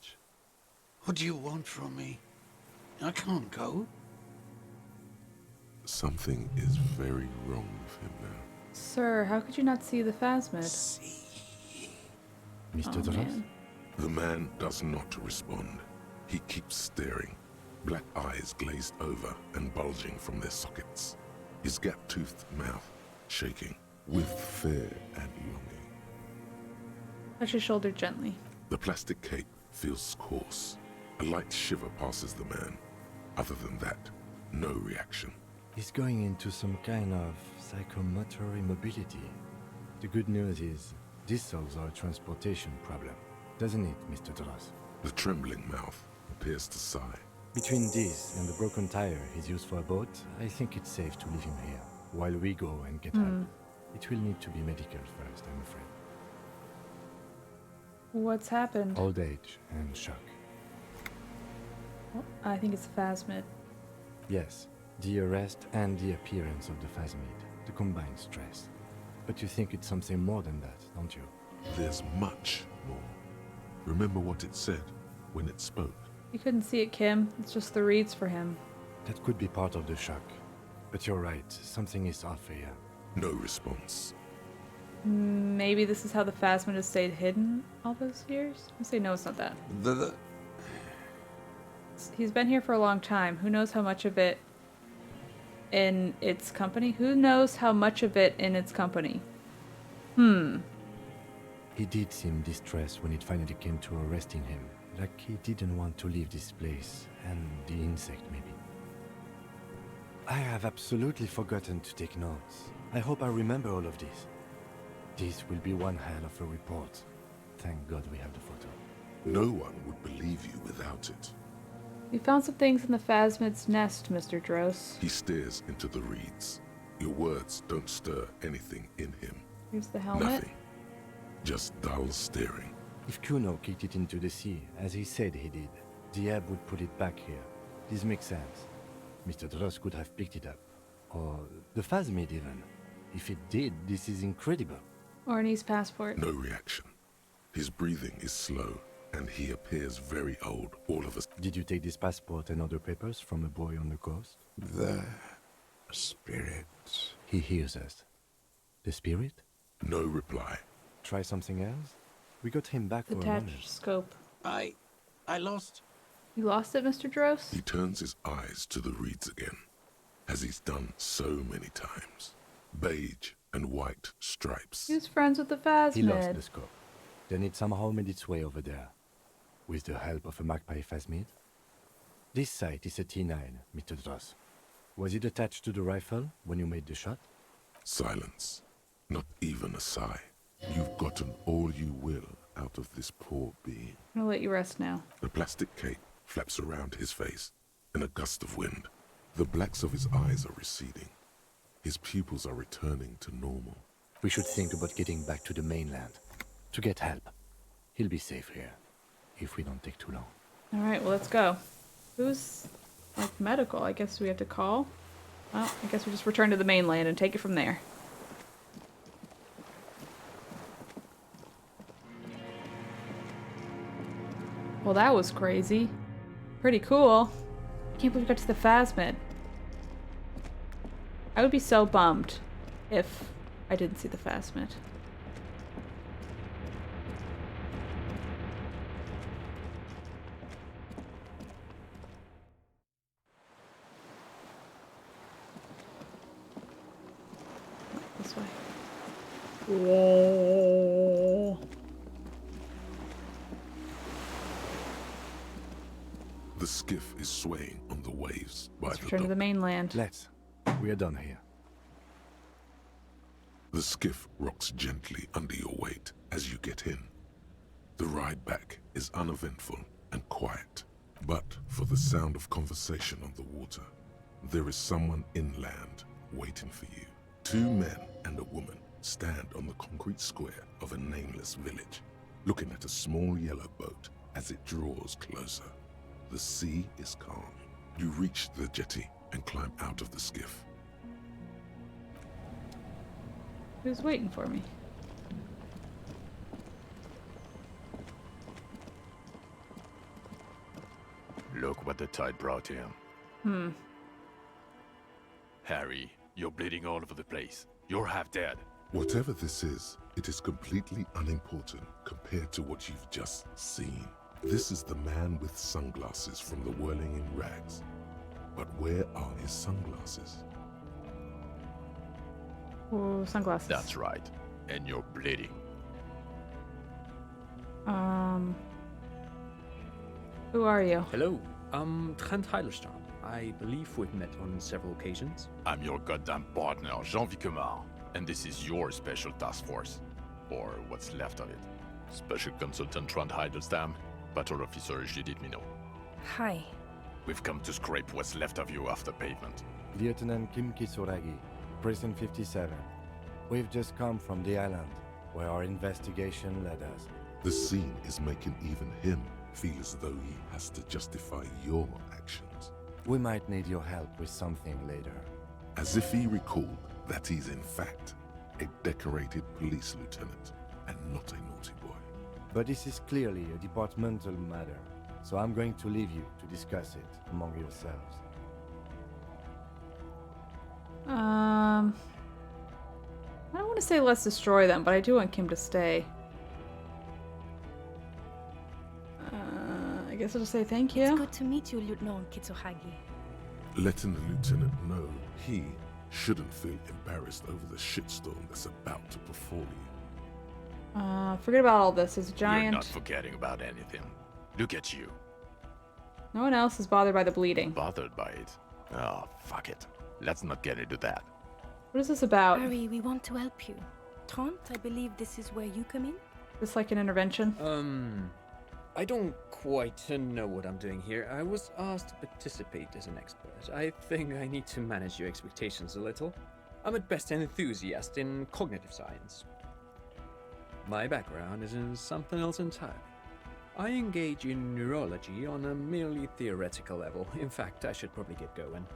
What do you want from me? I can't go. Something is very wrong with him now. Sir, how could you not see the Phasmid? Mr. Oh, Dross? man. The man does not respond. He keeps staring, black eyes glazed over and bulging from their sockets. His gap-toothed mouth shaking with fear and longing. Touch his shoulder gently. The plastic cape feels coarse. A light shiver passes the man. Other than that, no reaction. He's going into some kind of psychomotor immobility. The good news is, this solves our transportation problem, doesn't it, Mr. Dross? The trembling mouth appears to sigh. Between this and the broken tire he's used for a boat, I think it's safe to leave him here, while we go and get help. It will need to be medical first, I'm afraid. What's happened? Old age and shock. Oh, I think it's Phasmid. Yes, the arrest and the appearance of the Phasmid, the combined stress. But you think it's something more than that, don't you? There's much more. Remember what it said when it spoke? You couldn't see it, Kim. It's just the reads for him. That could be part of the shock. But you're right, something is off here. No response. Maybe this is how the Phasmid has stayed hidden all those years? I say no, it's not that. He's been here for a long time. Who knows how much of it in its company? Who knows how much of it in its company? He did seem distressed when it finally came to arresting him. Like he didn't want to leave this place, and the insect maybe. I have absolutely forgotten to take notes. I hope I remember all of this. This will be one hell of a report. Thank God we have the photo. No one would believe you without it. We found some things in the phasmid's nest, Mr. Dross. He stares into the reeds. Your words don't stir anything in him. Here's the helmet. Nothing. Just dull staring. If Kuno kicked it into the sea, as he said he did, the ebb would put it back here. This makes sense. Mr. Dross could have picked it up. Or the phasmid even. If it did, this is incredible. Orny's passport. No reaction. His breathing is slow, and he appears very old all of a sudden. Did you take this passport and other papers from a boy on the coast? The spirit. He hears us. The spirit? No reply. Try something else? We got him back for a Detached moment. scope. I lost. You lost it, Mr. Dross? He turns his eyes to the reeds again, as he's done so many times. Beige and white stripes. He was friends with the phasmid. He lost the scope. Then it somehow made its way over there. With the help of a magpie phasmid. This sight is a T9, Mr. Dross. Was it attached to the rifle when you made the shot? Silence. Not even a sigh. You've gotten all you will out of this poor being. I'm gonna let you rest now. The plastic cape flaps around his face in a gust of wind. The blacks of his eyes are receding. His pupils are returning to normal. We should think about getting back to the mainland. To get help. He'll be safe here. If we don't take too long. Alright, well, let's go. Who's, like, medical? I guess we have to call? Well, I guess we just return to the mainland and take it from there. Well, that was crazy. Pretty cool. I can't believe we got to the phasmid. I would be so bummed if I didn't see the phasmid. This way. Whoa. The skiff is swaying on the waves by Let's the return to the dock. mainland. Let's. We are done here. The skiff rocks gently under your weight as you get in. The ride back is uneventful and quiet, but for the sound of conversation on the water, there is someone inland waiting for you. Two men and a woman stand on the concrete square of a nameless village, looking at a small yellow boat as it draws closer. The sea is calm. You reach the jetty and climb out of the skiff. Who's waiting for me? Look what the tide brought him. Harry, you're bleeding all over the place. You're half dead. Whatever this is, it is completely unimportant compared to what you've just seen. This is the man with sunglasses from the whirling in rags. But where are his sunglasses? Oh, sunglasses. That's right. And you're bleeding. Who are you? Hello, I'm Trent Heilerstein. I believe we've met on several occasions. I'm your goddamn partner, Jean Vicomar. And this is your special task force. Or what's left of it. Special Consultant Trent Heidelstein, Battle Officer Judith Minot. Hi. We've come to scrape what's left of you off the pavement. Lieutenant Kim Kisuragi, Prison 57. We've just come from the island, where our investigation led us. The scene is making even him feel as though he has to justify your actions. We might need your help with something later. As if he recalled that he's in fact a decorated police lieutenant and not a naughty boy. But this is clearly a departmental matter, so I'm going to leave you to discuss it among yourselves. I don't want to say let's destroy them, but I do want Kim to stay. I guess I'll just say thank you. It's good to meet you, Lieutenant Kitsuhagi. Letting the lieutenant know he shouldn't feel embarrassed over the shitstorm that's about to befall you. Forget about all this. There's a You're giant... not forgetting about anything. Look at you. No one else is bothered by the bleeding. Bothered by it? Oh, fuck it. Let's not get into that. What is this about? Harry, we want to help you. Trant, I believe this is where you come in? This like an intervention? I don't quite know what I'm doing here. I was asked to participate as an expert. I think I need to manage your expectations a little. I'm at best an enthusiast in cognitive science. My background is in something else entirely. I engage in neurology on a merely theoretical level. In fact, I should probably get going.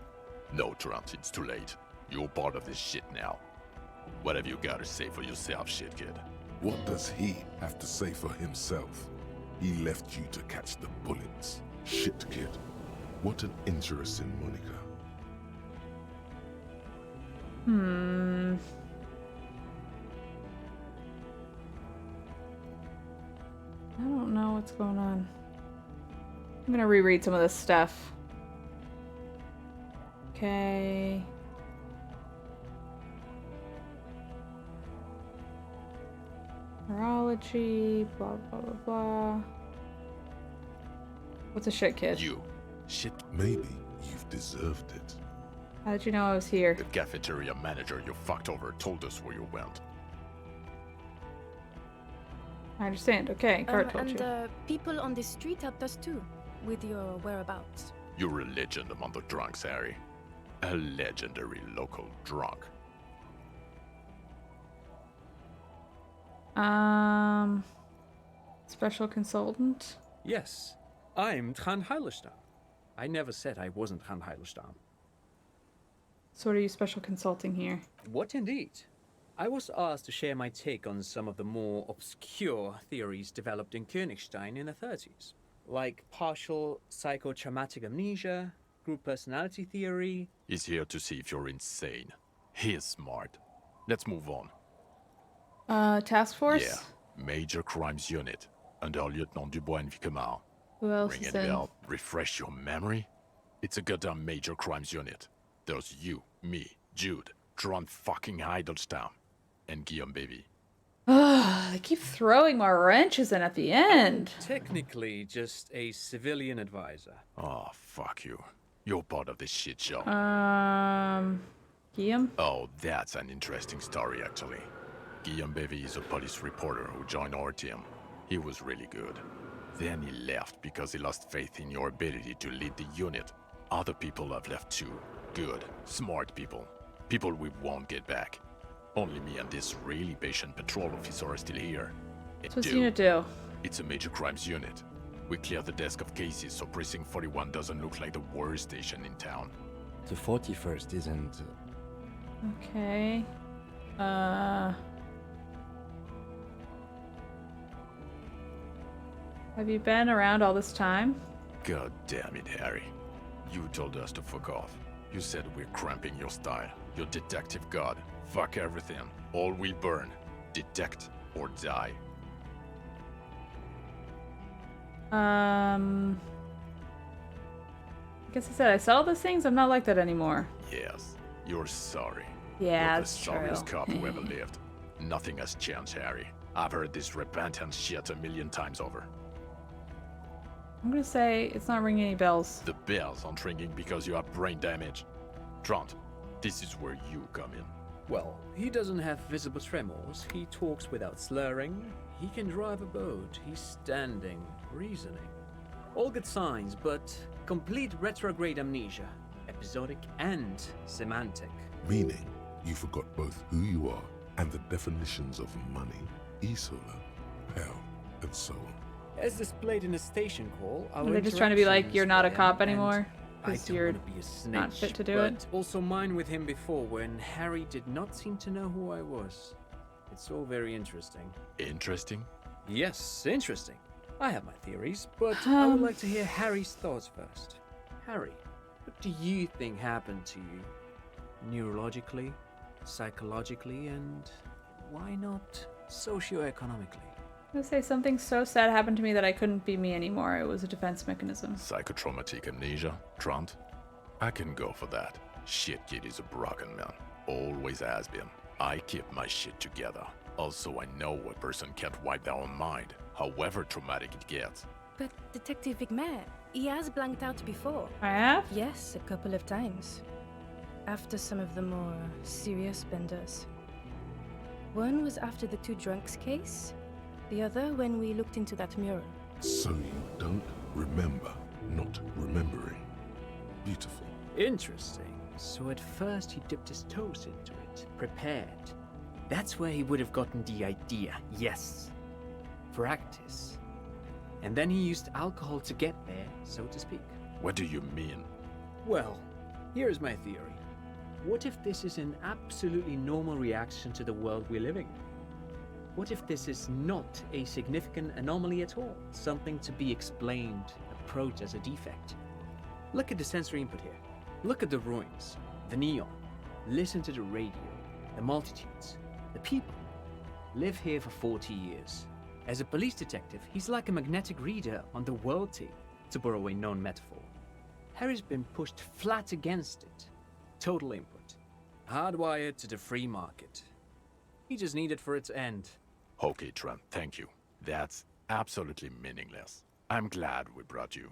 No, Trant, it's too late. You're part of this shit now. What have you got to say for yourself, shit kid? What does he have to say for himself? He left you to catch the bullets. Shit, kid. What an interesting moniker. I don't know what's going on. I'm gonna reread some of this stuff. Okay. Neurology, blah blah blah blah. What's a shit kid? You. Shit. Maybe you've deserved it. How did you know I was here? The cafeteria manager you fucked over told us where you went. I understand. Okay, Cart told and you. people on the street helped us too, with your whereabouts. You're a legend among the drunks, Harry. A legendary local drunk. Special consultant? Yes, I'm Trant Heilestam. I never said I wasn't Trant Heilestam. So what are you special consulting here? What indeed? I was asked to share my take on some of the more obscure theories developed in Königstein in the 30s, like partial psychotraumatic amnesia, group personality theory. He's here to see if you're insane. He is smart. Let's move on. Task force? Yeah, Major Crimes Unit, under Lieutenant Dubois and Vicomar. Who else Ring is a in? bell. Refresh your memory? It's a goddamn Major Crimes Unit. There's you, me, Jude, Trant fucking Heidelstam, and Guillaume Baby. Ugh, they keep throwing more wrenches in at the end. Technically, just a civilian advisor. Oh, fuck you. You're part of this shit show. Guillaume? Oh, that's an interesting story, actually. Guillaume Bevy is a police reporter who joined our team. He was really good. Then he left because he lost faith in your ability to lead the unit. Other people have left too. Good, smart people. People we won't get back. Only me and this really patient patrol officer are still here. What's this unit do? It's a major crimes unit. We clear the desk of cases so Precinct 41 doesn't look like the worst station in town. The 41st isn't... Okay. Have you been around all this time? God damn it, Harry. You told us to fuck off. You said we're cramping your style. Your detective god. Fuck everything. All will burn. Detect or die. I guess I said I saw those things. I'm not like that anymore. Yes, you're sorry. Yeah, You're that's the sorriest true. cop who ever lived. Nothing has changed, Harry. I've heard this repentant shit a million times over. I'm gonna say it's not ringing any bells. The bells aren't ringing because you have brain damage. Trant, this is where you come in. Well, he doesn't have visible tremors, he talks without slurring, he can drive a boat, he's standing, reasoning. All good signs, but complete retrograde amnesia, episodic and semantic. Meaning, you forgot both who you are and the definitions of money, Isola, hell, and so on. As displayed in the station call, our They're just trying to be like, interactions you're not a with cop him, anymore. and I 'Cause don't you're want to be a snitch, not fit to do but it. also mine with him before when Harry did not seem to know who I was. It's all very interesting. Interesting? Yes, interesting. I have my theories, but I would like to hear Harry's thoughts first. Harry, what do you think happened to you? Neurologically, psychologically, and why not socioeconomically? I'm gonna say something so sad happened to me that I couldn't be me anymore. It was a defense mechanism. Psychotraumatic amnesia, Trant? I can go for that. Shit kid is a broken man. Always has been. I keep my shit together. Also, I know a person can't wipe their own mind, however traumatic it gets. But Detective Vigmer, he has blanked out before. I have? Yes, a couple of times. After some of the more serious benders. One was after the two drunks case, the other when we looked into that mural. So you don't remember not remembering. Beautiful. Interesting. So at first he dipped his toes into it, prepared. That's where he would have gotten the idea, yes. Practice. And then he used alcohol to get there, so to speak. What do you mean? Well, here's my theory. What if this is an absolutely normal reaction to the world we're living in? What if this is not a significant anomaly at all? Something to be explained, approached as a defect? Look at the sensory input here. Look at the ruins, the neon. Listen to the radio, the multitudes, the people. Live here for 40 years. As a police detective, he's like a magnetic reader on the world tape, to borrow a known metaphor. Harry's been pushed flat against it. Total input. Hardwired to the free market. He just needed for it to end. Okay, Trent, thank you. That's absolutely meaningless. I'm glad we brought you.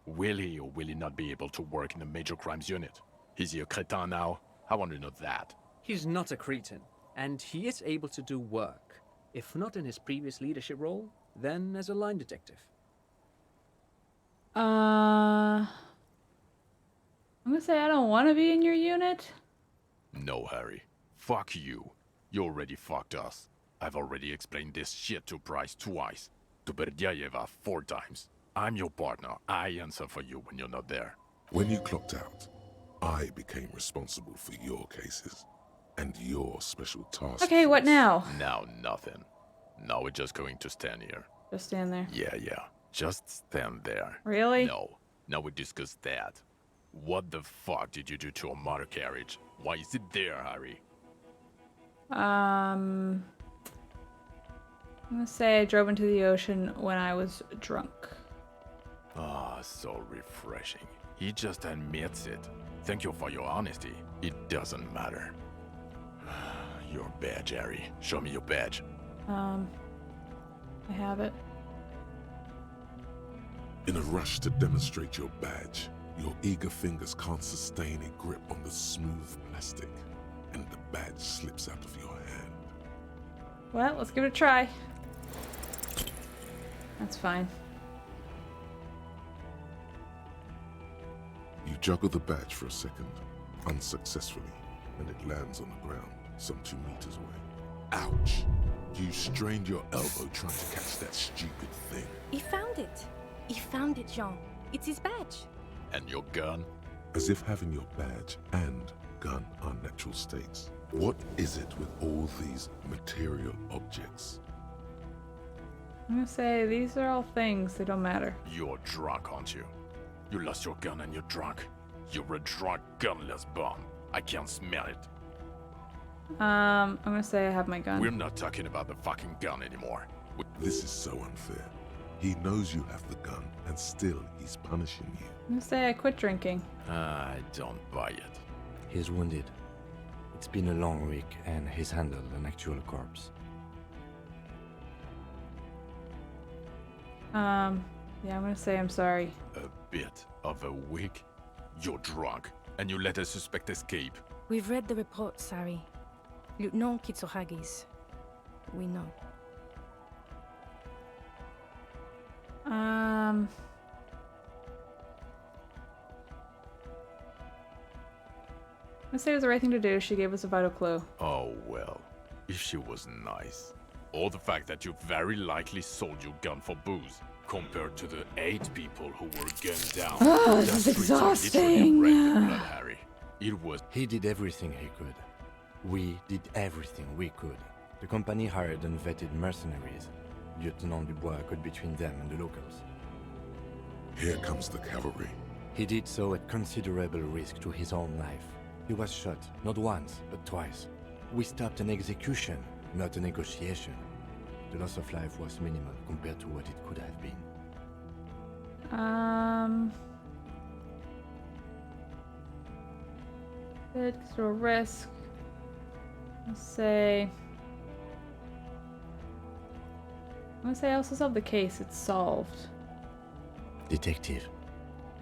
Will he or will he not be able to work in the major crimes unit? Is he a crétin now? I want to know that. He's not a cretin, and he is able to do work. If not in his previous leadership role, then as a line detective. I'm gonna say I don't want to be in your unit. No, Harry. Fuck you. You already fucked us. I've already explained this shit to Price twice. To Berdyayeva 4 times. I'm your partner. I answer for you when you're not there. When you clocked out, I became responsible for your cases and your special tasks. Okay, what now? Now nothing. Now we're just going to stand here. Just stand there. Yeah. Just stand there. Really? No. Now we discuss that. What the fuck did you do to a motor carriage? Why is it there, Harry? I'm gonna say I drove into the ocean when I was drunk. Ah, so refreshing. He just admits it. Thank you for your honesty. It doesn't matter. Your badge, Harry. Show me your badge. I have it. In a rush to demonstrate your badge, your eager fingers can't sustain a grip on the smooth plastic, and the badge slips out of your hand. Well, let's give it a try. That's fine. You juggle the badge for a second, unsuccessfully, and it lands on the ground, some 2 meters away. Ouch! You strained your elbow trying to catch that stupid thing. He found it. He found it, Jean. It's his badge. And your gun? As if having your badge and gun are natural states. What is it with all these material objects? I'm gonna say these are all things. They don't matter. You're drunk, aren't you? You lost your gun and you're drunk. You're a drunk, gunless bum. I can't smell it. I'm gonna say I have my gun. We're not talking about the fucking gun anymore. This is so unfair. He knows you have the gun, and still he's punishing you. I'm gonna say I quit drinking. I don't buy it. He's wounded. It's been a long week, and he's handled an actual corpse. Yeah, I'm gonna say I'm sorry. A bit of a week? You're drunk, and you let a suspect escape. We've read the reports, Harry. Lieutenant Kitsuragis. We know. I'm gonna say it was the right thing to do. She gave us a vital clue. Oh well, if she was nice. Or the fact that you very likely sold your gun for booze, compared to the 8 people who were gunned down. Oh, The this is streets are literally exhausting. red with blood, Harry. It was. He did everything he could. We did everything we could. The company hired and vetted mercenaries. Lieutenant Dubois got between them and the locals. Here comes the cavalry. He did so at considerable risk to his own life. He was shot, not once, but twice. We stopped an execution, not a negotiation. The loss of life was minimal compared to what it could have been. It's a risk. Let's say. I'm gonna say I also solved the case. It's solved. Detective,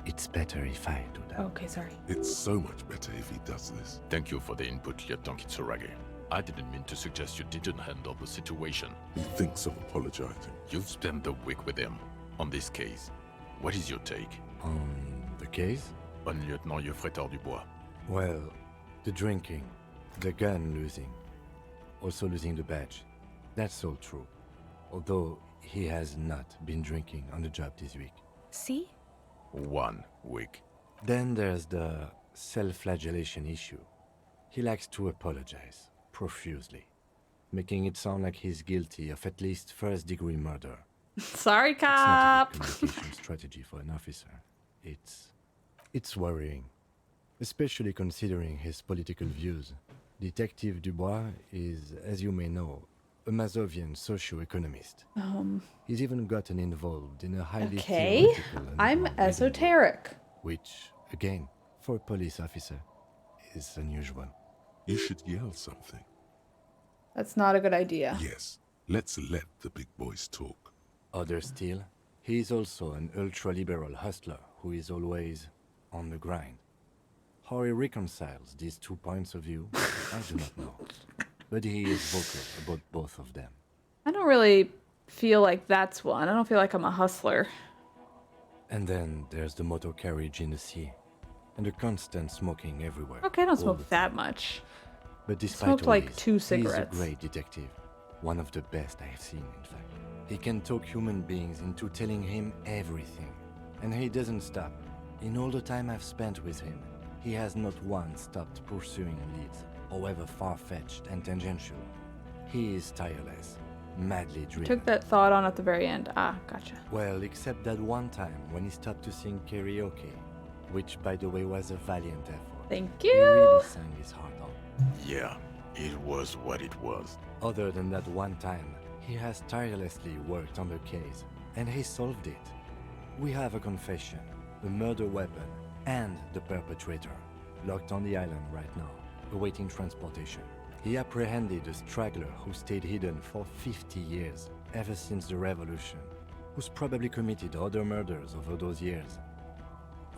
it's better if I do that. Okay, sorry. It's so much better if he does this. Thank you for the input, Lieutenant Kitsuragi. I didn't mean to suggest you didn't handle the situation. He thinks of apologizing. You've spent the week with him on this case. What is your take? On the case? On Lieutenant Geoffrey Dubois. Well, the drinking, the gun losing, also losing the badge. That's all true. Although he has not been drinking on the job this week. See? 1 week. Then there's the self-flagellation issue. He likes to apologize, profusely, making it sound like he's guilty of at least first-degree murder. Sorry, It's not cop. a good communication strategy for an officer. It's worrying, especially considering his political views. Detective Dubois is, as you may know, a Mazovian socio-economist. He's even gotten involved in a highly Okay. theoretical and I'm reading esoteric. group, which, again, for a police officer, is unusual. You should yell something. That's not a good idea. Yes, let's let the big boys talk. Other still, he is also an ultra-liberal hustler who is always on the grind. How he reconciles these 2 points of view, I do not know. But he is vocal about both of them. I don't really feel like that's one. I don't feel like I'm a hustler. And then there's the motor carriage in the sea, and the constant smoking everywhere. Okay, I don't all smoke the that time. much. But despite Smoked all like this, 2 he's cigarettes. a great detective. One of the best I have seen, in fact. He can talk human beings into telling him everything. And he doesn't stop. In all the time I've spent with him, he has not once stopped pursuing leads, however far-fetched and tangential. He is tireless, madly driven. Took that thought on at the very end. Ah, gotcha. Well, except that one time when he stopped to sing karaoke, which, by the way, was a valiant effort. Thank He you. really sang his heart out. Yeah, it was what it was. Other than that one time, he has tirelessly worked on the case, and he solved it. We have a confession, a murder weapon, and the perpetrator, locked on the island right now, awaiting transportation. He apprehended a straggler who stayed hidden for 50 years, ever since the revolution, who's probably committed other murders over those years.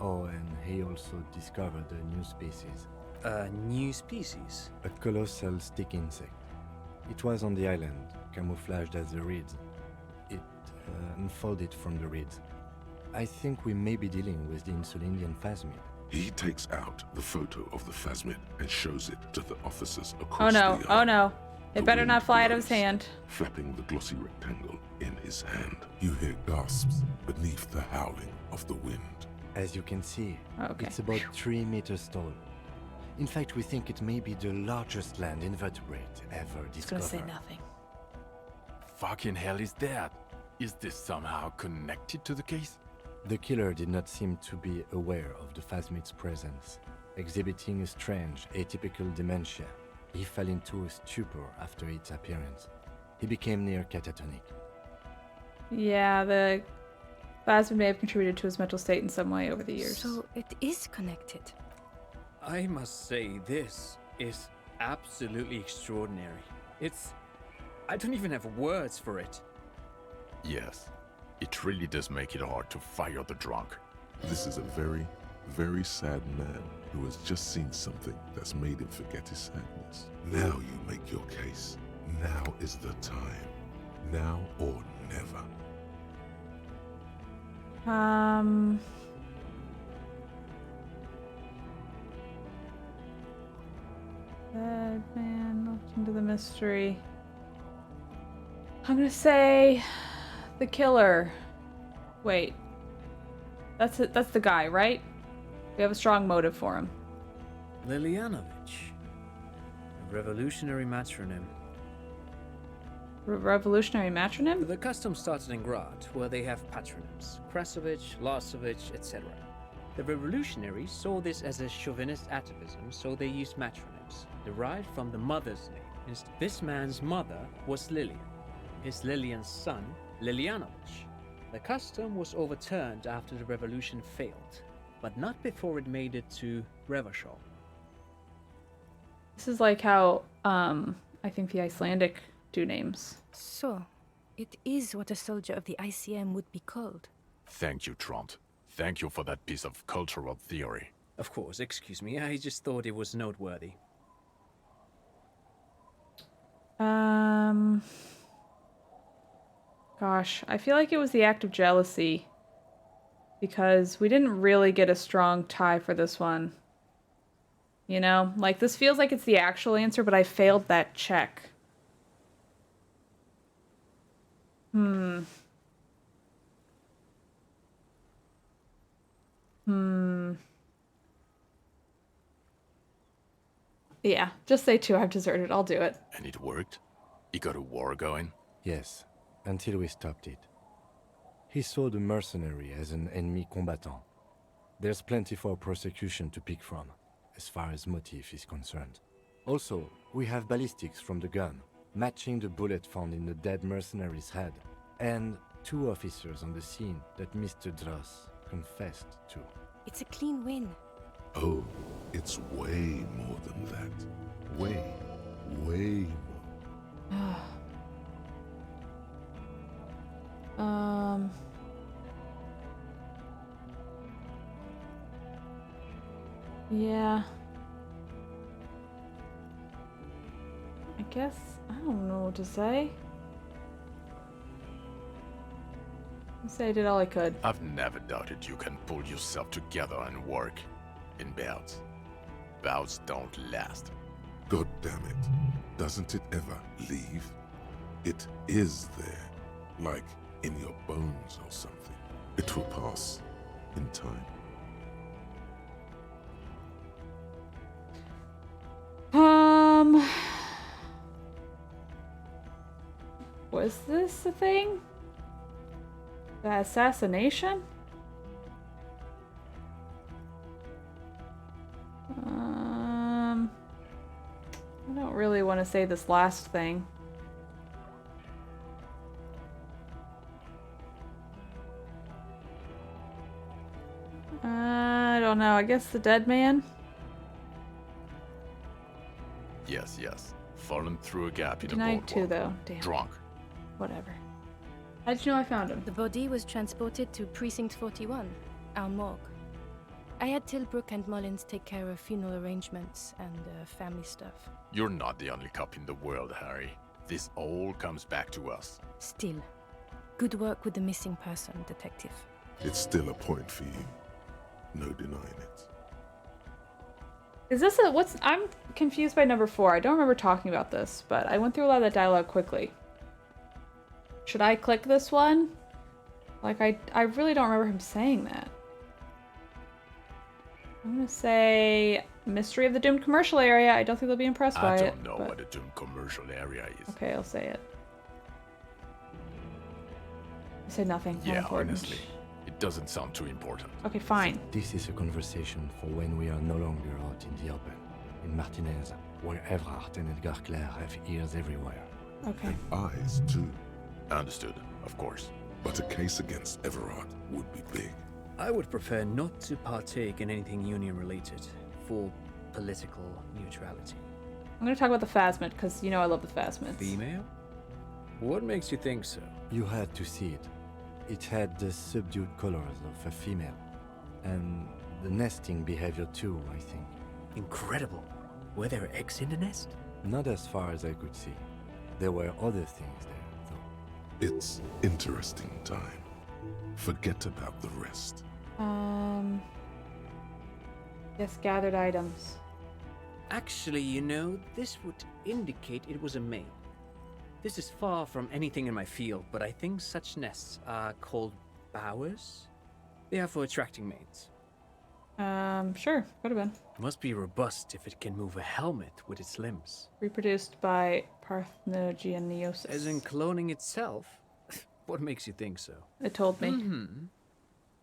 Oh, and he also discovered a new species. A new species? A colossal stick insect. It was on the island, camouflaged as the reeds. It unfolded from the reeds. I think we may be dealing with the Insulindian phasmid. He takes out the photo of the phasmid and shows it to the officers Oh across no, the oh island. no. It The better wind not fly out of his blows, hand. flapping the glossy rectangle in his hand. You hear gasps beneath the howling of the wind. As you can see, Okay. it's about 3 meters tall. In fact, we think it may be the largest land invertebrate ever I was gonna discovered. say nothing. Fucking hell is that? Is this somehow connected to the case? The killer did not seem to be aware of the phasmid's presence. Exhibiting a strange, atypical dementia, he fell into a stupor after its appearance. He became near catatonic. Yeah, the phasmid may have contributed to his mental state in some way over the years. So it is connected. I must say, this is absolutely extraordinary. I don't even have words for it. Yes, it really does make it hard to fire the drunk. This is a very, very sad man who has just seen something that's made him forget his sadness. Now you make your case. Now is the time. Now or never. Dead man looked into the mystery. I'm gonna say the killer. Wait. That's it. That's the guy, right? We have a strong motive for him. Lilianovich. A revolutionary matronym. Revolutionary matronym? The custom started in Grad, where they have patronyms. Krasovich, Lasovich, etc. The revolutionaries saw this as a chauvinist atavism, so they used matronyms, derived from the mother's name. This man's mother was Lilian. His Lilian's son, Lilianovich. The custom was overturned after the revolution failed, but not before it made it to Revachol. This is like how I think the Icelandic do names. So, it is what a soldier of the ICM would be called. Thank you, Trant. Thank you for that piece of cultural theory. Of course, excuse me, I just thought it was noteworthy. Gosh, I feel like it was the act of jealousy. Because we didn't really get a strong tie for this one. You know? Like, this feels like it's the actual answer, but I failed that check. Yeah, just say 2, I've deserted. I'll do it. And it worked? He got a war going? Yes, until we stopped it. He saw the mercenary as an ennemi combatant. There's plenty for prosecution to pick from, as far as motive is concerned. Also, we have ballistics from the gun, matching the bullet found in the dead mercenary's head, and 2 officers on the scene that Mr. Dross confessed to. It's a clean win. Oh, it's way more than that. Way more. Yeah. I guess, I don't know what to say. I'll say I did all I could. I've never doubted you can pull yourself together and work. In bouts. Bouts don't last. God damn it. Doesn't it ever leave? It is there. Like in your bones or something. It will pass in time. Was this a thing? The assassination? I don't really want to say this last thing. I don't know. I guess the dead man? Yes, yes. Fallen through a gap in a Denied boardwalk. 2 though. Damn. Drunk. Whatever. How did you know I found him? The body was transported to Precinct 41, our morgue. I had Tilbrook and Mullins take care of funeral arrangements and family stuff. You're not the only cop in the world, Harry. This all comes back to us. Still, good work with the missing person, detective. It's still a point for you. No denying it. Is this a what's I'm confused by number 4. I don't remember talking about this, but I went through a lot of that dialogue quickly. Should I click this one? Like I really don't remember him saying that. I'm gonna say Mystery of the Doomed Commercial Area. I don't think they'll be impressed by it. I don't know but... what a doomed commercial area is. Okay, I'll say it. I say nothing. Not Yeah, important. honestly. It doesn't sound too important. Okay, fine. This is a conversation for when we are no longer out in the open. In Martinez, where Everard and Edgar Clare have ears everywhere. Okay. And eyes too. Understood, of course. But a case against Everard would be big. I would prefer not to partake in anything union-related, for political neutrality. I'm gonna talk about the Phasmid, because you know I love the Phasmids. Female? What makes you think so? You had to see it. It had the subdued colors of a female. And the nesting behavior too, I think. Incredible. Were there eggs in the nest? Not as far as I could see. There were other things there, though. It's interesting time. Forget about the rest. Yes, gathered items. Actually, you know, this would indicate it was a male. This is far from anything in my field, but I think such nests are called bowers. They are for attracting mates. Sure, could have been. Must be robust if it can move a helmet with its limbs. Reproduced by parthenogenesis. As in cloning itself? What makes you think so? It told me.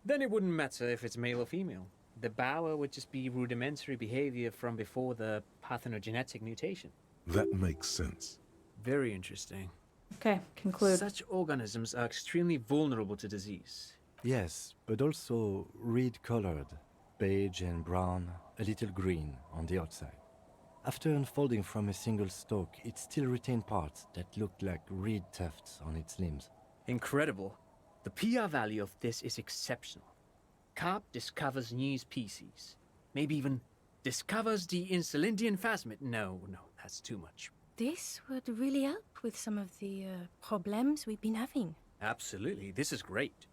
Then it wouldn't matter if it's male or female. The bower would just be rudimentary behavior from before the parthenogenetic mutation. That makes sense. Very interesting. Okay, conclude. Such organisms are extremely vulnerable to disease. Yes, but also reed-colored, beige and brown, a little green on the outside. After unfolding from a single stalk, it still retained parts that looked like reed tufts on its limbs. Incredible. The PR value of this is exceptional. Carp discovers new species. Maybe even discovers the Insulindian phasmid. No, that's too much. This would really help with some of the problems we've been having. Absolutely, this is great.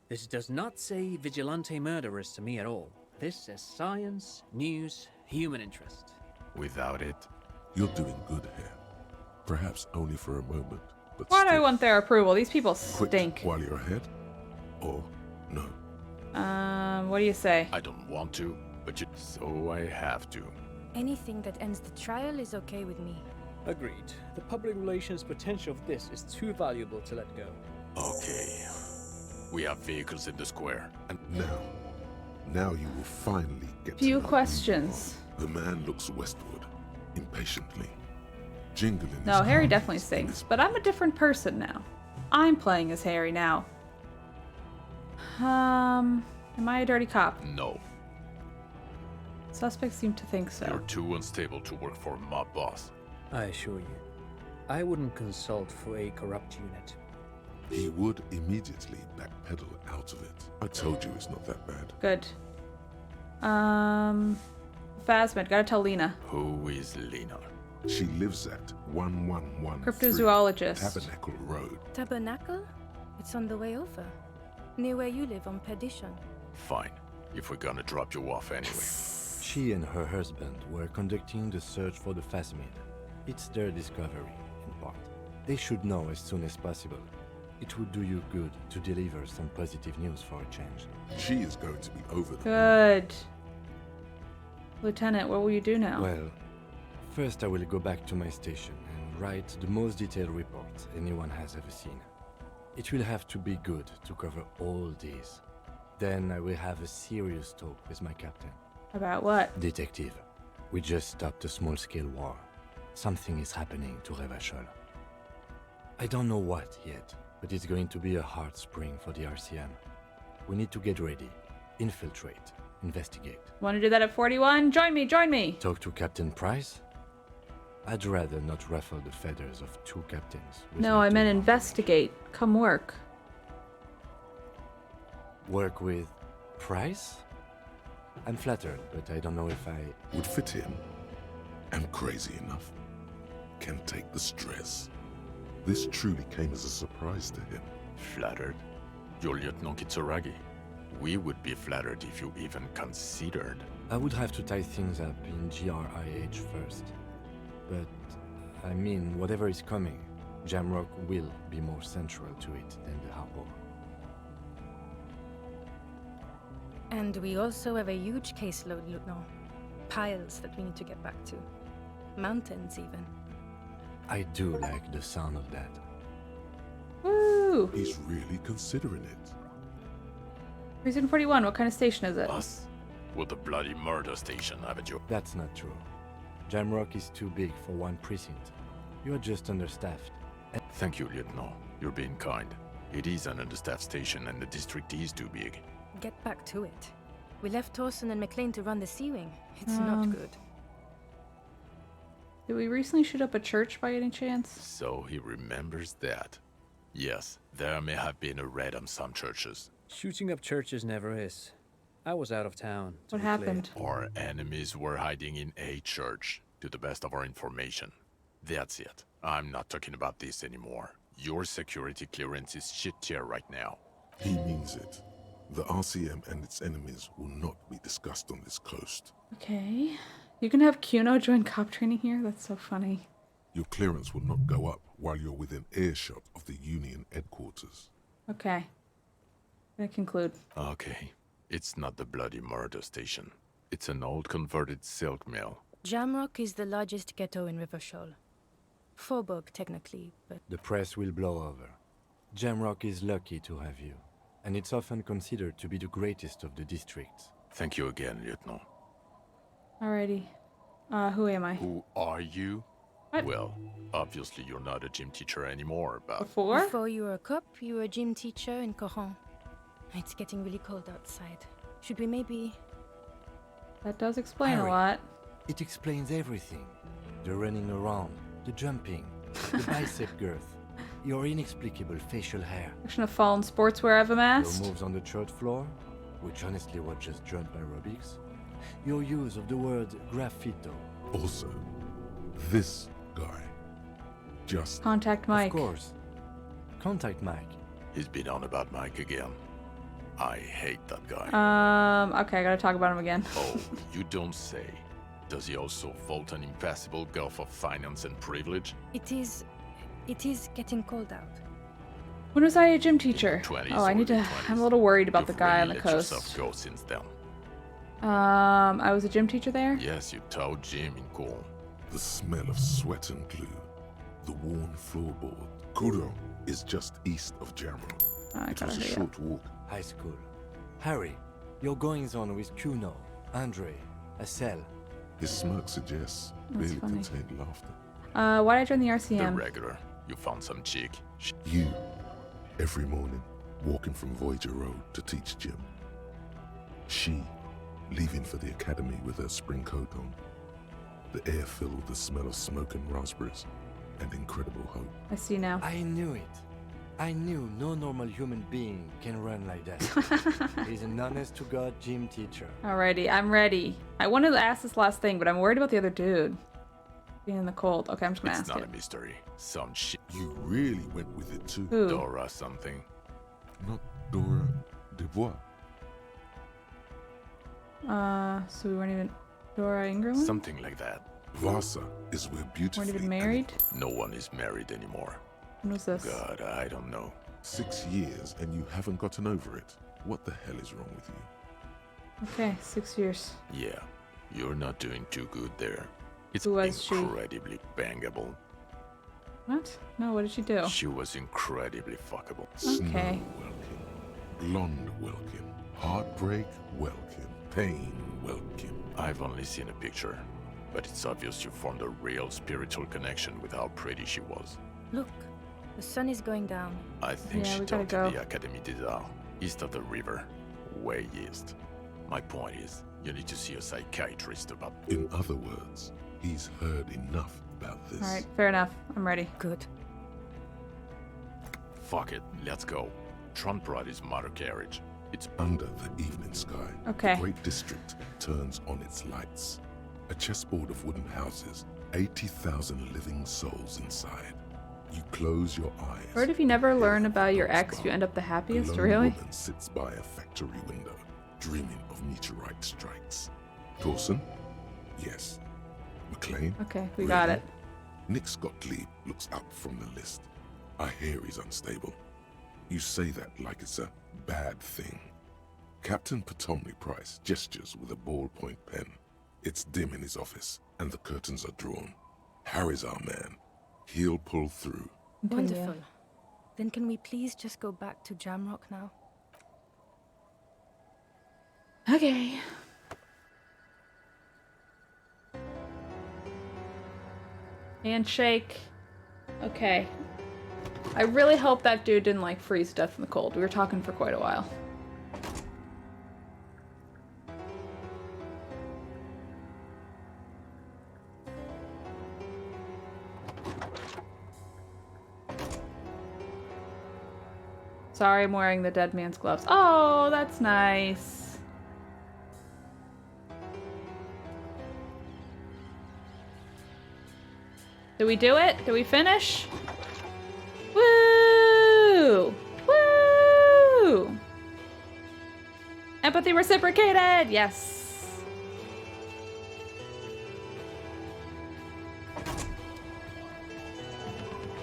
This does not say vigilante murderers to me at all. This says science, news, human interest. Without it, You're doing good here. Perhaps only for a moment, but Why do I still. want their approval? These people Quit stink. while you're ahead? Or no? What do you say? I don't want to, but so I have to. Anything that ends the trial is okay with me. Agreed. The public relations potential of this is too valuable to let go. Okay. We have vehicles in the square. And now you will finally get Few to know questions. who you are. The man looks westward, impatiently, jingling his No, Harry cards definitely in stinks, his- but I'm a different person now. I'm playing as Harry now. Am I a dirty cop? No, Suspects seem to think so. you're too unstable to work for my boss. I assure you, I wouldn't consult for a corrupt unit. He would immediately backpedal out of it. I told you it's not that bad. Good. Phasmid, gotta tell Lena. Who is Lena? She lives at 1113 Cryptozoologist. Tabernacle Road. Tabernacle? It's on the way over. Near where you live on Perdition. Fine, if we're gonna drop you off anyway. She and her husband were conducting the search for the phasmid. It's their discovery, in part. They should know as soon as possible. It would do you good to deliver some positive news for a change. She is going to be over the Good. Lieutenant, what will you do now? Well, first I will go back to my station and write the most detailed report anyone has ever seen. It will have to be good to cover all these. Then I will have a serious talk with my captain. About what? Detective, we just stopped a small-scale war. Something is happening to Revachol. I don't know what yet, but it's going to be a hard spring for the RCM. We need to get ready, infiltrate, investigate. Want to do that at 41? Join me, join me! Talk to Captain Price? I'd rather not ruffle the feathers of two captains. with No, my I two meant arms. investigate. Come work. Work with Price? I'm flattered, but I don't know if I... would fit him. Am crazy enough. Can take the stress. This truly came as a surprise to him. Flattered? You're Lieutenant Kitsuragi. We would be flattered if you even considered. I would have to tie things up in GRIH first. But, I mean, whatever is coming, Jamrock will be more central to it than the harbor. And we also have a huge caseload, Lieutenant. Piles that we need to get back to. Mountains, even. I do like the sound of that. Woo! He's really considering it. Prison 41, what kind of station is it? Us? We're the bloody murder station, haven't you? That's not true. Jamrock is too big for one precinct. You are just understaffed. Thank you, Lieutenant. You're being kind. It is an understaffed station and the district is too big. Get back to it. We left Torson and McLean to run the Sea Wing. It's not good. Did we recently shoot up a church by any chance? So he remembers that. Yes, there may have been a raid on some churches. Shooting up churches never is. I was out of town. to What be clear. happened? Our enemies were hiding in a church, to the best of our information. That's it. I'm not talking about this anymore. Your security clearance is shit tier right now. He means it. The RCM and its enemies will not be discussed on this coast. Okay. You can have Kuno join cop training here? That's so funny. Your clearance will not go up while you're within earshot of the Union headquarters. Okay. Gonna conclude. Okay. It's not the bloody murder station. It's an old converted silk mill. Jamrock is the largest ghetto in Rivachol. Faubourg, technically, but The press will blow over. Jamrock is lucky to have you, and it's often considered to be the greatest of the districts. Thank you again, Lieutenant. Alrighty. Who am I? Who are you? What? Well, obviously you're not a gym teacher anymore, but... Before? before you were a cop, you were a gym teacher in Coron. It's getting really cold outside. Should we maybe... That does explain Harry. a lot. It explains everything. The running around, the jumping, the bicep girth. Your inexplicable facial hair. Section of fallen sportswear I've Your amassed. moves on the church floor, which honestly was just jump aerobics. Your use of the word graffito. Also, this guy. Just Contact Mike. Of course. Contact Mike. He's been on about Mike again. I hate that guy. Okay, I gotta talk about him again. Oh, you don't say. Does he also vault an impassable gulf of finance and privilege? It is getting cold out. When was I a gym teacher? 20s Oh, I or need to. mid-20s. I'm a little worried about the You've guy really on the let coast. yourself go since then. I was a gym teacher there. Yes, you taught Jim in Corn. the smell of sweat and glue, the worn floorboard. Kuro is just east of Jamrock. Oh, I It gotta was a hurry up. short walk. High school. Harry, your goings-on with Kuno, Andre, Acel. His smirk suggests That's barely funny. contained laughter. Why did I join the The RCM? regular. You found some chick. You, every morning, walking from Voyager Road to teach gym. She, leaving for the academy with her spring coat on. The air filled with the smell of smoke and raspberries and incredible hope. I see now. I knew it. I knew no normal human being can run like that. He's an honest-to-God gym teacher. Alrighty, I'm ready. I wanted to ask this last thing, but I'm worried about the other dude. Being in the cold. Okay, I'm just gonna It's ask not it. a mystery. Some shit. You really went with it too. Who? Dora something. Not Dora Dubois. So we weren't even Dora Ingram? Something like that. Vasa is where beautifully Weren't even married? No one is married anymore. When was this? God, I don't know. 6 years and you haven't gotten over it. What the hell is wrong with you? Okay, 6 years. Yeah, you're not doing too good there. It's Who was she? incredibly bangable. What? No, what did she do? She was incredibly fuckable. Okay. Snow Welkin, Blonde Welkin, Heartbreak Welkin, Pain Welkin. I've only seen a picture, but it's obvious you formed a real spiritual connection with how pretty she was. Look, the sun is going down. I think Yeah, she we gotta taught go. at the Académie des Arts, east of the river, way east. My point is, you need to see a psychiatrist about. In other words, he's heard enough about this. Alright, fair enough. I'm ready. Good. Fuck it, let's go. Tron brought his motor carriage. It's Under the evening sky, Okay. the great district turns on its lights. A chessboard of wooden houses, 80,000 living souls inside. You close your eyes. Heard if you never learn about your Dark ex, you spark. end up the happiest, A lone really? woman sits by a factory window, dreaming of meteorite strikes. Dawson? Yes. McLean? Okay, we got it. Nick Gottlieb looks up from the list. I hear he's unstable. You say that like it's a bad thing. Captain Ptolemy Price gestures with a ballpoint pen. It's dim in his office, and the curtains are drawn. Harry's our man. He'll pull through. Wonderful. Then can we please just go back to Jamrock now? Okay. Handshake. Okay. I really hope that dude didn't like freeze to death in the cold. We were talking for quite a while. Sorry, I'm wearing the dead man's gloves. Oh, that's nice. Did we do it? Did we finish? Woo! Woo! Empathy reciprocated! Yes.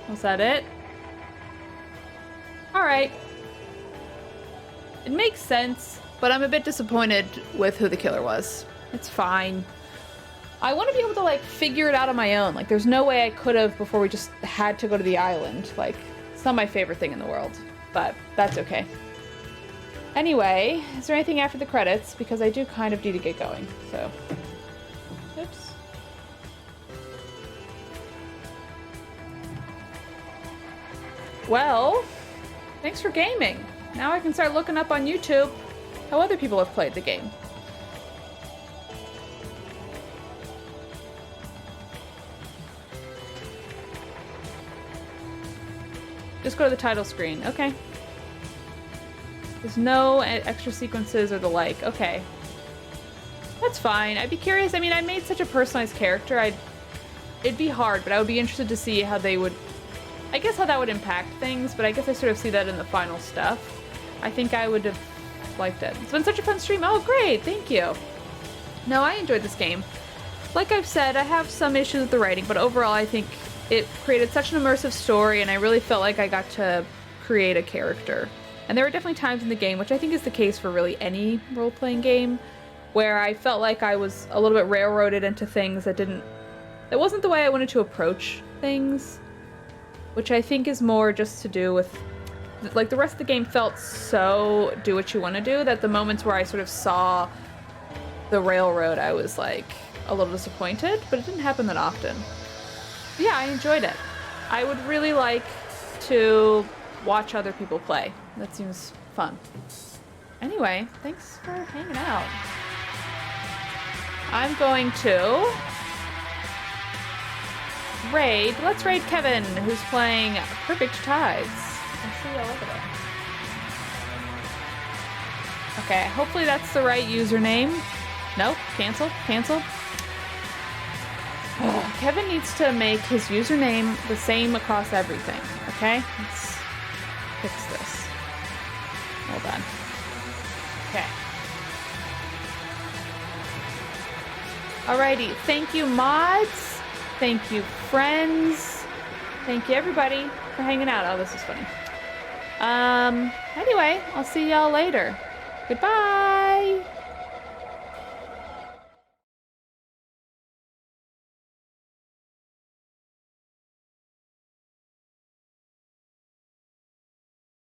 Was that it? Alright. It makes sense, but I'm a bit disappointed with who the killer was. It's fine. I want to be able to, like, figure it out on my own. Like, there's no way I could have before we just had to go to the island. Like, it's not my favorite thing in the world, but that's okay. Anyway, is there anything after the credits? Because I do kind of need to get going, so. Oops. Well, thanks for gaming. Now I can start looking up on YouTube how other people have played the game. Just go to the title screen. Okay. There's no extra sequences or the like. Okay. That's fine. I'd be curious. I mean, I made such a personalized character. It'd be hard, but I would be interested to see how they would... I guess how that would impact things, but I guess I sort of see that in the final stuff. I think I would have liked it. It's been such a fun stream. Oh, great. Thank you. No, I enjoyed this game. Like I've said, I have some issues with the writing, but overall I think it created such an immersive story, and I really felt like I got to create a character. And there were definitely times in the game, which I think is the case for really any role-playing game, where I felt like I was a little bit railroaded into things that wasn't the way I wanted to approach things, which I think is more just to do with, like, the rest of the game felt so do what you want to do that the moments where I sort of saw the railroad, I was like a little disappointed, but it didn't happen that often. But yeah, I enjoyed it. I would really like to watch other people play. That seems fun. Anyway, thanks for hanging out. I'm going to raid. Let's raid Kevin, who's playing Perfect Tides. I'll see y'all over there. Okay, hopefully that's the right username. Nope, cancel. Kevin needs to make his username the same across everything, okay? Let's fix this. Hold on. Okay. Alrighty, thank you mods, thank you friends, thank you everybody for hanging out. Oh, this is funny. Anyway, I'll see y'all later. Goodbye!